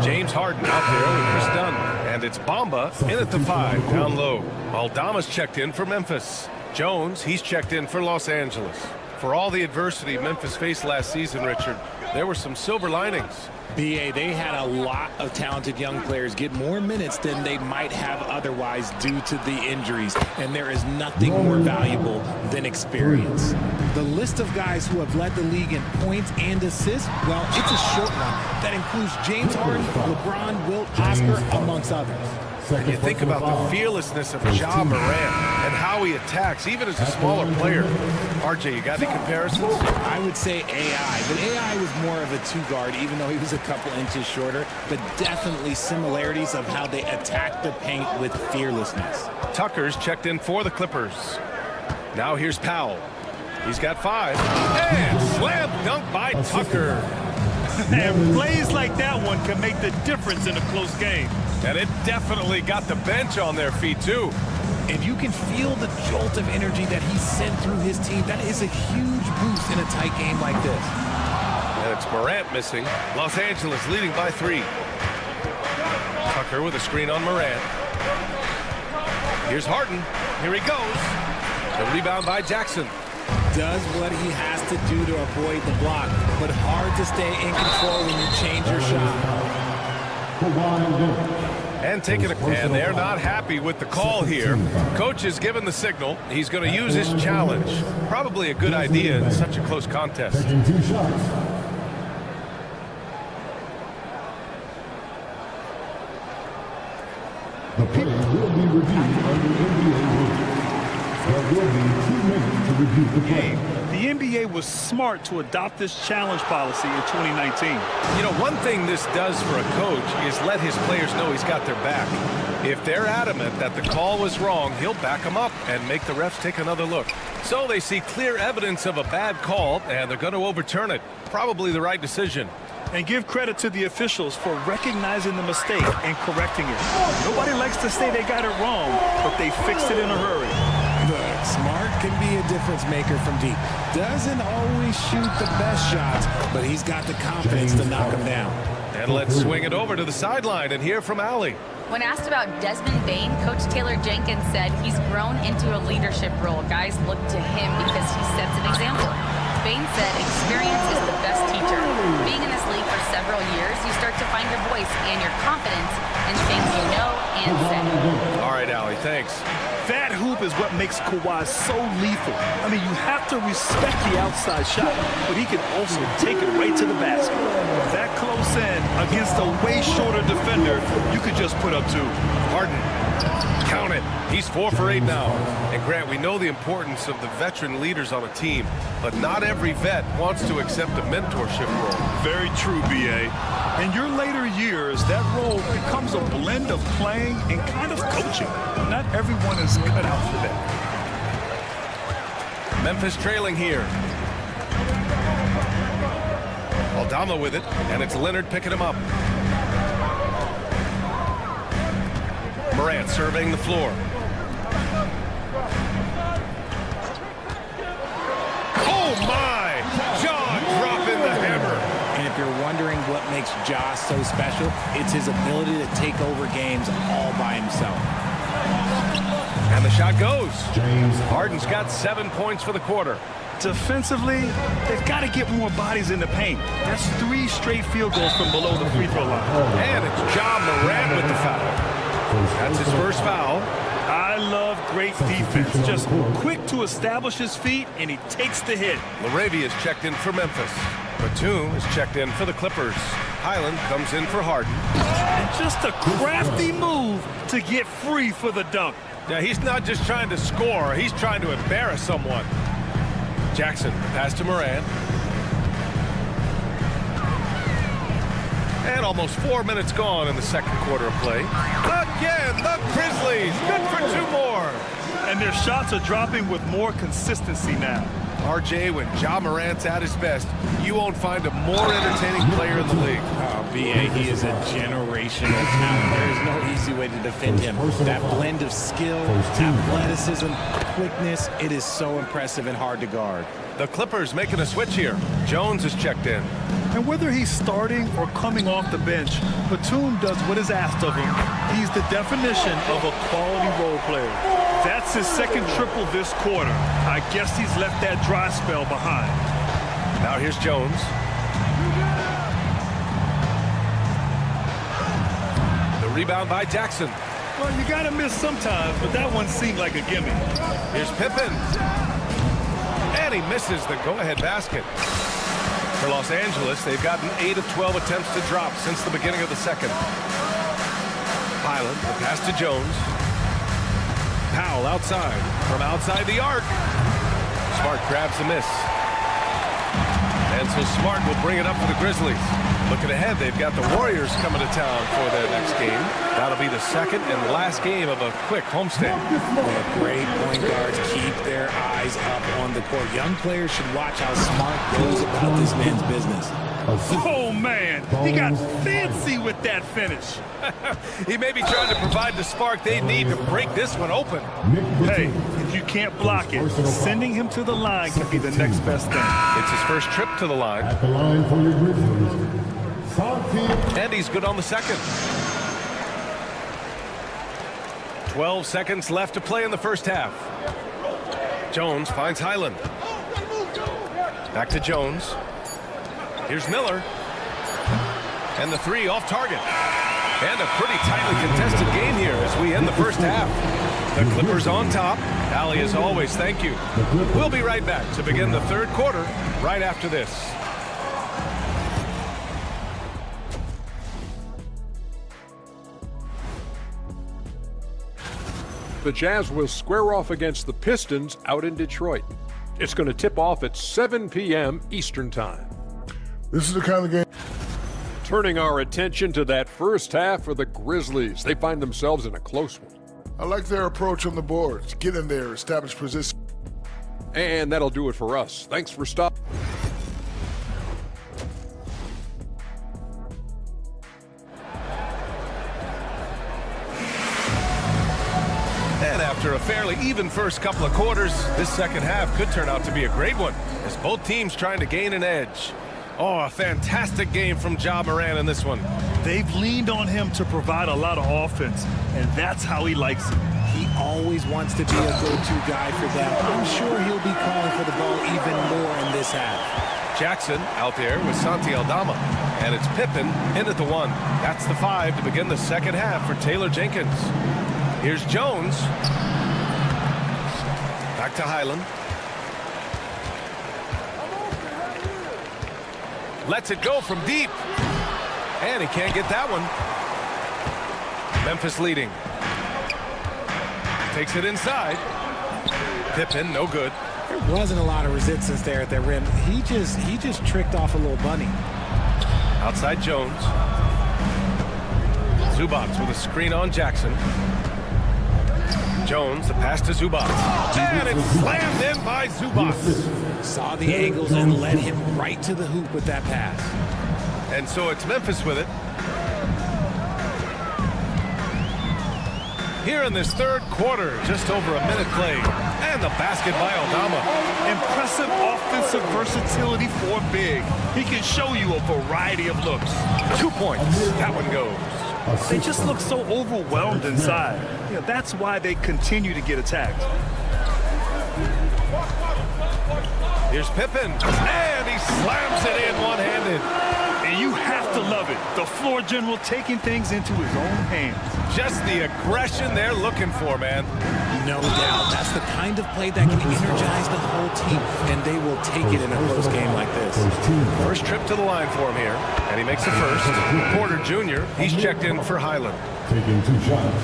James Harden out there with Chris Dunn. And it's Bamba in at the 5 down low. Aldama's checked in for Memphis. Jones, he's checked in for Los Angeles. For all the adversity Memphis faced last season, Richard, there were some silver linings. BA, they had a lot of talented young players get more minutes than they might have otherwise due to the injuries, and there is nothing more valuable than experience. The list of guys who have led the league in points and assists, well, it's a short one. That includes James Harden, LeBron, Wilt, Oscar, amongst others. And you think about the fearlessness of Ja Morant and how he attacks, even as a smaller player. RJ, you got any comparisons? I would say AI, but AI was more of a 2-guard, even though he was a couple inches shorter, but definitely similarities of how they attack the paint with fearlessness. Tucker's checked in for the Clippers. Now here's Powell. He's got 5. And slam dunk by Tucker. And plays like that one can make the difference in a close game. And it definitely got the bench on their feet, too. And you can feel the jolt of energy that he sent through his team. That is a huge boost in a tight game like this. And it's Morant missing. Los Angeles leading by 3. Tucker with a screen on Morant. Here's Harden. Here he goes. The rebound by Jackson. Does what he has to do to avoid the block, but hard to stay in control when you change your shot. And and they're not happy with the call here. Coach has given the signal. He's going to use his challenge. Probably a good idea in such a close contest. Taking 2 shots. The play will be reviewed under NBA rules. There will be 2 minutes to review the play. The NBA was smart to adopt this challenge policy in 2019. You know, one thing this does for a coach is let his players know he's got their back. If they're adamant that the call was wrong, he'll back them up and make the refs take another look. So they see clear evidence of a bad call, and they're going to overturn it. Probably the right decision. And give credit to the officials for recognizing the mistake and correcting it. Nobody likes to say they got it wrong, but they fixed it in a hurry. Look, Smart can be a difference maker from deep. Doesn't always shoot the best shots, but he's got the confidence to knock them down. And let's swing it over to the sideline and hear from Allie. When asked about Desmond Bane, Coach Taylor Jenkins said he's grown into a leadership role. Guys look to him because he sets an example. Bane said experience is the best teacher. Being in this league for several years, you start to find your voice and your confidence in things you know and say. All right, Allie, thanks. That hoop is what makes Kawhi so lethal. I mean, you have to respect the outside shot, but he can also take it right to the basket. That close in against a way shorter defender, you could just put up 2. Harden. Count it. He's 4 for 8 now. And Grant, we know the importance of the veteran leaders on a team, but not every vet wants to accept a mentorship role. Very true, B.A. In your later years, that role becomes a blend of playing and kind of coaching. Not everyone is cut out for that. Memphis trailing here. Aldama with it, and it's Leonard picking him up. Morant surveying the floor. Oh my! John dropping the hammer. And if you're wondering what makes Josh so special, it's his ability to take over games all by himself. And the shot goes. Harden's got 7 points for the quarter. Defensively, they've got to get more bodies in the paint. That's 3 straight field goals from below the free throw line. And it's Ja Morant with the foul. That's his first foul. I love great defense. Just quick to establish his feet, and he takes the hit. LaRavia is checked in for Memphis. Batum is checked in for the Clippers. Highland comes in for Harden. And just a crafty move to get free for the dunk. Yeah, he's not just trying to score. He's trying to embarrass someone. Jackson, pass to Morant. And almost 4 minutes gone in the second quarter of play. Again, the Grizzlies, good for 2 more. And their shots are dropping with more consistency now. RJ, when Ja Morant's at his best, you won't find a more entertaining player in the league. Oh, B.A., he is a generational talent. There is no easy way to defend him. That blend of skill, athleticism, quickness, it is so impressive and hard to guard. The Clippers making a switch here. Jones is checked in. And whether he's starting or coming off the bench, Batum does what is asked of him. He's the definition of a quality role player. That's his second triple this quarter. I guess he's left that dry spell behind. Now here's Jones. The rebound by Jackson. Well, you got to miss sometimes, but that one seemed like a gimme. Here's Pippen. And he misses the go-ahead basket. For Los Angeles, they've gotten 8 of 12 attempts to drop since the beginning of the second. Highland, the pass to Jones. Powell outside, from outside the arc. Smart grabs the miss. And so Smart will bring it up for the Grizzlies. Looking ahead, they've got the Warriors coming to town for their next game. That'll be the second and last game of a quick homestand. Great point guards keep their eyes up on the court. Young players should watch how Smart goes about this man's business. Oh, man, he got fancy with that finish. He may be trying to provide the spark they need to break this one open. Hey, if you can't block it, sending him to the line can be the next best thing. It's his first trip to the line. At the line for your Grizzlies, and he's good on the second. 12 seconds left to play in the first half. Jones finds Highland. Back to Jones. Here's Miller. And the 3 off target. And a pretty tightly contested game here as we end the first half. The Clippers on top. Allie, as always, thank you. We'll be right back to begin the third quarter right after this. The Jazz will square off against the Pistons out in Detroit. It's going to tip off at 7 p.m. Eastern Time. This is the kind of game. Turning our attention to that first half for the Grizzlies. They find themselves in a close one. I like their approach on the boards. Get in there, establish position. And that'll do it for us. Thanks for stopping. And after a fairly even first couple of quarters, this second half could turn out to be a great one, as both teams trying to gain an edge. Oh, a fantastic game from Ja Morant in this one. They've leaned on him to provide a lot of offense, and that's how he likes it. He always wants to be a go-to guy for them. I'm sure he'll be calling for the ball even more in this half. Jackson out there with Santi Aldama. And it's Pippen in at the 1. That's the 5 to begin the second half for Taylor Jenkins. Here's Jones. Back to Highland. Lets it go from deep. And he can't get that one. Memphis leading. Takes it inside. Pippen, no good. There wasn't a lot of resistance there at the rim. He just tricked off a little bunny. Outside Jones. Zubac with a screen on Jackson. Jones, the pass to Zubac. And it's slammed in by Zubac. Saw the angles and led him right to the hoop with that pass. And so it's Memphis with it. Here in this third quarter, just over a minute played. And the basket by Aldama. Impressive offensive versatility for big. He can show you a variety of looks. 2 points. That one goes. They just look so overwhelmed inside. That's why they continue to get attacked. Here's Pippen. And he slams it in one-handed. And you have to love it. The floor general taking things into his own hands. Just the aggression they're looking for, man. No doubt. That's the kind of play that can energize the whole team, and they will take it in a close game like this. First trip to the line for him here, and he makes the first. Porter Jr., he's checked in for Highland. Taking 2 shots.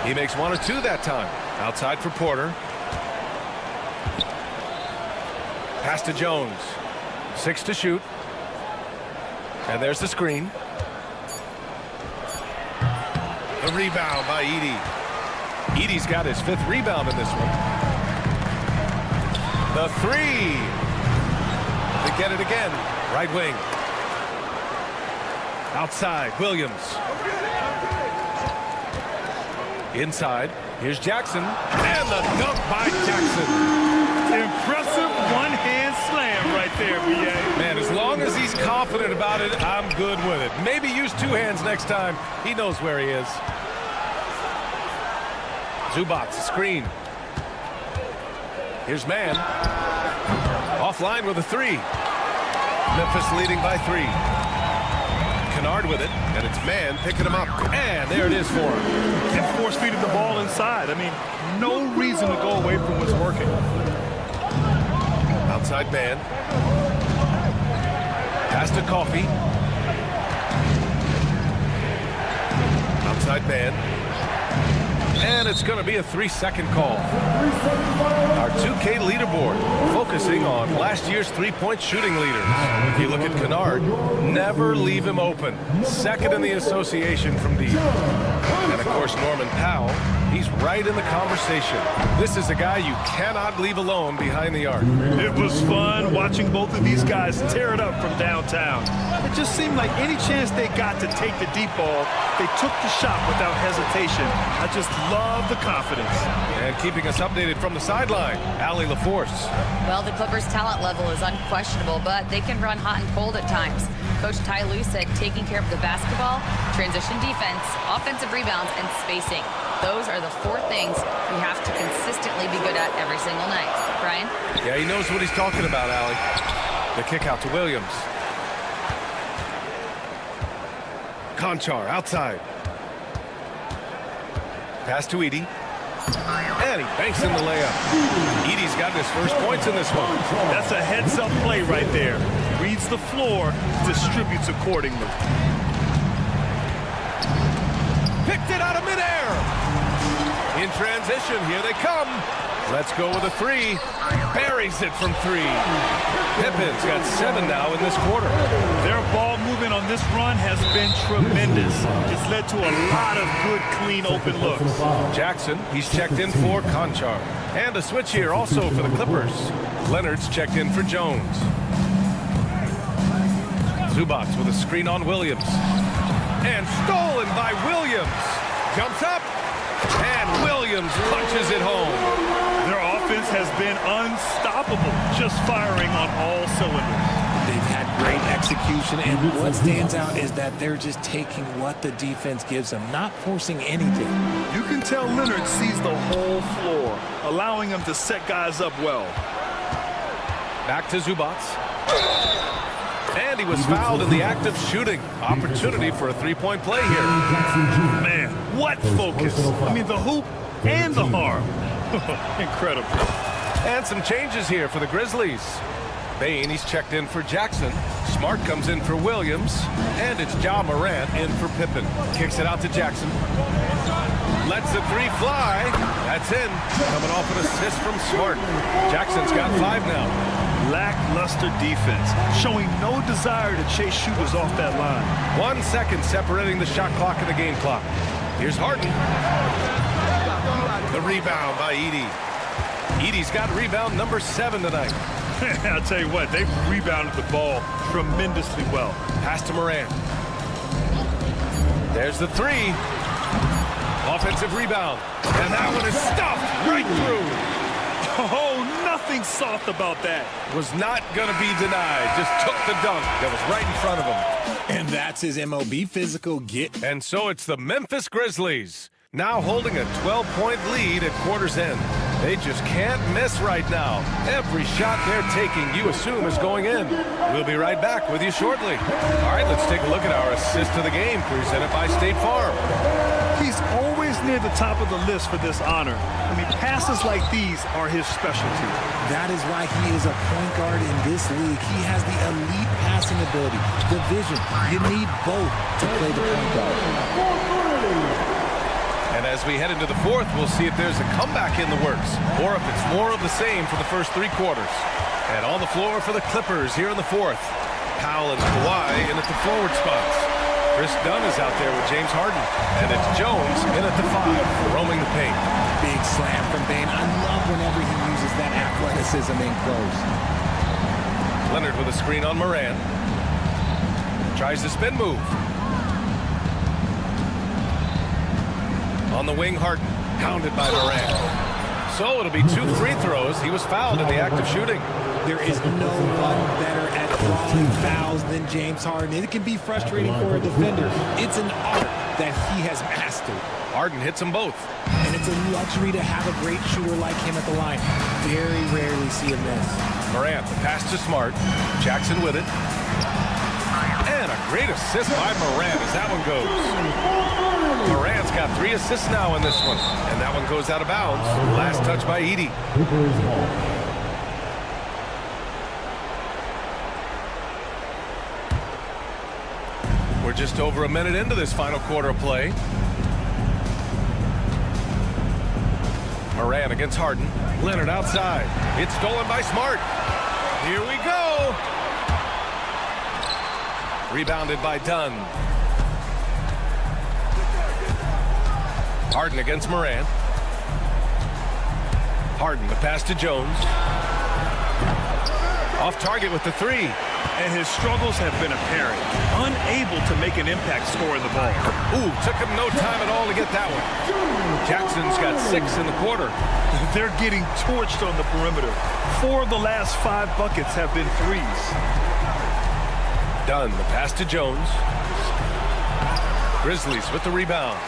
He makes 1 or 2 that time. Outside for Porter. Pass to Jones. 6 to shoot. And there's the screen. The rebound by Edey. Edey's got his 5th rebound in this one. The 3. They get it again. Right wing. Outside, Williams. Inside, here's Jackson. And the dunk by Jackson. Impressive one-hand slam right there, B.A. Man, as long as he's confident about it, I'm good with it. Maybe use 2 hands next time. He knows where he is. Zubac, screen. Here's Mann. Offline with a 3. Memphis leading by 3. Kennard with it, and it's Mann picking him up. And there it is for him. And force-feeding the ball inside. I mean, no reason to go away from what's working. Outside Mann. Pass to Coffey. Outside Mann. And it's going to be a 3-second call. Our 2K leaderboard focusing on last year's 3-point shooting leaders. If you look at Kennard, never leave him open. 2nd in the association from deep. And of course, Norman Powell, he's right in the conversation. This is a guy you cannot leave alone behind the arc. It was fun watching both of these guys tear it up from downtown. It just seemed like any chance they got to take the deep ball, they took the shot without hesitation. I just love the confidence. And keeping us updated from the sideline, Allie LaForce. Well, the Clippers' talent level is unquestionable, but they can run hot and cold at times. Coach Ty Lue said taking care of the basketball, transition defense, offensive rebounds, and spacing. Those are the 4 things we have to consistently be good at every single night. Brian? Yeah, he knows what he's talking about, Allie. The kick out to Williams. Conchar outside. Pass to Edey. And he banks in the layup. Edey's got his first points in this one. That's a heads-up play right there. Reads the floor, distributes accordingly. Picked it out of midair. In transition, here they come. Let's go with a 3. Buries it from 3. Pippin's got 7 now in this quarter. Their ball movement on this run has been tremendous. It's led to a lot of good, clean, open looks. Jackson, he's checked in for Conchar. And a switch here also for the Clippers. Leonard's checked in for Jones. Zubac with a screen on Williams. And stolen by Williams. Jumps up. And Williams punches it home. Their offense has been unstoppable, just firing on all cylinders. They've had great execution, and what stands out is that they're just taking what the defense gives them, not forcing anything. You can tell Leonard sees the whole floor, allowing him to set guys up well. Back to Zubac. And he was fouled in the act of shooting. Opportunity for a 3-point play here. Man, what focus. I mean, the hoop and the arm. Incredible. And some changes here for the Grizzlies. Bane, he's checked in for Jackson. Smart comes in for Williams. And it's Ja Morant in for Pippen. Kicks it out to Jackson. lets the three fly. That's in. Coming off an assist from Smart. Jackson's got 5 now. Lackluster defense, showing no desire to chase shooters off that line. 1 second separating the shot clock and the game clock. Here's Harden. The rebound by Edey. Edey's got rebound number 7 tonight. I'll tell you what, they've rebounded the ball tremendously well. Pass to Morant. There's the 3. Offensive rebound. And that one is stuffed right through. Oh, nothing soft about that. Was not going to be denied. Just took the dunk that was right in front of him. And that's his MLB physical get. And so it's the Memphis Grizzlies, now holding a 12-point lead at quarter's end. They just can't miss right now. Every shot they're taking, you assume, is going in. We'll be right back with you shortly. All right, let's take a look at our assist of the game, presented by State Farm. He's always near the top of the list for this honor. I mean, passes like these are his specialty. That is why he is a point guard in this league. He has the elite passing ability, the vision. You need both to play the point guard. And as we head into the 4th, we'll see if there's a comeback in the works or if it's more of the same for the first 3 quarters. And on the floor for the Clippers here in the 4th, Powell and Kawhi in at the forward spots. Chris Dunn is out there with James Harden. And it's Jones in at the 5, roaming the paint. Big slam from Bane. I love whenever he uses that athleticism in close. Leonard with a screen on Moran. Tries the spin move. On the wing, Harden, pounded by Moran. So it'll be 2 free throws. He was fouled in the act of shooting. There is no one better at drawing fouls than James Harden. It can be frustrating for a defender. It's an art that he has mastered. Harden hits them both. And it's a luxury to have a great shooter like him at the line. Very rarely see him miss. Morant, the pass to Smart. Jackson with it. And a great assist by Morant as that one goes. Morant's got 3 assists now in this one. And that one goes out of bounds. Last touch by Edey. We're just over a minute into this final quarter of play. Morant against Harden. Leonard outside. It's stolen by Smart. Here we go. Rebounded by Dunn. Harden against Morant. Harden, the pass to Jones. Off target with the 3. And his struggles have been apparent. Unable to make an impact scoring the ball. Ooh, took him no time at all to get that one. Jackson's got 6 in the quarter. They're getting torched on the perimeter. 4 of the last 5 buckets have been threes. Dunn, the pass to Jones. Grizzlies with the rebound.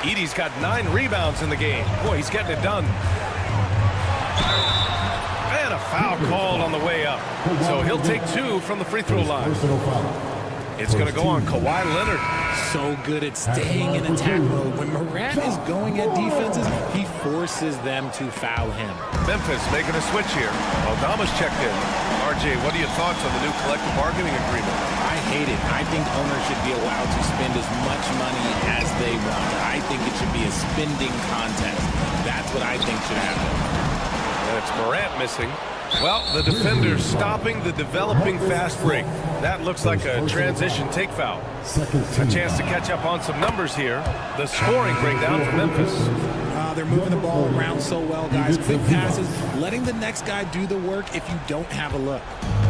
Edey's got 9 rebounds in the game. Boy, he's getting it done. And a foul called on the way up. So he'll take 2 from the free throw line. It's going to go on Kawhi Leonard. So good at staying in attack mode. When Morant is going at defenses, he forces them to foul him. Memphis making a switch here. Aldama's checked in. RJ, what are your thoughts on the new collective bargaining agreement? I hate it. I think owners should be allowed to spend as much money as they want. I think it should be a spending contest. That's what I think should happen. And it's Morant missing. Well, the defender stopping the developing fast break. That looks like a transition take foul. A chance to catch up on some numbers here. The scoring breakdown for Memphis. They're moving the ball around so well, guys. Quick passes, letting the next guy do the work if you don't have a look.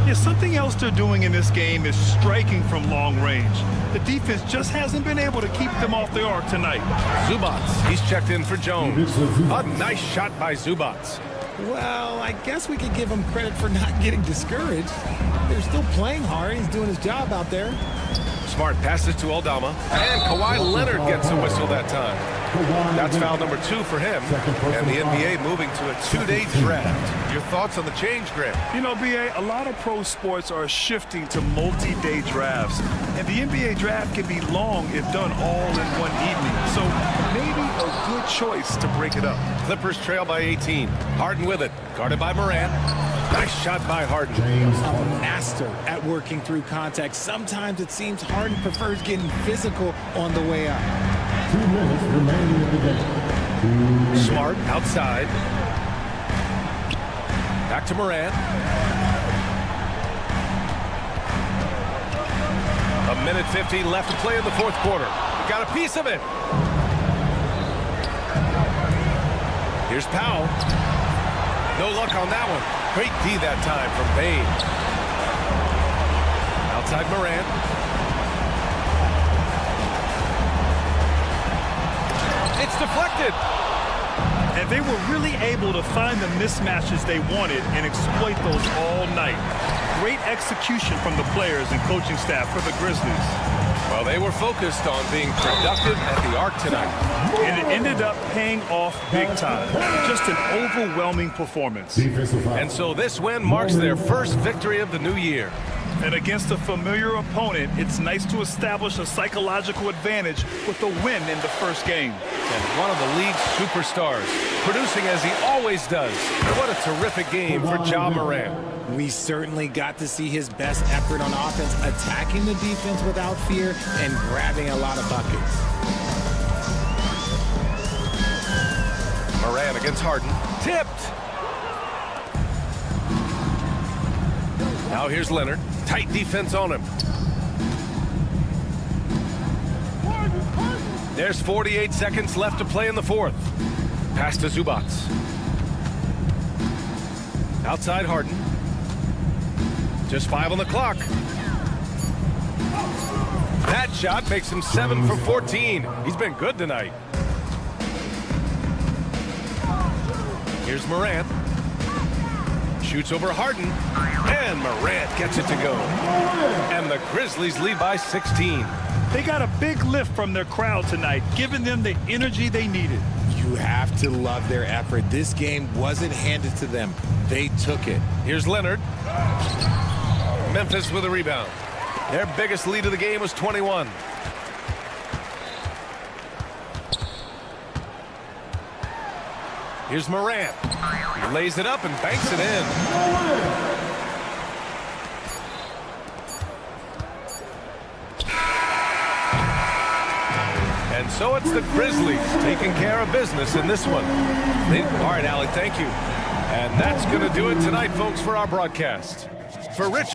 Yeah, something else they're doing in this game is striking from long range. The defense just hasn't been able to keep them off the arc tonight. Zubats, he's checked in for Jones. A nice shot by Zubats. Well, I guess we could give him credit for not getting discouraged. They're still playing hard. He's doing his job out there. Smart passes to Aldama. And Kawhi Leonard gets a whistle that time. That's foul number 2 for him. And the NBA moving to a 2-day draft. Your thoughts on the change, Grant? You know, B.A., a lot of pro sports are shifting to multi-day drafts. And the NBA draft can be long if done all in one evening. So maybe a good choice to break it up. Clippers trail by 18. Harden with it. Guarded by Morant. Nice shot by Harden. A master at working through contact. Sometimes it seems Harden prefers getting physical on the way up. minutes remaining in the game. Smart outside. Back to Morant. A minute 50 left to play in the fourth quarter. We got a piece of it. Here's Powell. No luck on that one. Great D that time from Bain. Outside Morant. It's deflected. And they were really able to find the mismatches they wanted and exploit those all night. Great execution from the players and coaching staff for the Grizzlies. Well, they were focused on being productive at the arc tonight. And it ended up paying off big time. Just an overwhelming performance. And so this win marks their first victory of the new year. And against a familiar opponent, it's nice to establish a psychological advantage with a win in the first game. And one of the league's superstars, producing as he always does. What a terrific game for Ja Morant. We certainly got to see his best effort on offense, attacking the defense without fear and grabbing a lot of buckets. Morant against Harden. Tipped. Now here's Leonard. Tight defense on him. There's 48 seconds left to play in the fourth. Pass to Zubac. Outside Harden. Just 5 on the clock. That shot makes him 7 for 14. He's been good tonight. Here's Morant. Shoots over Harden. And Morant gets it to go. And the Grizzlies lead by 16. They got a big lift from their crowd tonight, giving them the energy they needed. You have to love their effort. This game wasn't handed to them. They took it. Here's Leonard. Memphis with a rebound. Their biggest lead of the game was 21. Here's Morant. He lays it up and banks it in. And so it's the Grizzlies taking care of business in this one. All right, Allie, thank you. And that's going to do it tonight, folks, for our broadcast. For Rich.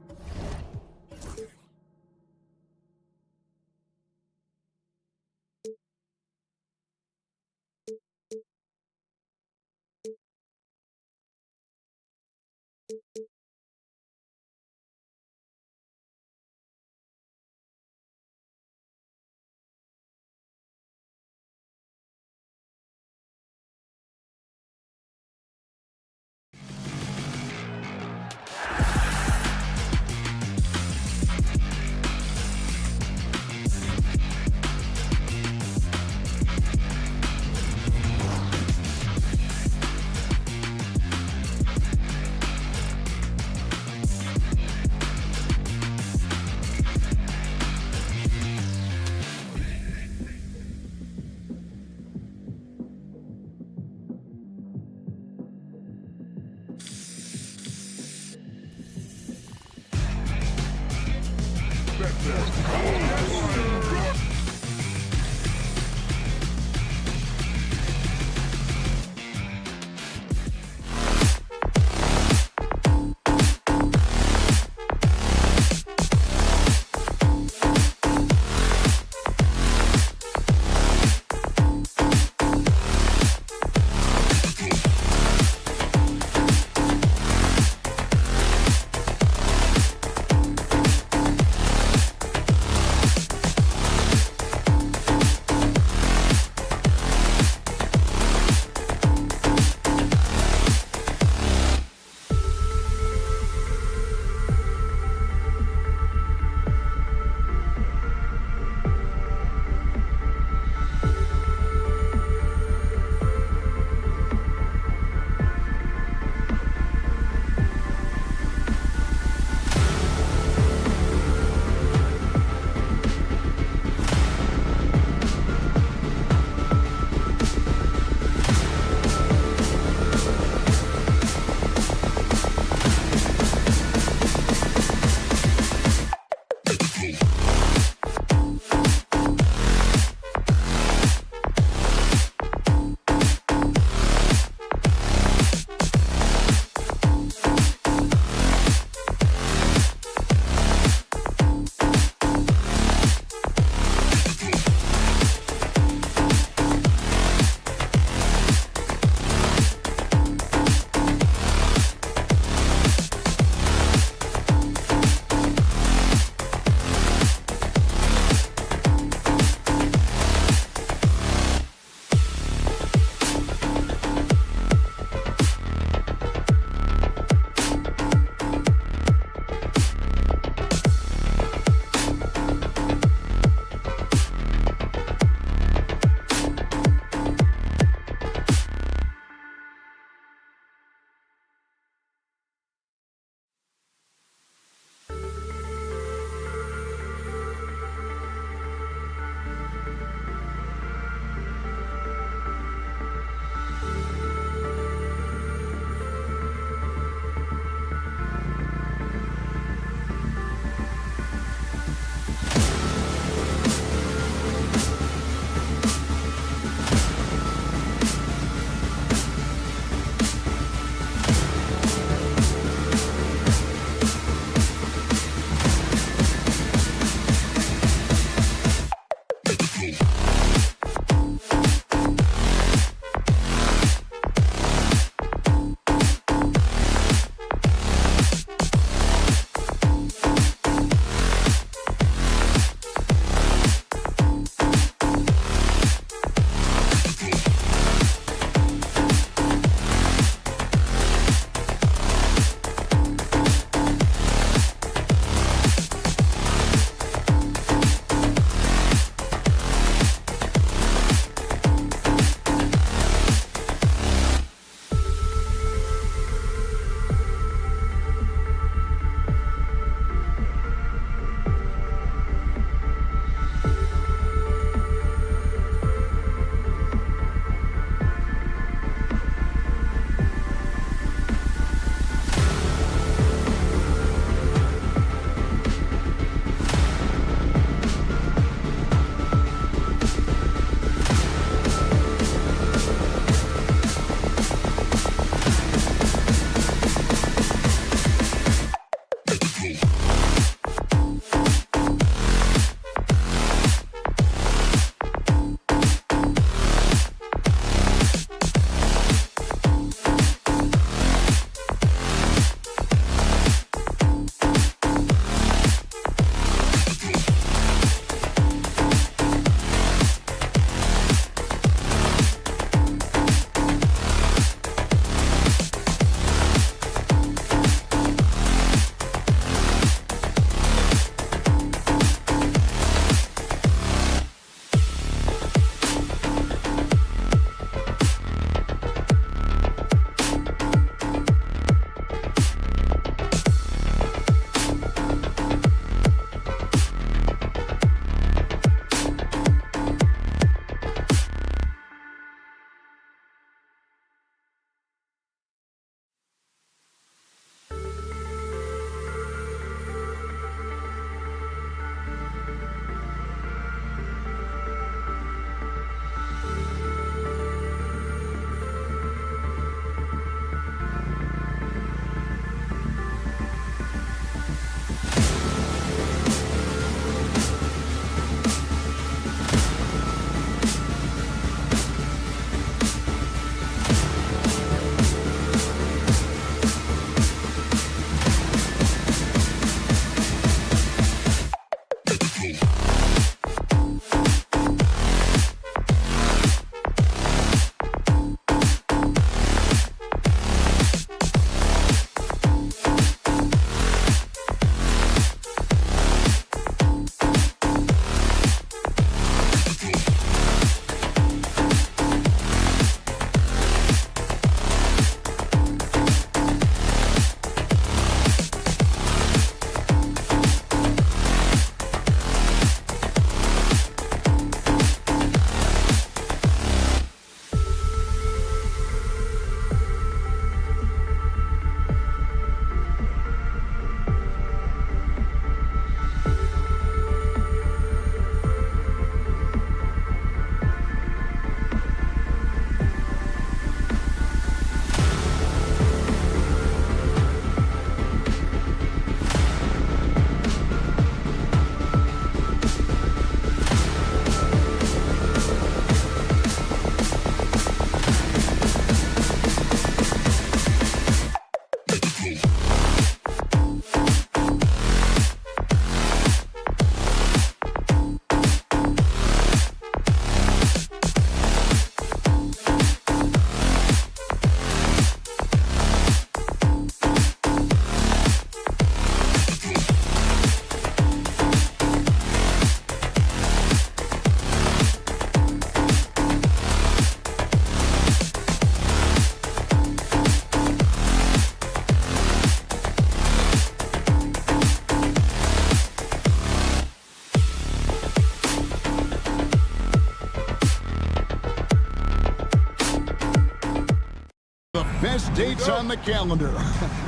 best dates on the calendar.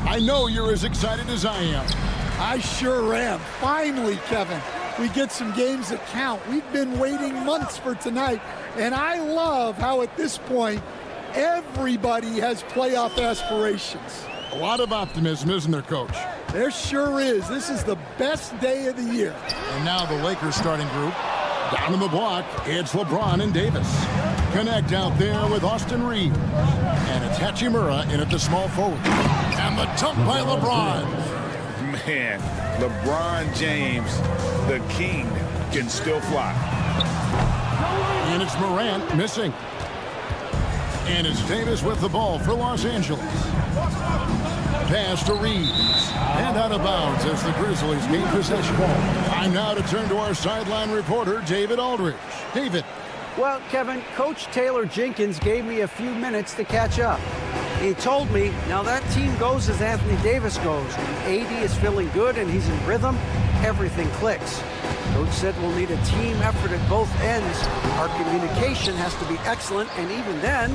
I know you're as excited as I am. I sure am. Finally, Kevin, we get some games that count. We've been waiting months for tonight, and I love how at this point, everybody has playoff aspirations. A lot of optimism, isn't there, Coach? There sure is. This is the best day of the year. And now the Lakers starting group. Down in the block, it's LeBron and Davis. Connect out there with Austin Reeves. And it's Hachimura in at the small forward. And the dunk by LeBron. Man, LeBron James, the king, can still fly. And it's Morant missing. And it's Davis with the ball for Los Angeles. Pass to Reeves. And out of bounds as the Grizzlies gain possession. Time now to turn to our sideline reporter, David Aldridge. David. Well, Kevin, Coach Taylor Jenkins gave me a few minutes to catch up. He told me, now that team goes as Anthony Davis goes. When AD is feeling good and he's in rhythm, everything clicks. Coach said we'll need a team effort at both ends. Our communication has to be excellent, and even then,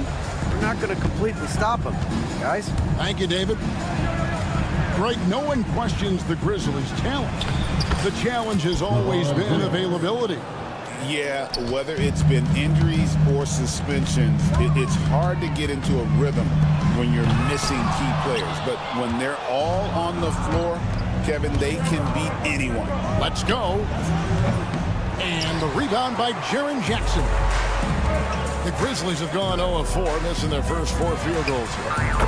we're not going to completely stop them. Guys? Thank you, David. Greg, no one questions the Grizzlies' talent. The challenge has always been availability. Yeah, whether it's been injuries or suspensions, it's hard to get into a rhythm when you're missing key players. But when they're all on the floor, Kevin, they can beat anyone. Let's go. And the rebound by Jaren Jackson. The Grizzlies have gone 0 of 4, missing their first 4 field goals.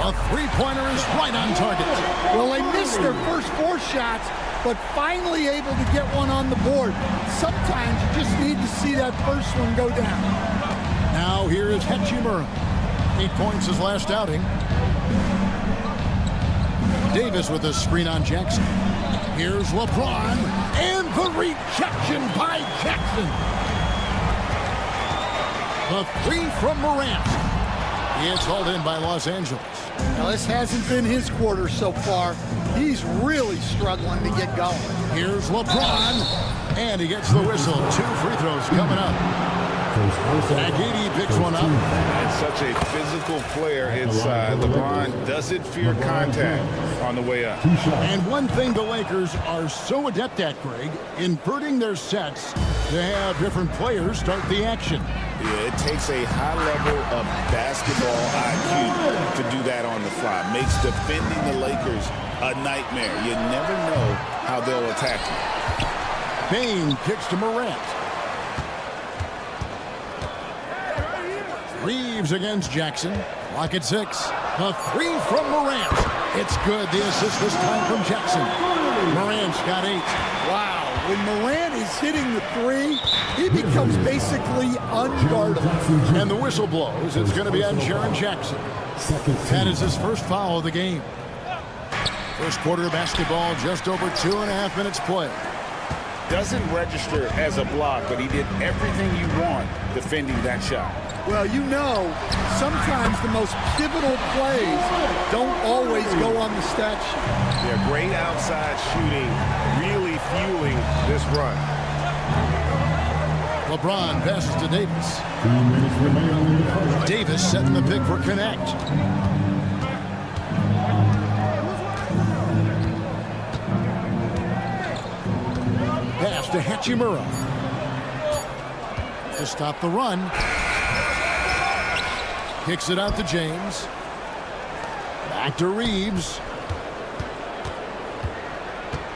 A three-pointer is right on target. Well, they missed their first 4 shots, but finally able to get one on the board. Sometimes you just need to see that first one go down. Now here is Hachimura. 8 points his last outing. Davis with a screen on Jackson. Here's LeBron, and the rejection by Jackson. The 3 from Morant. It's hauled in by Los Angeles. Now, this hasn't been his quarter so far. He's really struggling to get going. Here's LeBron, and he gets the whistle. 2 free throws coming up. Agidi picks one up. And such a physical player inside. LeBron doesn't fear contact on the way up. And one thing the Lakers are so adept at, Greg, inverting their sets to have different players start the action. Yeah, it takes a high level of basketball IQ to do that on the fly. Makes defending the Lakers a nightmare. You never know how they'll attack you. Bain kicks to Morant. Reeves against Jackson. Lock at 6. The 3 from Morant. It's good. The assist this time from Jackson. Morant's got 8. Wow. When Morant is hitting the 3, he becomes basically unguardable. And the whistle blows. It's going to be on Jaren Jackson. That is his first foul of the game. First quarter of basketball, just over 2.5 minutes play. Doesn't register as a block, but he did everything you want defending that shot. Well, you know, sometimes the most pivotal plays don't always go on the stat sheet. Yeah, great outside shooting, really fueling this run. LeBron passes to Davis. Davis setting the pick for Connect. Pass to Hachimura. To stop the run. Kicks it out to James. Back to Reeves.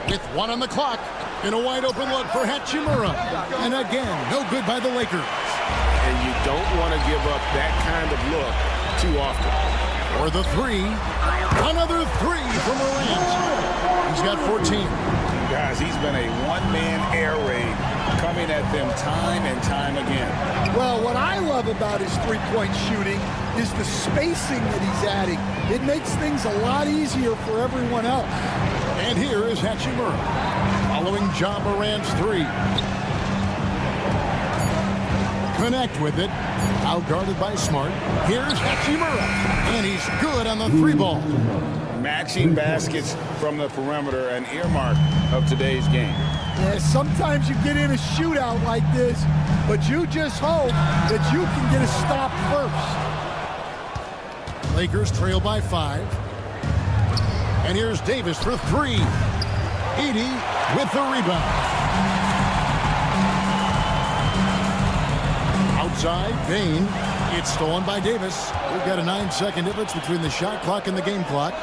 With 1 on the clock. In a wide open look for Hachimura. And again, no good by the Lakers. And you don't want to give up that kind of look too often. For the 3. Another 3 from Morant. He's got 14. Guys, he's been a one-man air raid coming at them time and time again. Well, what I love about his three-point shooting is the spacing that he's adding. It makes things a lot easier for everyone else. And here is Hachimura, following John Morant's 3. Connect with it. Out guarded by Smart. Here's Hachimura, and he's good on the 3 ball. Matching baskets from the perimeter, an earmark of today's game. Yeah, sometimes you get in a shootout like this, but you just hope that you can get a stop first. Lakers trail by 5. And here's Davis for 3. Edey with the rebound. Outside, Bain. It's stolen by Davis. We've got a 9-second difference between the shot clock and the game clock.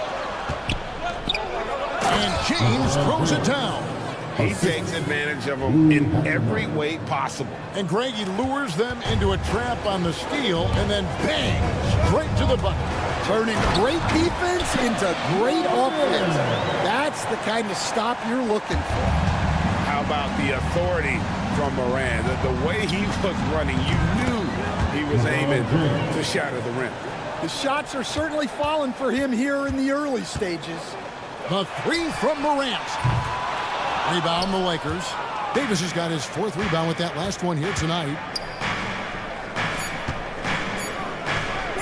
And James throws it down. He takes advantage of them in every way possible. And Greg, he lures them into a trap on the steal and then bang, straight to the bucket. Turning great defense into great offense. That's the kind of stop you're looking for. How about the authority from Morant? The way he was running, you knew he was aiming to shatter the rim. The shots are certainly falling for him here in the early stages. The 3 from Morant. Rebound the Lakers. Davis has got his 4th rebound with that last one here tonight.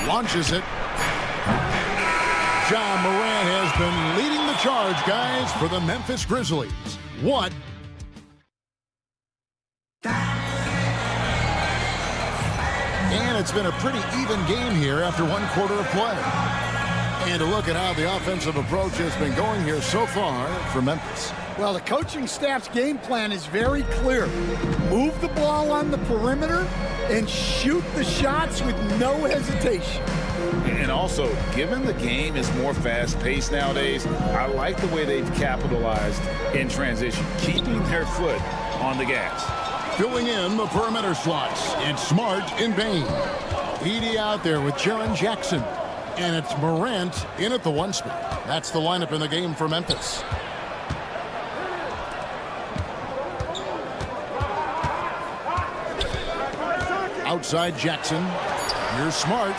Launches it. Ja Morant has been leading the charge, guys, for the Memphis Grizzlies. What? And it's been a pretty even game here after 1 quarter of play. And to look at how the offensive approach has been going here so far for Memphis. Well, the coaching staff's game plan is very clear. Move the ball on the perimeter and shoot the shots with no hesitation. And also, given the game is more fast-paced nowadays, I like the way they've capitalized in transition, keeping their foot on the gas. Filling in the perimeter slots, it's Smart and Bain. Edey out there with Jaren Jackson. And it's Morant in at the 1 spot. That's the lineup in the game for Memphis. Outside Jackson. Here's Smart.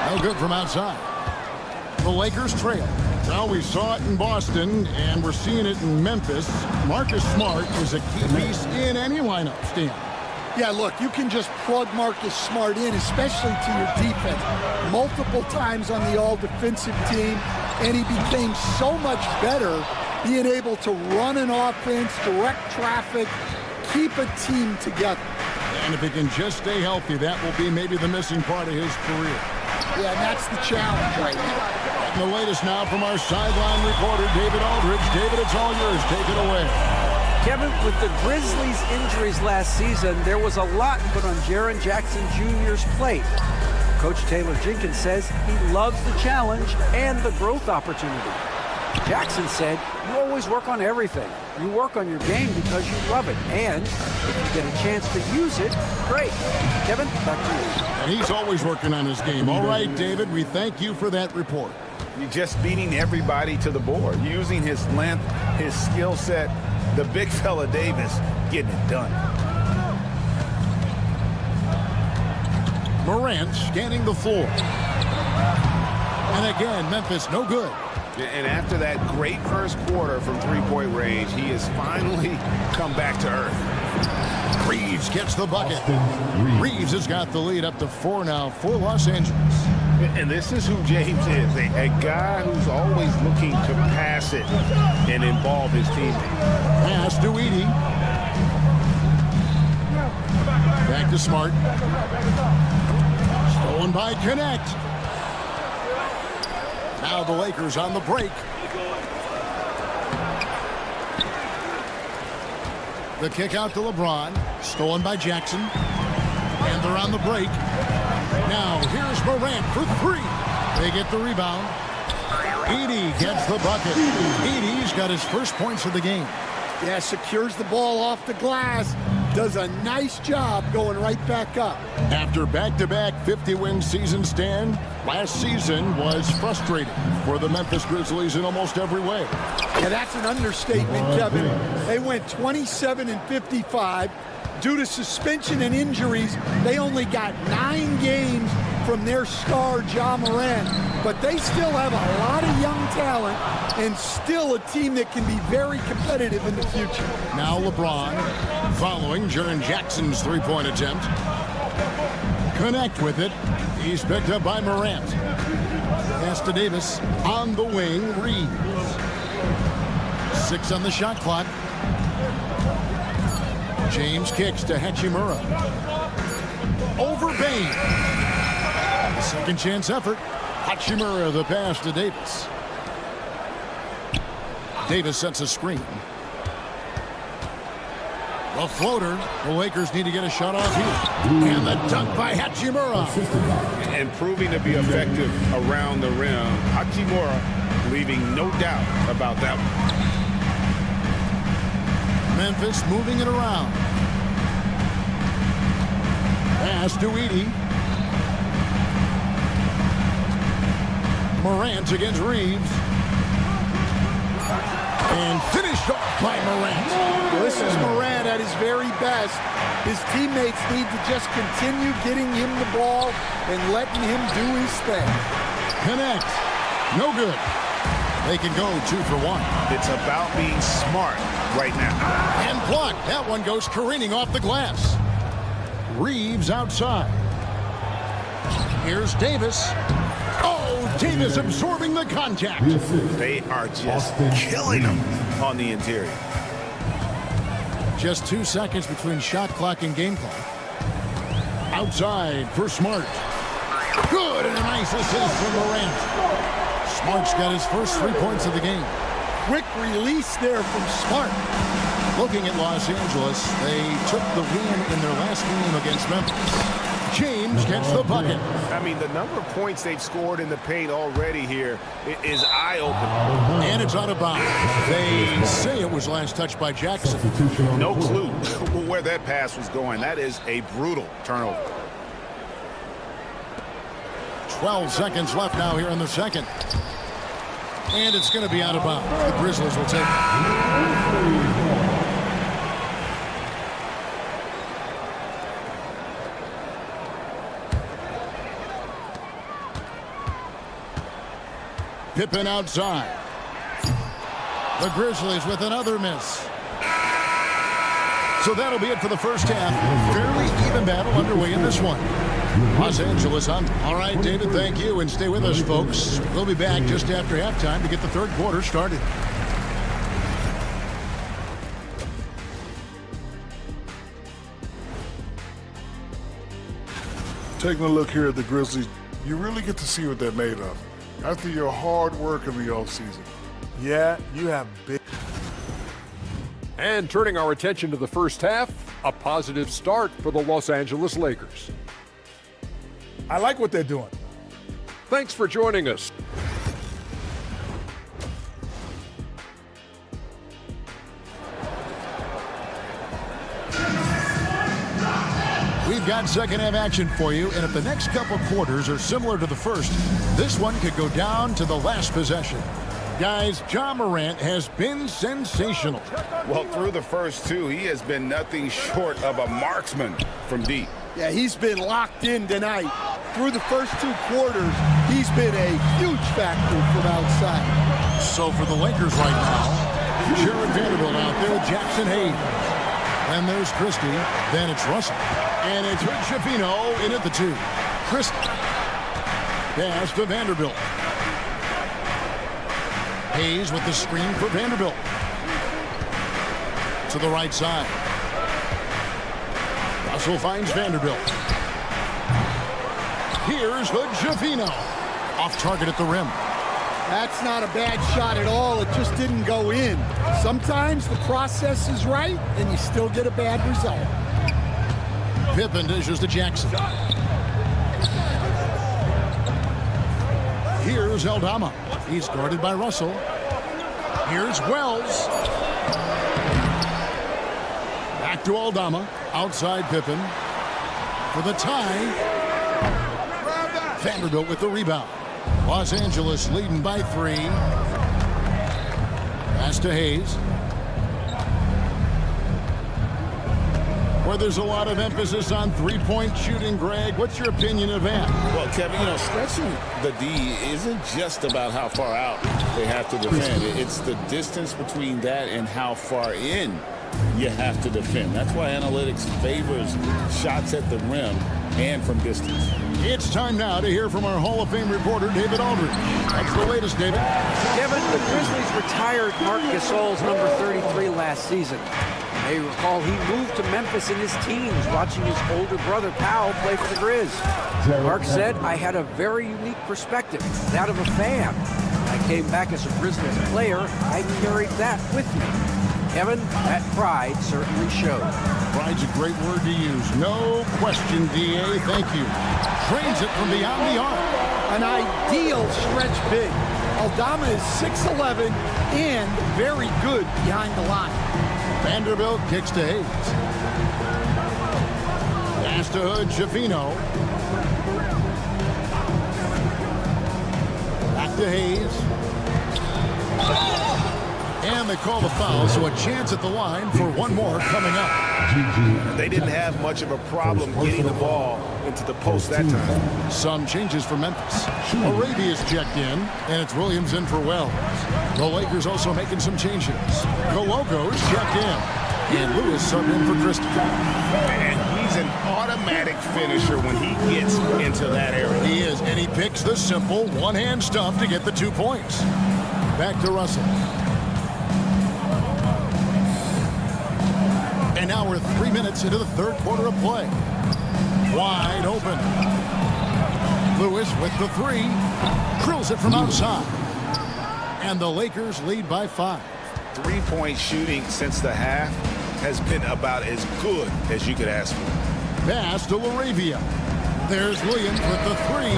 No good from outside. The Lakers trail. Well, we saw it in Boston, and we're seeing it in Memphis. Marcus Smart is a key piece in any lineup, Stan. Yeah, look, you can just plug Marcus Smart in, especially to your defense, multiple times on the all-defensive team, and he became so much better being able to run an offense, direct traffic, keep a team together. And if he can just stay healthy, that will be maybe the missing part of his career. Yeah, and that's the challenge right now. And the latest now from our sideline reporter, David Aldridge. David, it's all yours. Take it away. Kevin, with the Grizzlies' injuries last season, there was a lot put on Jaren Jackson Jr.'s plate. Coach Taylor Jenkins says he loves the challenge and the growth opportunity. Jackson said, you always work on everything. You work on your game because you love it. And if you get a chance to use it, great. Kevin, back to you. And he's always working on his game. All right, David, we thank you for that report. You're just beating everybody to the board, using his length, his skill set. The big fella Davis getting it done. Morant scanning the floor. And again, Memphis no good. And after that great first quarter from three-point range, he has finally come back to earth. Reeves gets the bucket. Reeves has got the lead up to 4 now for Los Angeles. And this is who James is, a guy who's always looking to pass it and involve his teammates. Pass to Edey. Back to Smart. Stolen by Connect. Now the Lakers on the break. The kick out to LeBron. Stolen by Jackson. And they're on the break. Now here's Morant for 3. They get the rebound. Edey gets the bucket. Edey's got his first points of the game. Yeah, secures the ball off the glass. Does a nice job going right back up. After back-to-back 50-win seasons, Stan, last season was frustrating for the Memphis Grizzlies in almost every way. Yeah, that's an understatement, Kevin. They went 27-55. Due to suspension and injuries, they only got 9 games from their star, Ja Morant. But they still have a lot of young talent and still a team that can be very competitive in the future. Now LeBron following Jaren Jackson's three-point attempt. Connect with it. He's picked up by Morant. Pass to Davis on the wing. Reeves. 6 on the shot clock. James kicks to Hachimura. Over Bain. Second chance effort. Hachimura the pass to Davis. Davis sets a screen. A floater. The Lakers need to get a shot off here. And the dunk by Hachimura. And proving to be effective around the rim. Hachimura leaving no doubt about that one. Memphis moving it around. Pass to Edey. Morant against Reeves. And finished off by Morant. This is Morant at his very best. His teammates need to just continue getting him the ball and letting him do his thing. Connect. No good. They can go 2 for 1. It's about being smart right now. And blocked. That one goes careening off the glass. Reeves outside. Here's Davis. Oh, Davis absorbing the contact. They are just killing him on the interior. Just 2 seconds between shot clock and game clock. Outside for Smart. Good, and a nice assist from Morant. Smart's got his first 3 points of the game. Quick release there from Smart. Looking at Los Angeles, they took the win in their last game against Memphis. James gets the bucket. I mean, the number of points they've scored in the paint already here is eye-opening. And it's out of bounds. They say it was last touched by Jackson. No clue where that pass was going. That is a brutal turnover. 12 seconds left now here in the second. And it's going to be out of bounds. The Grizzlies will take it. Pippen outside. The Grizzlies with another miss. So that'll be it for the first half. Fairly even battle underway in this one. Los Angeles on. All right, David, thank you. And stay with us, folks. We'll be back just after halftime to get the third quarter started. Taking a look here at the Grizzlies, you really get to see what they're made of. After your hard work in the offseason. Yeah, you have big. And turning our attention to the first half, a positive start for the Los Angeles Lakers. I like what they're doing. Thanks for joining us. We've got second half action for you, and if the next couple quarters are similar to the first, this one could go down to the last possession. Guys, Ja Morant has been sensational. Well, through the first 2, he has been nothing short of a marksman from deep. Yeah, he's been locked in tonight. Through the first 2 quarters, he's been a huge factor from outside. So for the Lakers right now, Jared Vanderbilt out there, Jackson Hayes. And there's Christie, then it's Russell. And it's Shafino in at the 2. Christie. Pass to Vanderbilt. Hayes with the screen for Vanderbilt. To the right side. Russell finds Vanderbilt. Here's Shafino. Off target at the rim. That's not a bad shot at all. It just didn't go in. Sometimes the process is right, and you still get a bad result. Pippen dishes to Jackson. Here's Aldama. He's guarded by Russell. Here's Wells. Back to Aldama. Outside Pippen. For the tie. Vanderbilt with the rebound. Los Angeles leading by 3. Pass to Hayes. Where there's a lot of emphasis on three-point shooting, Greg. What's your opinion of that? Well, Kevin, stretching the D isn't just about how far out they have to defend. It's the distance between that and how far in you have to defend. That's why analytics favors shots at the rim and from distance. It's time now to hear from our Hall of Fame reporter, David Aldridge. What's the latest, David? Kevin, the Grizzlies retired Marc Gasol's number 33 last season. They recall he moved to Memphis in his teens, watching his older brother, Powell, play for the Grizz. Mark said, I had a very unique perspective, that of a fan. When I came back as a Grizzlies player, I carried that with me. Kevin, that pride certainly showed. Pride's a great word to use. No question, D.A. Thank you. Trains it from beyond the arc. An ideal stretch big. Aldama is 6'11" and very good behind the line. Vanderbilt kicks to Hayes. Pass to Hood, Jafino. Back to Hayes. And they call the foul, so a chance at the line for one more coming up. They didn't have much of a problem getting the ball into the post that time. Some changes for Memphis. Arabia's checked in, and it's Williams in for Wells. The Lakers also making some changes. Koloko's checked in, and Lewis subbed in for Christie. And he's an automatic finisher when he gets into that area. He is, and he picks the simple one-hand stuff to get the 2 points. Back to Russell. And now we're 3 minutes into the third quarter of play. Wide open. Lewis with the three. Drills it from outside. And the Lakers lead by 5. Three-point shooting since the half has been about as good as you could ask for. Pass to LaRavia. There's Williams with the three.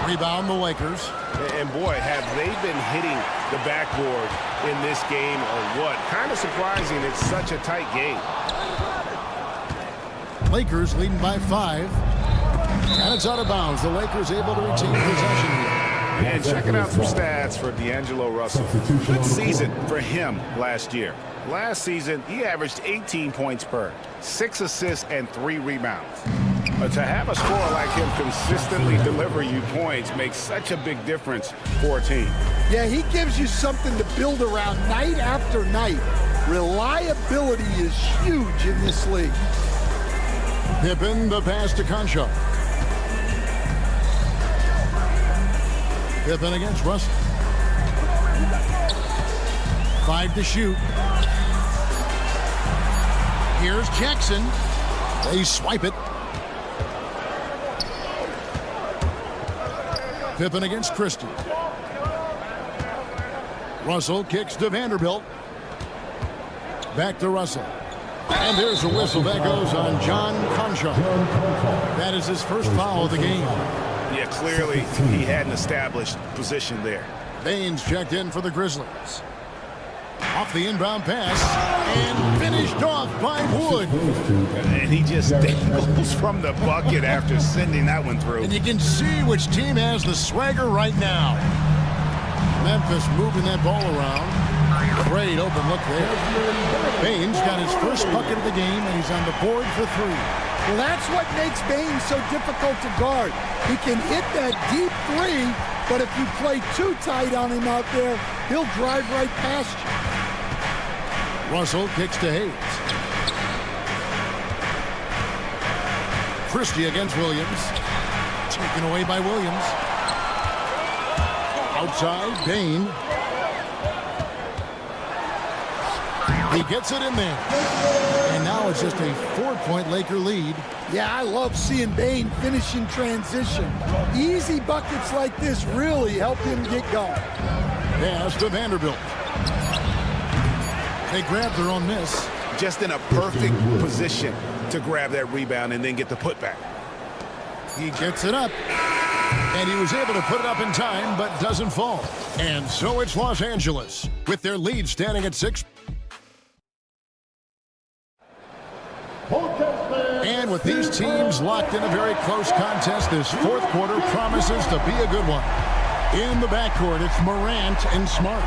Rebound the Lakers. And boy, have they been hitting the backboard in this game or what? Kind of surprising it's such a tight game. Lakers leading by 5. And it's out of bounds. The Lakers able to retain possession here. And checking out some stats for D'Angelo Russell. Good season for him last year. Last season, he averaged 18 points per, 6 assists, and 3 rebounds. But to have a scorer like him consistently deliver you points makes such a big difference for a team. Yeah, he gives you something to build around night after night. Reliability is huge in this league. Pippen, the pass to Concho. Pippen against Russell. 5 to shoot. Here's Jackson. They swipe it. Pippen against Christie. Russell kicks to Vanderbilt. Back to Russell. And there's a whistle that goes on John Concho. That is his first foul of the game. Yeah, clearly he had an established position there. Baines checked in for the Grizzlies. Off the inbound pass and finished off by Wood. And he just dangles from the bucket after sending that one through. And you can see which team has the swagger right now. Memphis moving that ball around. Great open look there. Baines got his first bucket of the game, and he's on the board for 3. Well, that's what makes Baines so difficult to guard. He can hit that deep 3, but if you play too tight on him out there, he'll drive right past you. Russell kicks to Hayes. Christie against Williams. Taken away by Williams. Outside, Bain. He gets it in there. And now it's just a 4-point Laker lead. Yeah, I love seeing Bain finish in transition. Easy buckets like this really help him get going. Pass to Vanderbilt. They grab their own miss. Just in a perfect position to grab that rebound and then get the putback. He gets it up. And he was able to put it up in time, but doesn't fall. And so it's Los Angeles with their lead standing at 6. And with these teams locked in a very close contest, this fourth quarter promises to be a good one. In the backcourt, it's Morant and Smart.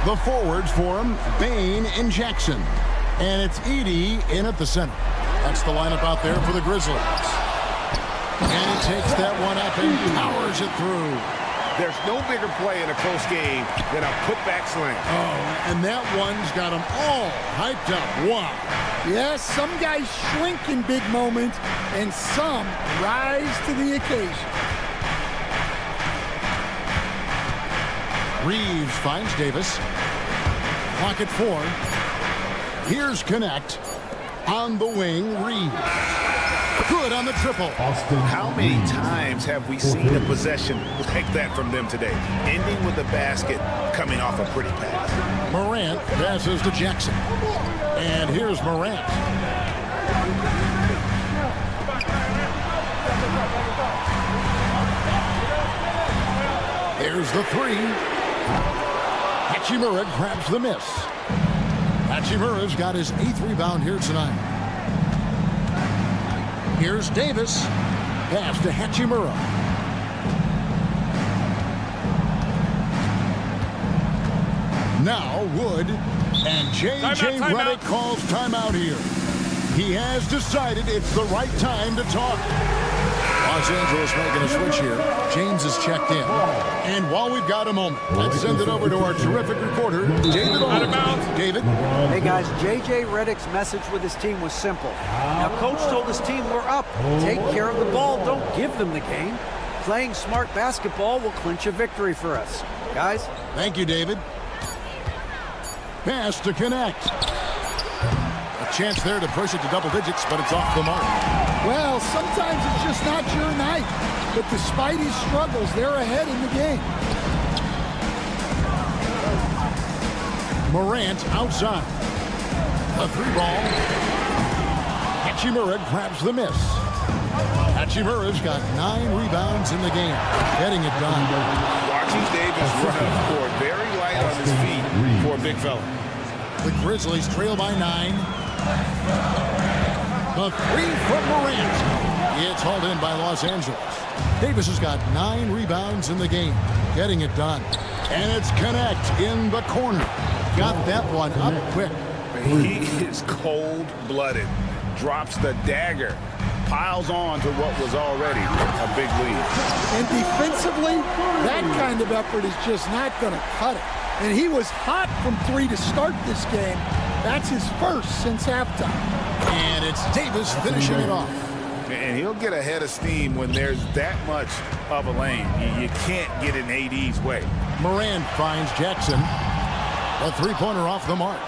The forwards for him, Bain and Jackson. And it's Edey in at the center. That's the lineup out there for the Grizzlies. And he takes that one up and powers it through. There's no bigger play in a close game than a putback slam. Oh, and that one's got them all hyped up. Wow. Yes, some guys shrink in big moments, and some rise to the occasion. Reeves finds Davis. Clock at 4. Here's Connect. On the wing, Reed. Good on the triple. How many times have we seen a possession like that from them today? Ending with a basket, coming off a pretty pass. Morant passes to Jackson. And here's Morant. There's the three. Hachimura grabs the miss. Hachimura's got his 8th rebound here tonight. Here's Davis. Pass to Hachimura. Now Wood. And J.J. Redick calls timeout here. He has decided it's the right time to talk. Los Angeles making a switch here. James is checked in. And while we've got a moment, let's send it over to our terrific reporter, David. Out of bounds. David. Hey, guys, J.J. Redick's message with his team was simple. Now, Coach told his team, we're up. Take care of the ball. Don't give them the game. Playing smart basketball will clinch a victory for us. Guys? Thank you, David. Pass to Connect. A chance there to push it to double digits, but it's off the mark. Well, sometimes it's just not your night. But despite his struggles, they're ahead in the game. Morant outside. A 3-ball. Hachimura grabs the miss. Hachimura's got 9 rebounds in the game. Getting it done. Watching Davis run up court, very light on his feet for a big fella. The Grizzlies trail by 9. The 3 from Morant. It's hauled in by Los Angeles. Davis has got 9 rebounds in the game. Getting it done. And it's Connect in the corner. Got that one up quick. He is cold-blooded. Drops the dagger. Piles on to what was already a big lead. And defensively, that kind of effort is just not going to cut it. And he was hot from 3 to start this game. That's his first since halftime. And it's Davis finishing it off. And he'll get ahead of steam when there's that much of a lane. You can't get in AD's way. Morant finds Jackson. A 3-pointer off the mark.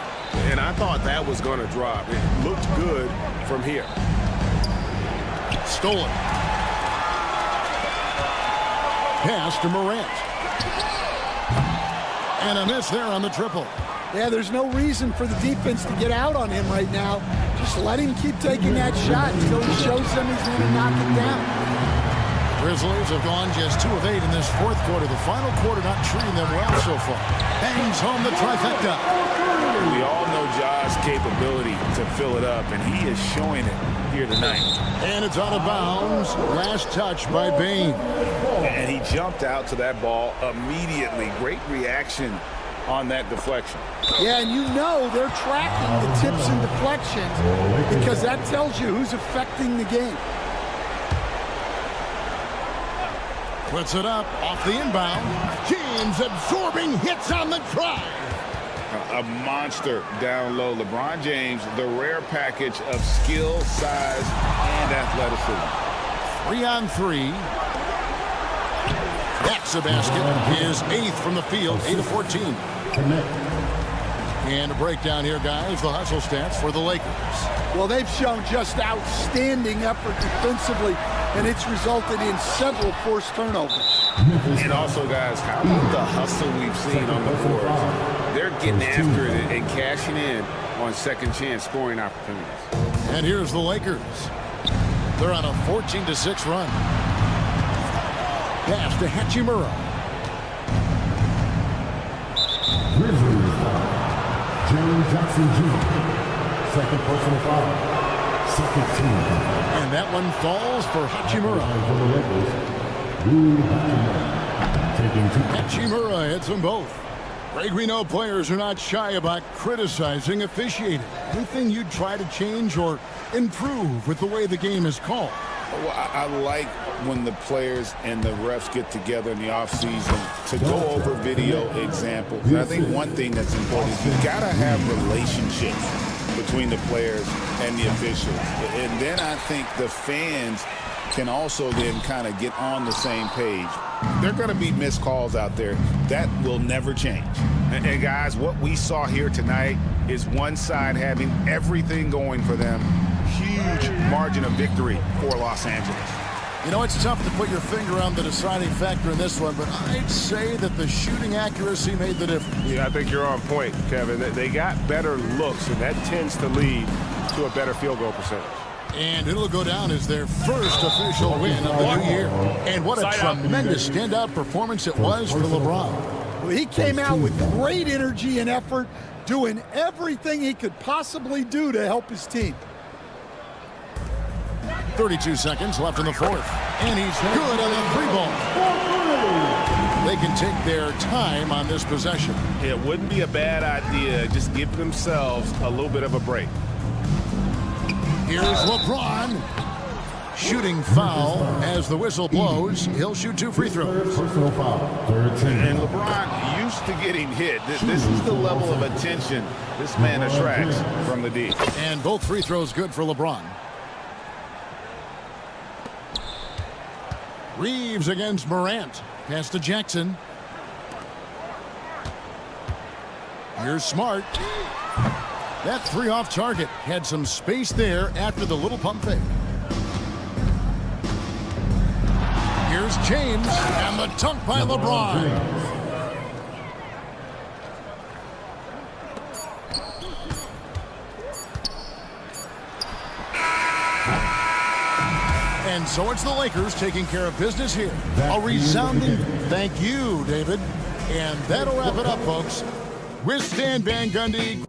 And I thought that was going to drop. It looked good from here. Stolen. Pass to Morant. And a miss there on the triple. Yeah, there's no reason for the defense to get out on him right now. Just let him keep taking that shot until he shows them he's going to knock it down. Grizzlies have gone just 2 of 8 in this 4th quarter. The final quarter not treating them well so far. Bangs home the trifecta. We all know Ja's capability to fill it up, and he is showing it here tonight. And it's out of bounds. Last touch by Bane. And he jumped out to that ball immediately. Great reaction on that deflection. Yeah, and you know they're tracking the tips and deflections because that tells you who's affecting the game. Puts it up off the inbound. James absorbing hits on the drive. A monster down low. LeBron James, the rare package of skill, size, and athleticism. 3 on 3. That's a basket. His 8th from the field, 8 of 14. And a breakdown here, guys. The hustle stats for the Lakers. Well, they've shown just outstanding effort defensively, and it's resulted in several forced turnovers. And also, guys, how about the hustle we've seen on the boards? They're getting after it and cashing in on second chance scoring opportunities. And here's the Lakers. They're on a 14-6 run. Pass to Hachimura. Grizzlies foul. Jerry Jackson Jr. Second personal foul. Second team foul. And that one falls for Hachimura. For the Lakers, Hachimura hits them both. Greg, we know players are not shy about criticizing officiating. Anything you'd try to change or improve with the way the game is called? Well, I like when the players and the refs get together in the offseason to go over video examples. And I think one thing that's important is you've got to have relationships between the players and the officials. And then I think the fans can also then kind of get on the same page. There are going to be missed calls out there. That will never change. And guys, what we saw here tonight is one side having everything going for them. Huge margin of victory for Los Angeles. You know, it's tough to put your finger on the deciding factor in this one, but I'd say that the shooting accuracy made the difference. Yeah, I think you're on point, Kevin. They got better looks, and that tends to lead to a better field goal percentage. And it'll go down as their first official win of the new year. And what a tremendous standout performance it was for LeBron. Well, he came out with great energy and effort, doing everything he could possibly do to help his team. 32 seconds left in the fourth. And he's good on the 3-ball. They can take their time on this possession. It wouldn't be a bad idea just give themselves a little bit of a break. Here's LeBron. Shooting foul as the whistle blows. He'll shoot 2 free throws. Personal foul. And LeBron used to getting hit. This is the level of attention this man attracts from the D. And both free throws good for LeBron. Reeves against Morant. Pass to Jackson. Here's Smart. That 3 off target. Had some space there after the little pump fake. Here's James. And the dunk by LeBron. And so it's the Lakers taking care of business here. A resounding thank you, David. And that'll wrap it up, folks. With Stan Van Gundy.